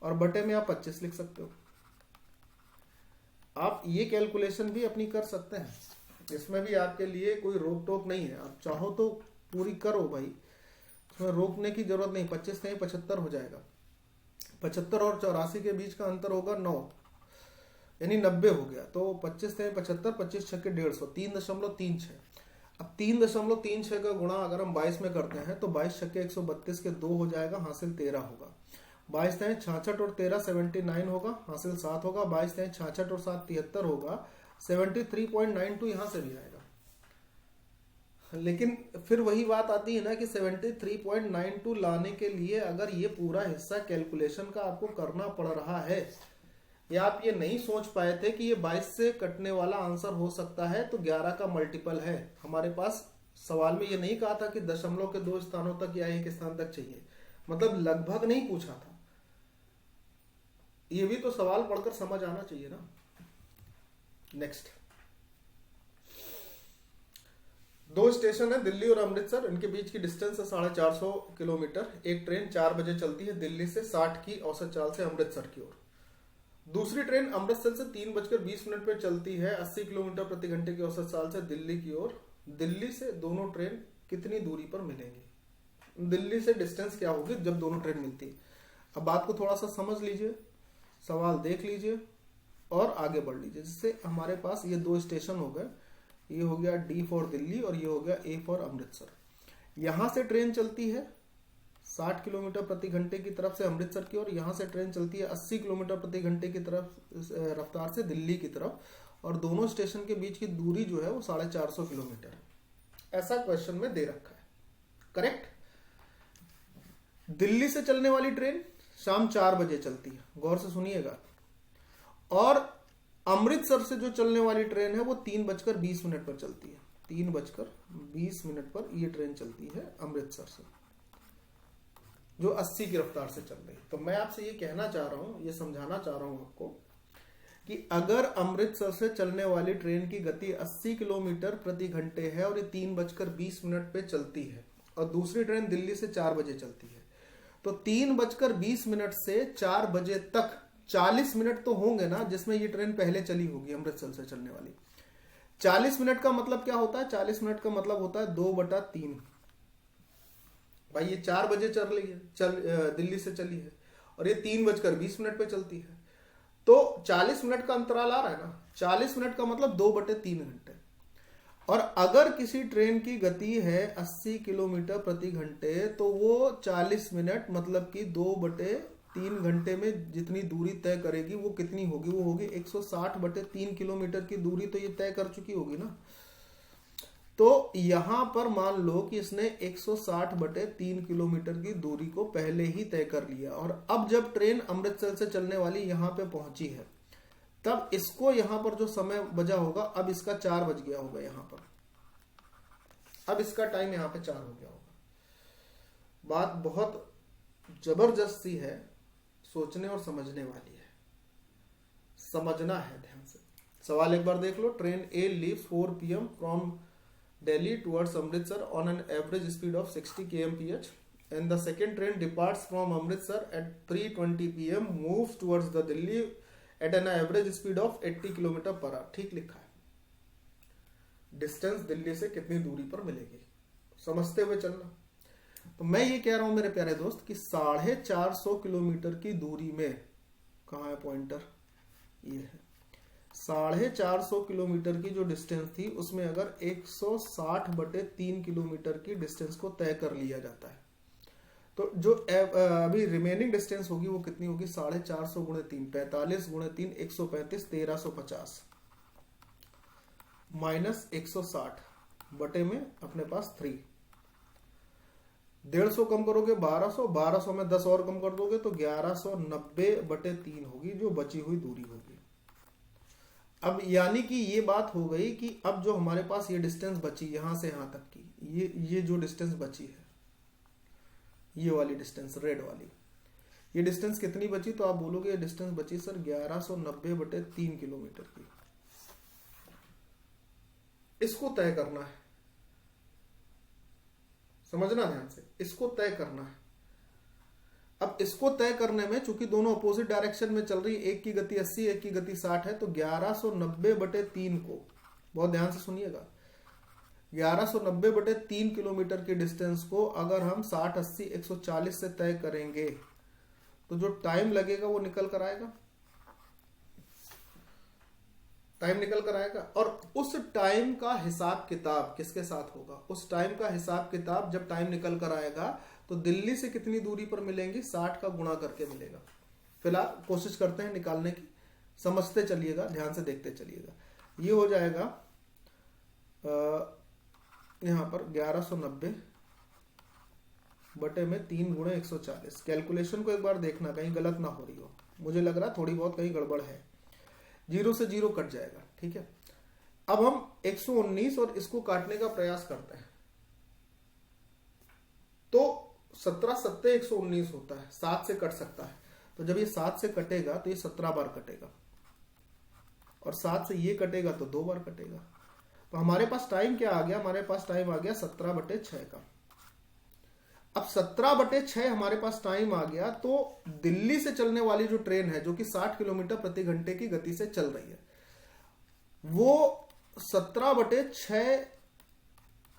और बटे में आप 25 लिख सकते हो। आप ये कैलकुलेशन भी अपनी कर सकते हैं, इसमें भी आपके लिए कोई रोक टोक नहीं है। आप चाहो तो पूरी करो भाई, उसमें रोकने की जरूरत नहीं। 25 नहीं 75 हो जाएगा। 75 और 84 के बीच का अंतर होगा 9, यानी 90 हो गया। तो 25 नहीं 75, 25 छक्के 150, 3.36। अब 3.36 का गुणा अगर हम 22 में करते हैं तो 22 छक्के 132 के 2 हो जाएगा, हासिल 13 होगा। 22 नहीं 66 और 13 79 होगा, हासिल 7 होगा। 22 नहीं 66 और 7 73 होगा, 73.92 यहां से भी आएगा। लेकिन फिर वही बात आती है ना कि 73.92 लाने के लिए अगर ये पूरा हिस्सा कैलकुलेशन का आपको करना पड़ रहा है, या आप ये नहीं सोच पाए थे कि ये 22 से कटने वाला आंसर हो सकता है, तो 11 का मल्टीपल है। हमारे पास सवाल में ये नहीं कहा था कि दशमलव के 2 स्थानों तक या 1 स्थान तक चाहिए, मतलब लगभग नहीं पूछा था। ये भी तो सवाल पढ़कर समझ आना चाहिए ना। नेक्स्ट, 2 स्टेशन है दिल्ली और अमृतसर, इनके बीच की डिस्टेंस है 450 किलोमीटर। एक ट्रेन 4 बजे चलती है दिल्ली से 60 की औसत चाल से अमृतसर की ओर। दूसरी ट्रेन अमृतसर से 3:20 पर चलती है 80 किलोमीटर प्रति घंटे की औसत चाल से दिल्ली की ओर। दिल्ली से दोनों ट्रेन कितनी दूरी पर मिलेंगी? दिल्ली से डिस्टेंस क्या होगी जब दोनों ट्रेन मिलती है? अब बात को थोड़ा सा समझ लीजिए, सवाल देख लीजिए और आगे बढ़ लीजिए। जिससे हमारे पास ये 2 स्टेशन हो गए, ये हो गया डी फॉर दिल्ली और ये हो गया ए फॉर अमृतसर। यहां से ट्रेन चलती है 60 किलोमीटर प्रति घंटे की तरफ से अमृतसर की ओर, यहां से ट्रेन चलती है 80 किलोमीटर प्रति घंटे की तरफ रफ्तार से दिल्ली की तरफ, और दोनों स्टेशन के बीच की दूरी जो है वो 450 किलोमीटर है। ऐसा क्वेश्चन में दे रखा है। करेक्ट। दिल्ली से चलने वाली ट्रेन शाम 4 बजे चलती है, गौर से सुनिएगा, और अमृतसर से जो चलने वाली ट्रेन है वो 3:20 पर चलती है। 3:20 पर ये ट्रेन चलती है अमृतसर से, जो 80 की रफ्तार से चल रही है। तो मैं आपसे ये कहना चाह रहा हूं, ये समझाना चाह रहा हूं आपको कि अगर अमृतसर से चलने वाली ट्रेन की गति 80 किलोमीटर प्रति घंटे है और ये 3:20 पे चलती है, और दूसरी ट्रेन दिल्ली से 4 बजे चलती है, तो 3:20 से 4 बजे तक 40 मिनट तो होंगे ना, जिसमें ये ट्रेन पहले चली होगी अमृतसर से चलने वाली। 40 मिनट का मतलब क्या होता है? 40 मिनट का मतलब होता है 2/3। भाई ये 4 बजे चल रही है, दिल्ली से चली है, और ये 3:20 पे चलती है, तो 40 मिनट का अंतराल आ रहा है ना। 40 मिनट का मतलब 2/3 घंटे। और अगर किसी ट्रेन की गति है 80 किलोमीटर प्रति घंटे, तो वो 40 मिनट मतलब कि 2/3 घंटे में जितनी दूरी तय करेगी वो कितनी होगी? वो होगी 160/3 किलोमीटर की दूरी तो ये तय कर चुकी होगी ना। तो यहां पर मान लो कि इसने 160/3 किलोमीटर की दूरी को पहले ही तय कर लिया, और अब जब ट्रेन अमृतसर से चलने वाली यहां पे पहुंची है, तब इसको यहां पर जो समय बजा होगा, अब इसका 4 बज गया होगा यहां पर, अब इसका टाइम यहां पे 4 हो गया होगा। बात बहुत जबरदस्त सी है, सोचने और समझने वाली है, समझना है ध्यान से। सवाल एक बार देख लो। Train A leaves 4 PM from Delhi towards Amritsar on an average speed of 60 kmph, and the second train departs from Amritsar at 3:20 PM, moves towards the Delhi at an average speed of 80 km/h। ठीक लिखा है। डिस्टेंस दिल्ली से कितनी दूरी पर मिलेगी, समझते हुए चलना। तो मैं ये कह रहा हूं मेरे प्यारे दोस्त कि 450 किलोमीटर की दूरी में, कहाँ है पॉइंटर, ये है, 450 किलोमीटर की जो डिस्टेंस थी उसमें अगर 160/3 किलोमीटर की डिस्टेंस को तय कर लिया जाता है तो जो अभी रिमेनिंग डिस्टेंस होगी वो कितनी होगी? 450 गुणे 3, 45 गुणे 3, 135, 1350 माइनस 160 बटे में अपने पास 3, 150 कम करोगे 1200, 1200 में 10 और कम कर दोगे तो 1190/3 होगी जो बची हुई दूरी होगी। अब यानी कि ये बात हो गई कि अब जो हमारे पास ये डिस्टेंस बची यहां से यहां तक की, ये जो डिस्टेंस बची है, ये वाली डिस्टेंस रेड वाली, ये डिस्टेंस कितनी बची? तो आप बोलोगे ये डिस्टेंस बची सर 1190/3 किलोमीटर की। इसको तय करना है, समझना ध्यान से, इसको तय करना है। अब इसको तय करने में चूंकि दोनों अपोजिट डायरेक्शन में चल रही है, एक की गति 80 एक की गति 60 है, तो 1190/3 को बहुत ध्यान से सुनिएगा, 1190/3 किलोमीटर की डिस्टेंस को अगर हम 60, 80, 140 से तय करेंगे तो जो टाइम लगेगा वो निकल कर आएगा, टाइम निकल कर आएगा। और उस टाइम का हिसाब किताब किसके साथ होगा? उस टाइम का हिसाब किताब जब टाइम निकल कर आएगा तो दिल्ली से कितनी दूरी पर मिलेंगी? 60 का गुणा करके मिलेगा। फिलहाल कोशिश करते हैं निकालने की, समझते चलिएगा, ध्यान से देखते चलिएगा। ये हो जाएगा यहां पर 1190 बटे में 3 गुणे 140। कैलकुलेशन को एक बार देखना कहीं गलत ना हो रही हो, मुझे लग रहा थोड़ी बहुत कहीं गड़बड़ है। 0 से 0 कट जाएगा, ठीक है। अब हम 119 और इसको काटने का प्रयास करते हैं तो 17 सत्ते 119 होता है, 7 से कट सकता है। तो जब ये 7 से कटेगा तो ये 17 बार कटेगा, और 7 से ये कटेगा तो 2 बार कटेगा। तो हमारे पास टाइम क्या आ गया? हमारे पास टाइम आ गया 17/6 का। अब 17/6 हमारे पास टाइम आ गया, तो दिल्ली से चलने वाली जो ट्रेन है जो कि 60 किलोमीटर प्रति घंटे की गति से चल रही है, वो 17/6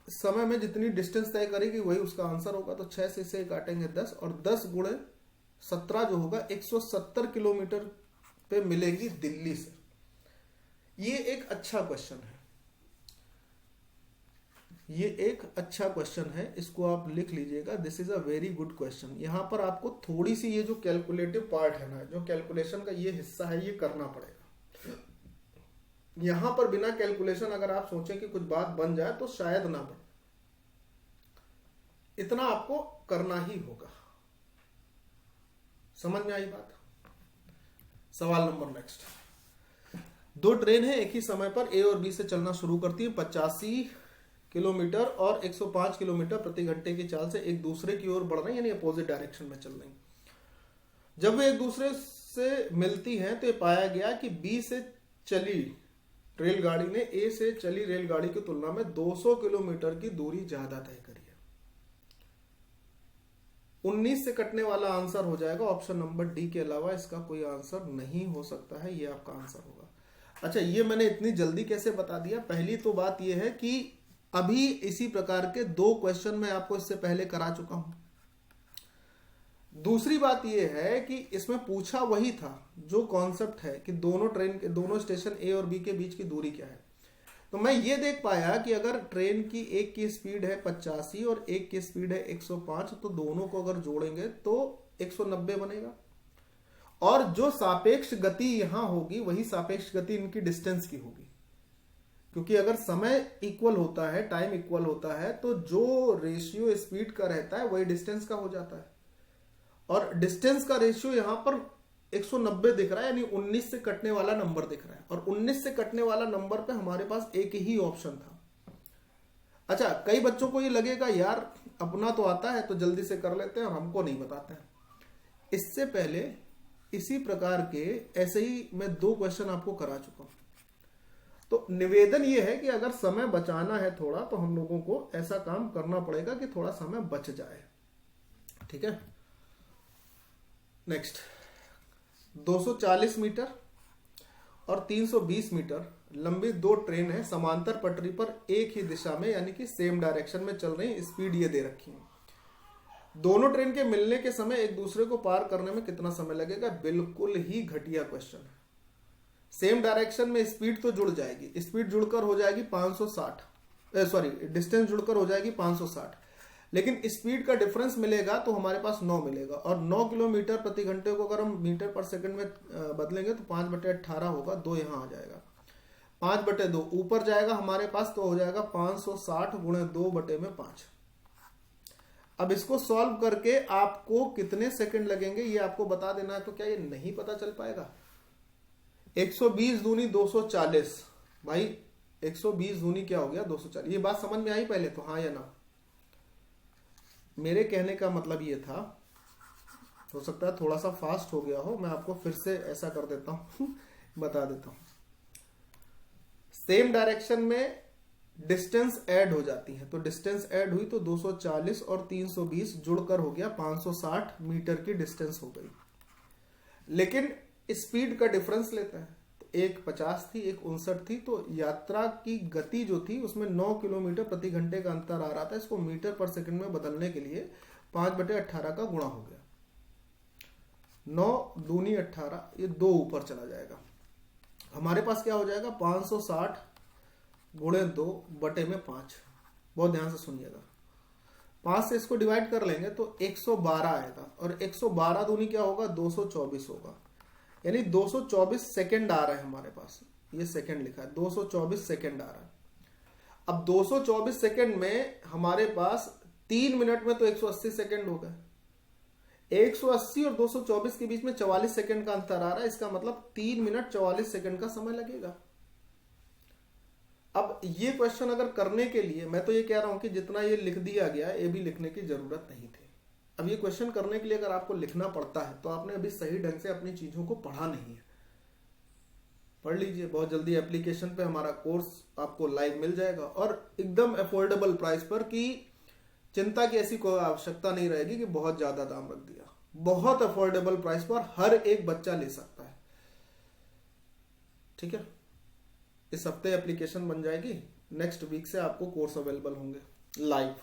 समय में जितनी डिस्टेंस तय करेगी वही उसका आंसर होगा। तो 6 से इसे काटेंगे 10, और 10 गुणे 17 जो होगा 170 किलोमीटर पे मिलेगी दिल्ली से। ये एक अच्छा क्वेश्चन है, ये एक अच्छा क्वेश्चन है, इसको आप लिख लीजिएगा। This is a very good question. यहां पर आपको थोड़ी सी ये जो कैलकुलेटिव पार्ट है ना, जो कैलकुलेशन का ये हिस्सा है, ये करना पड़ेगा। यहां पर बिना कैलकुलेशन अगर आप सोचें कि कुछ बात बन जाए तो शायद ना बने, इतना आपको करना ही होगा। समझ में आई बात? सवाल नंबर नेक्स्ट। 2 ट्रेन है एक ही समय पर ए और बी से चलना शुरू करती है। 85 किलोमीटर और 105 किलोमीटर प्रति घंटे की चाल से एक दूसरे की ओर बढ़ रहे हैं, यानी अपोजिट डायरेक्शन में चल रही हैं। जब वे एक दूसरे से मिलती हैं तो ये पाया गया कि बी से चली रेलगाड़ी ने ए से चली रेलगाड़ी की तुलना में 200 किलोमीटर की दूरी ज्यादा तय करी है। 19 से कटने वाला आंसर हो जाएगा ऑप्शन नंबर डी के अलावा इसका कोई आंसर नहीं हो सकता है, ये आपका आंसर होगा। अच्छा, ये मैंने इतनी जल्दी कैसे बता दिया? पहली तो बात ये है कि अभी इसी प्रकार के 2 क्वेश्चन मैं आपको इससे पहले करा चुका हूं। दूसरी बात यह है कि इसमें पूछा वही था जो कॉन्सेप्ट है कि दोनों ट्रेन के दोनों स्टेशन ए और बी के बीच की दूरी क्या है। तो मैं ये देख पाया कि अगर ट्रेन की एक की स्पीड है 85 और एक की स्पीड है 105, तो दोनों को अगर जोड़ेंगे तो 190 बनेगा। और जो सापेक्ष गति यहां होगी वही सापेक्ष गति इनकी डिस्टेंस की होगी, क्योंकि अगर समय इक्वल होता है, टाइम इक्वल होता है, तो जो रेशियो स्पीड का रहता है वही डिस्टेंस का हो जाता है। और डिस्टेंस का रेशियो यहां पर 190 दिख रहा है, यानी 19 से कटने वाला नंबर दिख रहा है, और 19 से कटने वाला नंबर पे हमारे पास एक ही ऑप्शन था। अच्छा, कई बच्चों को ये लगेगा यार अपना तो आता है तो जल्दी से कर लेते हैं और हमको नहीं बताते हैं। इससे पहले इसी प्रकार के ऐसे ही मैं 2 क्वेश्चन आपको करा चुका हूं। तो निवेदन ये है कि अगर समय बचाना है थोड़ा, तो हम लोगों को ऐसा काम करना पड़ेगा कि थोड़ा समय बच जाए, ठीक है। नेक्स्ट, 240 मीटर और 320 मीटर लंबी 2 ट्रेन है, समांतर पटरी पर एक ही दिशा में यानी कि सेम डायरेक्शन में चल रही है। स्पीड ये दे रखी है। दोनों ट्रेन के मिलने के समय एक दूसरे को पार करने में कितना समय लगेगा? बिल्कुल ही घटिया क्वेश्चन है। सेम डायरेक्शन में स्पीड तो जुड़ जाएगी, स्पीड जुड़कर हो जाएगी 560, सॉरी डिस्टेंस जुड़कर हो जाएगी 560, लेकिन स्पीड का डिफरेंस मिलेगा तो हमारे पास 9 मिलेगा। और 9 किलोमीटर प्रति घंटे को अगर हम मीटर पर सेकंड में बदलेंगे तो 5/18 होगा, 2 यहाँ आ जाएगा, 5/2 ऊपर जाएगा हमारे पास, तो हो जाएगा 560 गुणे 2/5। अब इसको सॉल्व करके आपको कितने सेकंड लगेंगे ये आपको बता देना है। तो क्या ये नहीं पता चल पाएगा? 120 दूनी 240, भाई 120 दूनी क्या हो गया 240। ये बात समझ में आई पहले तो, हाँ या ना? मेरे कहने का मतलब ये था, हो सकता है थोड़ा सा फास्ट हो गया हो, मैं आपको फिर से ऐसा कर देता हूं बता देता हूं। सेम डायरेक्शन में डिस्टेंस ऐड हो जाती है, तो डिस्टेंस ऐड हुई तो 240 और 320 जुड़कर हो गया 560 मीटर की डिस्टेंस हो गई। लेकिन स्पीड का डिफरेंस लेता है, तो एक 50 थी एक 59 थी, तो यात्रा की गति जो थी उसमें 9 किलोमीटर प्रति घंटे का अंतर आ रहा था। इसको मीटर पर सेकंड में बदलने के लिए 5/18 का गुणा हो गया, 9 दूनी 18, ये 2 ऊपर चला जाएगा। हमारे पास क्या हो जाएगा 560 गुणे 2/5। बहुत ध्यान से सुनिएगा, 5 से इसको डिवाइड कर लेंगे तो 112 आएगा, और 112 दूनी क्या होगा 224 होगा, यानी 224 सेकंड आ रहा है हमारे पास। ये सेकंड लिखा है, 224 सेकंड आ रहा है। अब 224 सेकंड में हमारे पास 3 मिनट में तो 180 सेकंड हो गए। 180 और 224 के बीच में 44 सेकंड का अंतर आ रहा है, इसका मतलब 3 मिनट 44 सेकंड का समय लगेगा। अब ये क्वेश्चन अगर करने के लिए, मैं तो ये कह रहा हूं कि जितना ये लिख दिया गया ये भी लिखने की जरूरत नहीं थी। अब ये क्वेश्चन करने के लिए अगर आपको लिखना पड़ता है तो आपने अभी सही ढंग से अपनी चीजों को पढ़ा नहीं है। पढ़ लीजिए, बहुत जल्दी एप्लीकेशन पे हमारा कोर्स आपको लाइव मिल जाएगा, और एकदम अफोर्डेबल प्राइस पर, कि चिंता की ऐसी कोई आवश्यकता नहीं रहेगी कि बहुत ज्यादा दाम रख दिया। बहुत अफोर्डेबल प्राइस पर हर एक बच्चा ले सकता है। ठीक है, इस हफ्ते एप्लीकेशन बन जाएगी, नेक्स्ट वीक से आपको कोर्स अवेलेबल होंगे लाइव।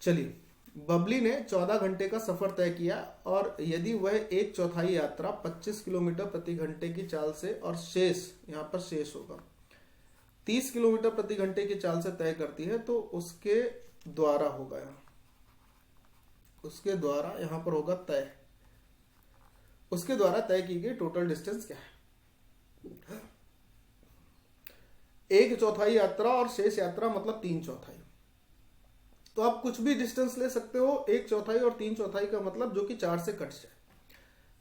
चलिए, बबली ने 14 घंटे का सफर तय किया, और यदि वह 1/4 यात्रा 25 किलोमीटर प्रति घंटे की चाल से, और शेष यहां पर शेष होगा 30 किलोमीटर प्रति घंटे की चाल से तय करती है, तो उसके द्वारा होगा, उसके द्वारा यहां पर होगा तय, उसके द्वारा तय की गई टोटल डिस्टेंस क्या है। 1/4 यात्रा और शेष यात्रा मतलब 3/4। तो आप कुछ भी डिस्टेंस ले सकते हो, 1/4 और 3/4 का मतलब जो कि 4 से कट जाए।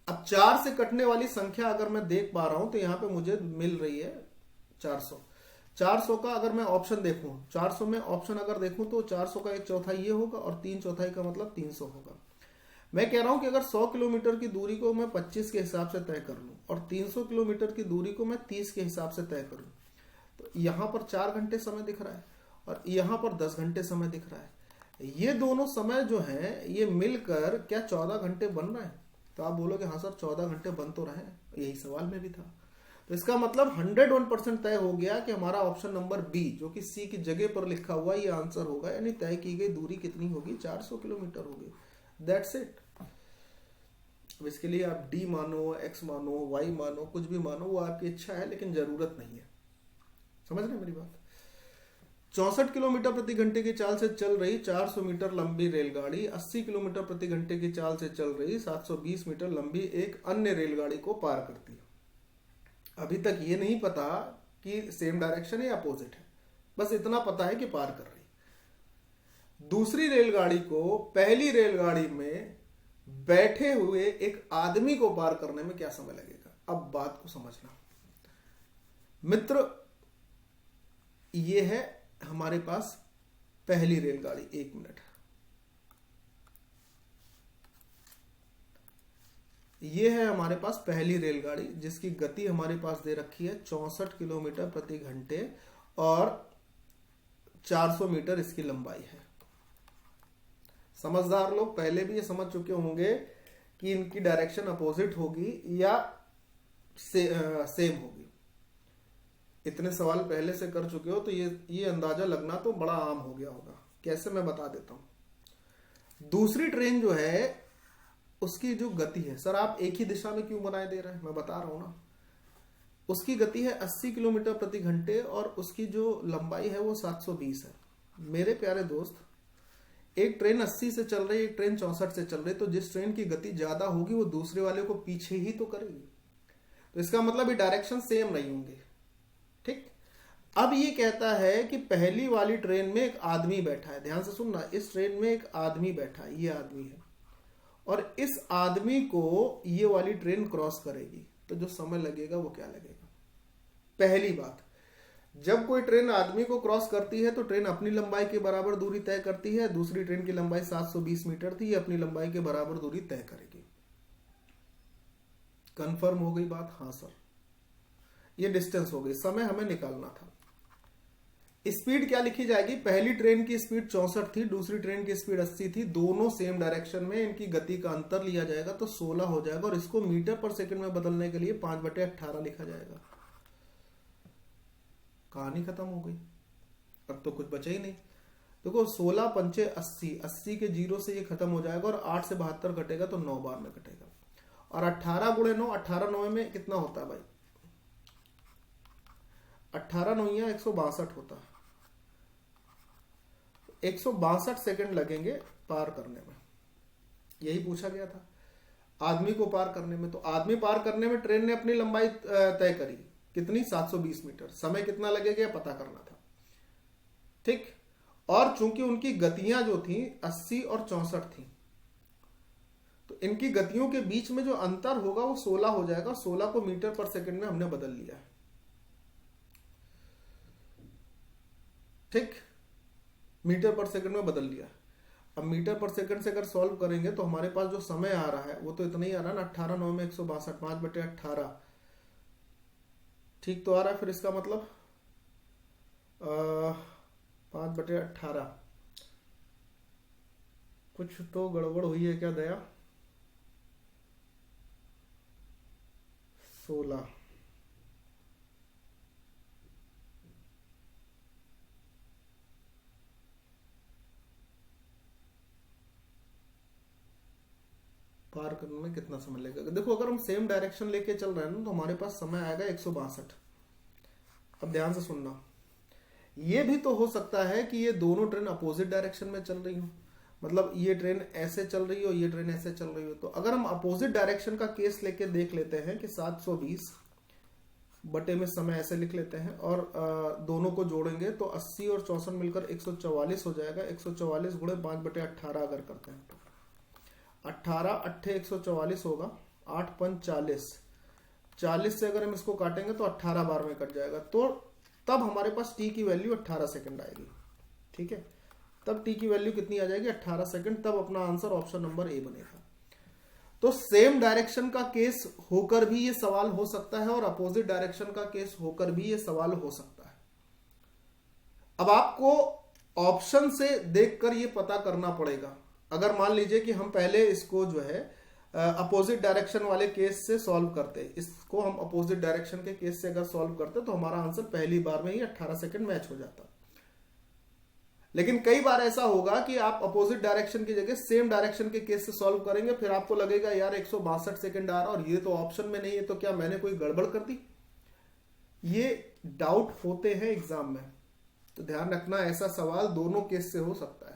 अब 4 से कटने वाली संख्या अगर मैं देख पा रहा हूं तो यहां पे मुझे मिल रही है 400। 400 का अगर मैं ऑप्शन देखूं, 400 में ऑप्शन अगर देखूं तो 400 का 1/4 ये होगा, और 3/4 का मतलब 300 होगा। मैं कह रहा हूं कि अगर 100 किलोमीटर की दूरी को मैं 25 के हिसाब से तय कर लूं, और 300 किलोमीटर की दूरी को मैं 30 के हिसाब से तय करूं, तो यहां पर 4 घंटे समय दिख रहा है, और यहां पर 10 घंटे समय दिख रहा है। ये दोनों समय जो है ये मिलकर क्या 14 घंटे बन रहे हैं? तो आप बोलोगे हाँ सर 14 घंटे बन तो रहे हैं, यही सवाल में भी था। तो इसका मतलब 101% तय हो गया कि हमारा ऑप्शन नंबर बी, जो कि सी की जगह पर लिखा हुआ, ये आंसर होगा। यानी तय की गई दूरी कितनी होगी? 400 किलोमीटर होगी। That's it. अब इसके लिए आप डी मानो, एक्स मानो, वाई मानो, कुछ भी मानो, वो आपकी इच्छा है, लेकिन जरूरत नहीं है। समझ रहे मेरी बात? 64 किलोमीटर प्रति घंटे की चाल से चल रही 400 मीटर लंबी रेलगाड़ी 80 किलोमीटर प्रति घंटे की चाल से चल रही 720 मीटर लंबी एक अन्य रेलगाड़ी को पार करती है। अभी तक ये नहीं पता कि सेम डायरेक्शन है या अपोजिट है, बस इतना पता है कि पार कर रही। दूसरी रेलगाड़ी को पहली रेलगाड़ी में बैठे हुए एक आदमी को पार करने में क्या समय लगेगा? अब बात को समझना मित्र, ये है हमारे पास पहली रेलगाड़ी। 1 मिनट, ये है हमारे पास पहली रेलगाड़ी जिसकी गति हमारे पास दे रखी है 64 किलोमीटर प्रति घंटे और 400 मीटर इसकी लंबाई है। समझदार लोग पहले भी ये समझ चुके होंगे कि इनकी डायरेक्शन अपोजिट होगी या सेम होगी। इतने सवाल पहले से कर चुके हो तो ये अंदाजा लगना तो बड़ा आम हो गया होगा। कैसे, मैं बता देता हूं। दूसरी ट्रेन जो है उसकी जो गति है, सर आप एक ही दिशा में क्यों बनाए दे रहे हैं, मैं बता रहा हूं ना। उसकी गति है 80 किलोमीटर प्रति घंटे और उसकी जो लंबाई है वो 720 है। मेरे प्यारे दोस्त, एक ट्रेन 80 से चल रही है, एक ट्रेन 64 से चल रही है, तो जिस ट्रेन की गति ज्यादा होगी वो दूसरे वाले को पीछे ही तो करेगी। तो इसका मतलब ये डायरेक्शन सेम नहीं होंगे। ठीक, अब ये कहता है कि पहली वाली ट्रेन में एक आदमी बैठा है, ध्यान से सुनना, इस ट्रेन में एक आदमी बैठा है, ये आदमी है, और इस आदमी को ये वाली ट्रेन क्रॉस करेगी, तो जो समय लगेगा वो क्या लगेगा। पहली बात, जब कोई ट्रेन आदमी को क्रॉस करती है तो ट्रेन अपनी लंबाई के बराबर दूरी तय करती है। दूसरी ट्रेन की लंबाई 720 मीटर थी, ये अपनी लंबाई के बराबर दूरी तय करेगी। कंफर्म हो गई बात? हाँ सर, ये डिस्टेंस हो गई। समय हमें निकालना था। स्पीड क्या लिखी जाएगी? पहली ट्रेन की स्पीड 64 थी, दूसरी ट्रेन की स्पीड 80 थी, दोनों सेम डायरेक्शन में, इनकी गति का अंतर लिया जाएगा तो 16 हो जाएगा, और इसको मीटर पर सेकंड में बदलने के लिए 5/18 लिखा जाएगा। कहानी खत्म हो गई, अब तो कुछ बचा ही नहीं। देखो 16 पंचे 80, 80 के जीरो से ये खत्म हो जाएगा, और 8 से 72 कटेगा तो 9 बार में कटेगा, और 18 गुणे 9, 18 9 में कितना होता है भाई? 18 9 162 होता है। 162 सेकंड लगेंगे पार करने में, यही पूछा गया था, आदमी को पार करने में। तो आदमी पार करने में ट्रेन ने अपनी लंबाई तय करी, कितनी? 720 मीटर। समय कितना लगेगा पता करना था। ठीक, और चूंकि उनकी गतियां जो थी 80 और 64 थी, तो इनकी गतियों के बीच में जो अंतर होगा वो 16 हो जाएगा। 16 को मीटर पर सेकंड में हमने बदल लिया है। ठीक, मीटर पर सेकंड में बदल लिया। अब मीटर पर सेकंड से अगर सॉल्व करेंगे तो हमारे पास जो समय आ रहा है वो तो इतना ही आ रहा है ना, 18 9 में 162, 5/18, ठीक तो आ रहा है। फिर इसका मतलब 5/18, कुछ तो गड़बड़ हुई है क्या दया? 16, पार करने में कितना समय लगेगा? देखो अगर हम सेम डायरेक्शन लेके चल रहे हैं ना तो हमारे पास समय आएगा 162। अब ध्यान से सुनना, ये भी तो हो सकता है कि ये दोनों ट्रेन अपोजिट डायरेक्शन में चल रही हो, मतलब ये ट्रेन ऐसे चल रही हो, ये ट्रेन ऐसे चल रही हो। तो अगर हम अपोजिट डायरेक्शन का केस लेके देख लेते हैं कि 720 बटे में समय ऐसे लिख लेते हैं, और दोनों को जोड़ेंगे तो 80 और 64 मिलकर 144 हो जाएगा। 144 गुणे 5/18 अगर करते हैं तो 18 8 144 होगा, 8 5 40, 40 से अगर हम इसको काटेंगे तो 18 बार में कट जाएगा। तो तब हमारे पास टी की वैल्यू 18 सेकंड आएगी। ठीक है, तब टी की वैल्यू कितनी आ जाएगी? 18 सेकंड। तब अपना आंसर ऑप्शन नंबर ए बनेगा। तो सेम डायरेक्शन का केस होकर भी ये सवाल हो सकता है, और अपोजिट डायरेक्शन का केस होकर भी ये सवाल हो सकता है। अब आपको ऑप्शन से देखकर ये पता करना पड़ेगा। अगर मान लीजिए कि हम पहले इसको जो है अपोजिट डायरेक्शन वाले केस से सॉल्व करते, इसको हम अपोजिट डायरेक्शन के केस से अगर सॉल्व करते तो हमारा आंसर पहली बार में ही 18 सेकंड मैच हो जाता। लेकिन कई बार ऐसा होगा कि आप अपोजिट डायरेक्शन की जगह सेम डायरेक्शन के केस से सॉल्व करेंगे, फिर आपको लगेगा यार 162 सेकंड आ रहा और ये तो ऑप्शन में नहीं है, तो क्या मैंने कोई गड़बड़ कर दी? ये डाउट होते हैं एग्जाम में, तो ध्यान रखना ऐसा सवाल दोनों केस से हो सकता है।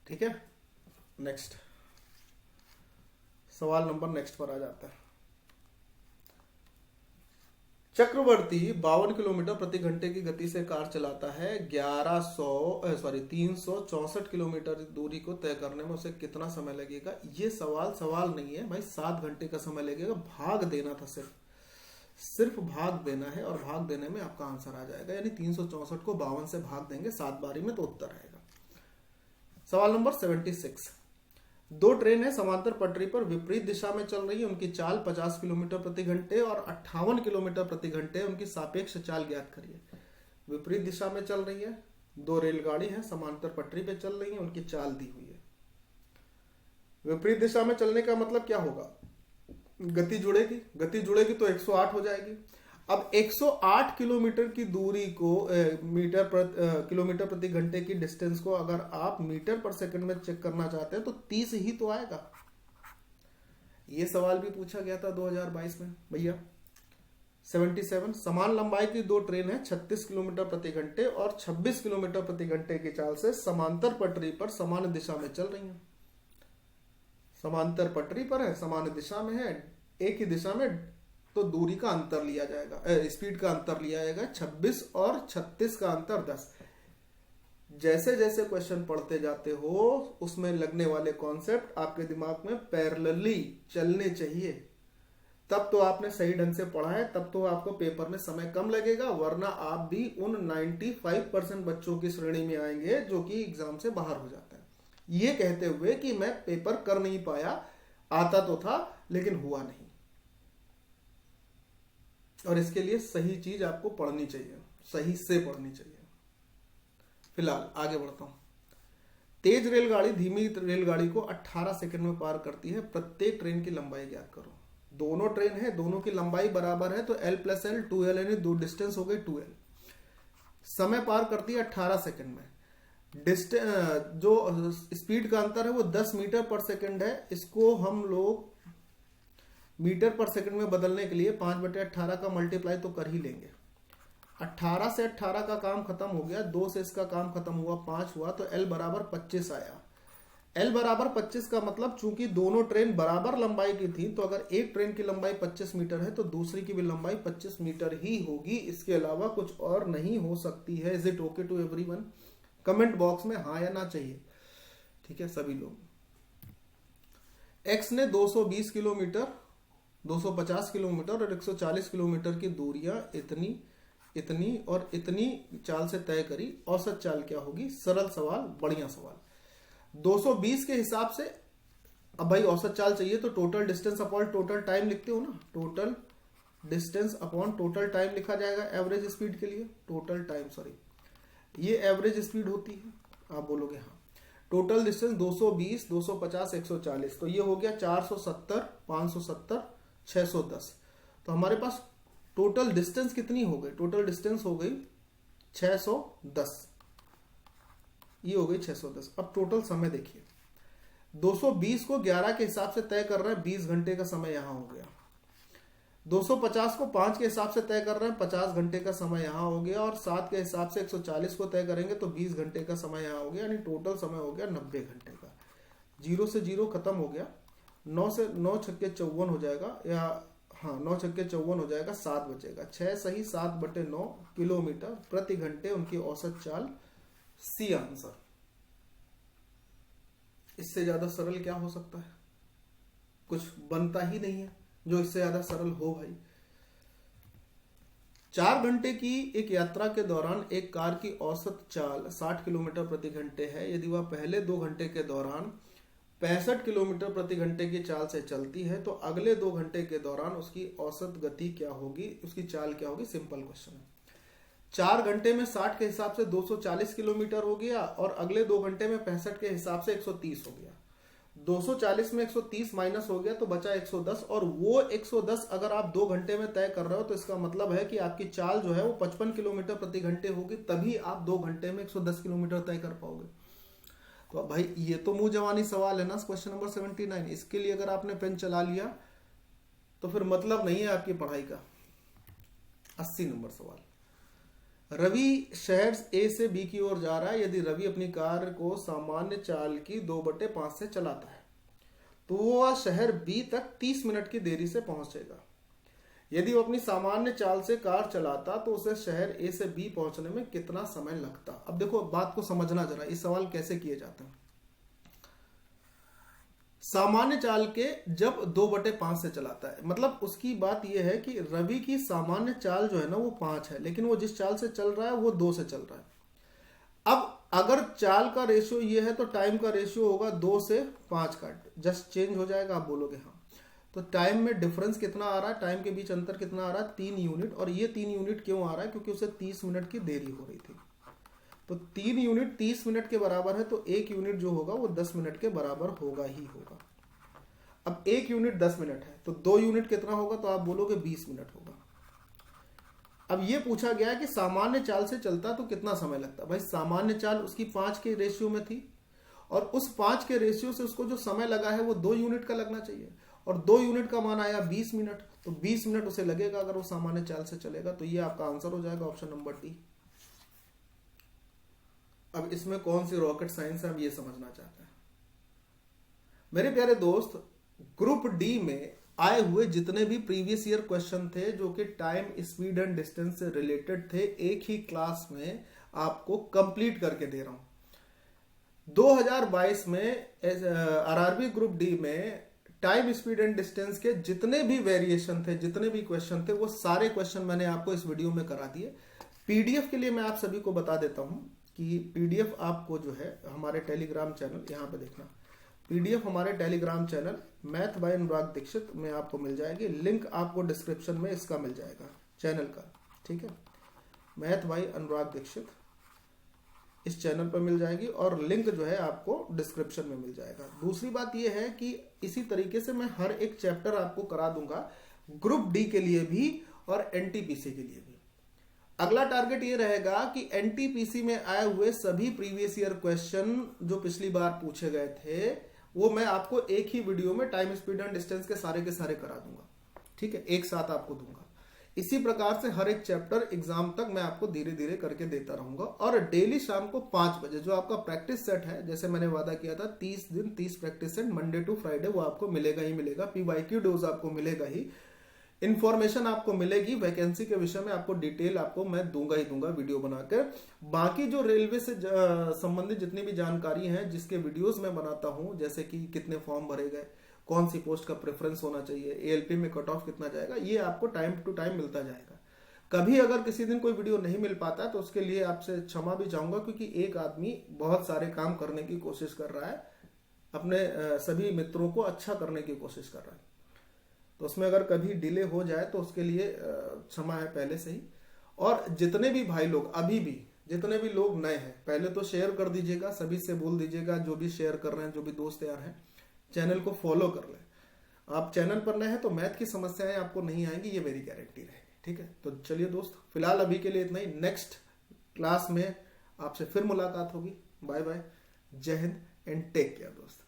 ठीक है, नेक्स्ट सवाल नंबर नेक्स्ट पर आ जाता है। चक्रवर्ती 52 किलोमीटर प्रति घंटे की गति से कार चलाता है। 364 किलोमीटर दूरी को तय करने में उसे कितना समय लगेगा? ये सवाल नहीं है भाई, 7 घंटे का समय लगेगा। भाग देना था, सिर्फ भाग देना है, और भाग देने में आपका आंसर आ जाएगा। यानी 364 को 52 से भाग देंगे 7 बारी में तो उत्तर आएगा। सवाल नंबर 76। 2 ट्रेन है समांतर पटरी पर विपरीत दिशा में चल रही है। उनकी चाल 50 किलोमीटर प्रति घंटे और 58 किलोमीटर प्रति घंटे। उनकी सापेक्ष चाल ज्ञात करिए। विपरीत दिशा में चल रही है, 2 रेलगाड़ी है समांतर पटरी पे चल रही है, उनकी चाल दी हुई है। विपरीत दिशा में चलने का मतलब क्या होगा? गति जुड़ेगी तो 108 हो जाएगी। अब 108 किलोमीटर की दूरी को किलोमीटर प्रति घंटे की डिस्टेंस को अगर आप मीटर पर सेकंड में चेक करना चाहते हैं तो 30 ही तो आएगा। ये सवाल भी पूछा गया था 2022 में भैया। 77 समान लंबाई की दो ट्रेन है 36 किलोमीटर प्रति घंटे और 26 किलोमीटर प्रति घंटे की चाल से समांतर पटरी पर समान दिशा में चल रही हैं। समांतर पटरी पर है, समान दिशा में है, एक ही दिशा में, तो दूरी का अंतर लिया जाएगा, स्पीड का अंतर लिया जाएगा 26 और 36 का अंतर 10। जैसे जैसे क्वेश्चन पढ़ते जाते हो उसमें लगने वाले कॉन्सेप्ट आपके दिमाग में पैरेलली चलने चाहिए, तब तो आपने सही ढंग से पढ़ा है, तब तो आपको पेपर में समय कम लगेगा, वरना आप भी उन 95% बच्चों की श्रेणी में आएंगे जो कि एग्जाम से बाहर हो जाता है, ये कहते हुए कि मैं पेपर कर नहीं पाया, आता तो था लेकिन हुआ नहीं। और इसके लिए सही चीज आपको पढ़नी चाहिए, सही से पढ़नी चाहिए। फिलहाल आगे बढ़ता हूं। तेज रेलगाड़ी धीमी रेलगाड़ी को 18 सेकंड में पार करती है, प्रत्येक ट्रेन की लंबाई ज्ञात करो। दोनों ट्रेन है, दोनों की लंबाई बराबर है, तो L + L 2L यानी दो डिस्टेंस हो गई 2L। समय पार करती है 18 सेकंड में। जो स्पीड का अंतर है वो 10 मीटर पर सेकंड है। इसको हम लोग मीटर पर सेकंड में बदलने के लिए 5/18 का मल्टीप्लाई तो कर ही लेंगे। 18 से 18 का काम खत्म हो गया, 2 से इसका काम खत्म हुआ, 5 हुआ, तो L बराबर 25 आया। L बराबर 25 का मतलब चूंकि दोनों ट्रेन बराबर लंबाई की थी, तो अगर एक ट्रेन की लंबाई 25 मीटर है तो दूसरी की भी लंबाई 25 मीटर ही होगी, इसके अलावा कुछ और नहीं हो सकती है। Is it okay to everyone? Comment box में हाँ या ना चाहिए, ठीक है सभी लोग। X ने 220 किलोमीटर, 250 किलोमीटर और 140 किलोमीटर की दूरियां इतनी और इतनी चाल से तय करी, औसत चाल क्या होगी? सरल सवाल, बढ़िया सवाल। 220 के हिसाब से, अब भाई औसत चाल चाहिए तो total distance upon total time लिखते हो ना, total distance upon total time लिखा जाएगा एवरेज स्पीड के लिए, टोटल टाइम, सॉरी ये एवरेज स्पीड होती है, आप बोलोगे हाँ। टोटल डिस्टेंस 220, 250, 140, तो ये हो गया 470, 570, 610। तो हमारे पास टोटल डिस्टेंस कितनी हो गई? टोटल डिस्टेंस हो गई 610, ये हो गई 610। अब टोटल समय देखिए, 220 को 11 के हिसाब से तय कर रहे हैं, 20 घंटे का समय यहां हो गया। 250 को 5 के हिसाब से तय कर रहे हैं, 50 घंटे का समय यहां हो गया। और 7 के हिसाब से 140 को तय करेंगे तो 20 घंटे का समय यहां हो गया, यानी टोटल समय हो गया 90 घंटे का। 0 से 0 खत्म हो गया, 9 से 9 छक्के 54 हो जाएगा, या हाँ 9 छक्के 54 हो जाएगा, 7 बचेगा। 6 सही 7/9 किलोमीटर प्रति घंटे उनकी औसत चाल, सी आंसर। इससे ज्यादा सरल क्या हो सकता है? कुछ बनता ही नहीं है जो इससे ज्यादा सरल हो भाई। 4 घंटे की एक यात्रा के दौरान एक कार की औसत चाल 60 किलोमीटर प्रति घंटे है। यदि वह पहले 2 घंटे के दौरान 65 किलोमीटर प्रति घंटे की चाल से चलती है तो अगले 2 घंटे के दौरान उसकी औसत गति क्या होगी, उसकी चाल क्या होगी? सिंपल क्वेश्चन है। 4 घंटे में 60 के हिसाब से 240 किलोमीटर हो गया और अगले 2 घंटे में 65 के हिसाब से 130 हो गया। 240 में 130 माइनस हो गया तो बचा 110, और वो 110 अगर आप 2 घंटे में तय कर रहे हो तो इसका मतलब है कि आपकी चाल जो है वो 55 किलोमीटर प्रति घंटे होगी, तभी आप 2 घंटे में 110 किलोमीटर तय कर पाओगे। तो भाई ये तो मुंह जवानी सवाल है ना, क्वेश्चन नंबर 79। इसके लिए अगर आपने पेन चला लिया तो फिर मतलब नहीं है आपकी पढ़ाई का। 80 नंबर सवाल। रवि शहर ए से बी की ओर जा रहा है। यदि रवि अपनी कार को सामान्य चाल की 2/5 से चलाता है तो वह शहर बी तक 30 मिनट की देरी से पहुंचेगा। यदि वो अपनी सामान्य चाल से कार चलाता तो उसे शहर ए से बी पहुंचने में कितना समय लगता? अब देखो बात को समझना जरा, इस सवाल कैसे किए जाते हैं। सामान्य चाल के जब 2/5 से चलाता है, मतलब उसकी बात यह है कि रवि की सामान्य चाल जो है ना वो 5 है, लेकिन वो जिस चाल से चल रहा है वो 2 से चल रहा है। अब अगर चाल का रेशियो ये है तो टाइम का रेशियो होगा 2 से 5 का, जस्ट चेंज हो जाएगा, आप बोलोगे हाँ। तो टाइम में डिफरेंस कितना आ रहा है, टाइम के बीच अंतर कितना आ रहा है? 3 यूनिट। और ये 3 यूनिट क्यों आ रहा है? क्योंकि उसे 30 मिनट की देरी हो रही थी। तो 3 यूनिट 30 मिनट के बराबर है, तो 1 यूनिट जो होगा वो 10 मिनट के बराबर होगा ही होगा। अब 1 यूनिट 10 मिनट है तो 2 यूनिट कितना होगा? तो आप बोलोगे 20 मिनट होगा। अब ये पूछा गया कि सामान्य चाल से चलता तो कितना समय लगता। भाई सामान्य चाल उसकी 5 के रेशियो में थी और उस 5 के रेशियो से उसको जो समय लगा है वो 2 यूनिट का लगना चाहिए और 2 यूनिट का मान आया 20 मिनट, तो 20 मिनट उसे लगेगा अगर वो सामान्य चाल से चलेगा। तो ये आपका आंसर हो जाएगा ऑप्शन नंबर डी। अब इसमें कौन सी रॉकेट साइंस है, अब ये समझना चाहते हैं मेरे प्यारे दोस्त। ग्रुप डी में आए हुए जितने भी प्रीवियस ईयर क्वेश्चन थे जो कि टाइम स्पीड एंड डिस्टेंस से रिलेटेड थे, एक ही क्लास में आपको कंप्लीट करके दे रहा हूं। 2022 में आरआरबी ग्रुप डी में टाइम स्पीड एंड डिस्टेंस के जितने भी वेरिएशन थे, जितने भी क्वेश्चन थे, वो सारे क्वेश्चन मैंने आपको इस वीडियो में करा दिए। पीडीएफ के लिए मैं आप सभी को बता देता हूं कि पीडीएफ आपको जो है हमारे टेलीग्राम चैनल, यहां पे देखना, पीडीएफ हमारे टेलीग्राम चैनल मैथ बाय अनुराग दीक्षित में आपको मिल जाएगी। लिंक आपको डिस्क्रिप्शन में इसका मिल जाएगा चैनल का, ठीक है। मैथ बाय अनुराग दीक्षित इस चैनल पर मिल जाएगी और लिंक जो है आपको डिस्क्रिप्शन में मिल जाएगा। दूसरी बात यह है कि इसी तरीके से मैं हर एक चैप्टर आपको करा दूंगा ग्रुप डी के लिए भी और एनटीपीसी के लिए भी। अगला टारगेट ये रहेगा कि एनटीपीसी में आए हुए सभी प्रीवियस ईयर क्वेश्चन जो पिछली बार पूछे गए थे वो मैं आपको एक ही वीडियो में टाइम स्पीड एंड डिस्टेंस के सारे करा दूंगा, ठीक है, एक साथ आपको दूंगा। इसी प्रकार से हर एक चैप्टर एग्जाम तक मैं आपको धीरे धीरे करके देता रहूंगा और डेली शाम को 5 बजे जो आपका प्रैक्टिस सेट है, जैसे मैंने वादा किया था 30 दिन 30 practice set Monday to Friday, वो आपको मिलेगा ही मिलेगा। पीवाईक्यू डोज आपको मिलेगा ही, इंफॉर्मेशन आपको मिलेगी, वैकेंसी के विषय में आपको डिटेल आपको मैं दूंगा ही दूंगा वीडियो बनाकर। बाकी जो रेलवे से संबंधित जितनी भी जानकारी है जिसके वीडियोस मैं बनाता हूं, जैसे कि कितने फॉर्म भरे गए, कौन सी पोस्ट का प्रेफरेंस होना चाहिए, एएलपी में कट ऑफ कितना जाएगा, ये आपको टाइम टू टाइम मिलता जाएगा। कभी अगर किसी दिन कोई वीडियो नहीं मिल पाता तो उसके लिए आपसे क्षमा भी चाहूंगा, क्योंकि एक आदमी बहुत सारे काम करने की कोशिश कर रहा है, अपने सभी मित्रों को अच्छा करने की कोशिश कर रहा है, तो उसमें अगर कभी डिले हो जाए तो उसके लिए क्षमा है पहले से ही। और जितने भी भाई लोग अभी भी, जितने भी लोग नए हैं, पहले तो शेयर कर दीजिएगा, सभी से बोल दीजिएगा, जो भी शेयर कर रहे हैं, जो भी दोस्त यार हैं, चैनल को फॉलो कर लें। आप चैनल पर नए हैं तो मैथ की समस्याएं आपको नहीं आएंगी, ये मेरी गारंटी रहेगी, ठीक है। तो चलिए दोस्त, फिलहाल अभी के लिए इतना ही। नेक्स्ट क्लास में आपसे फिर मुलाकात होगी। बाय बाय, जय हिंद एंड टेक केयर दोस्त।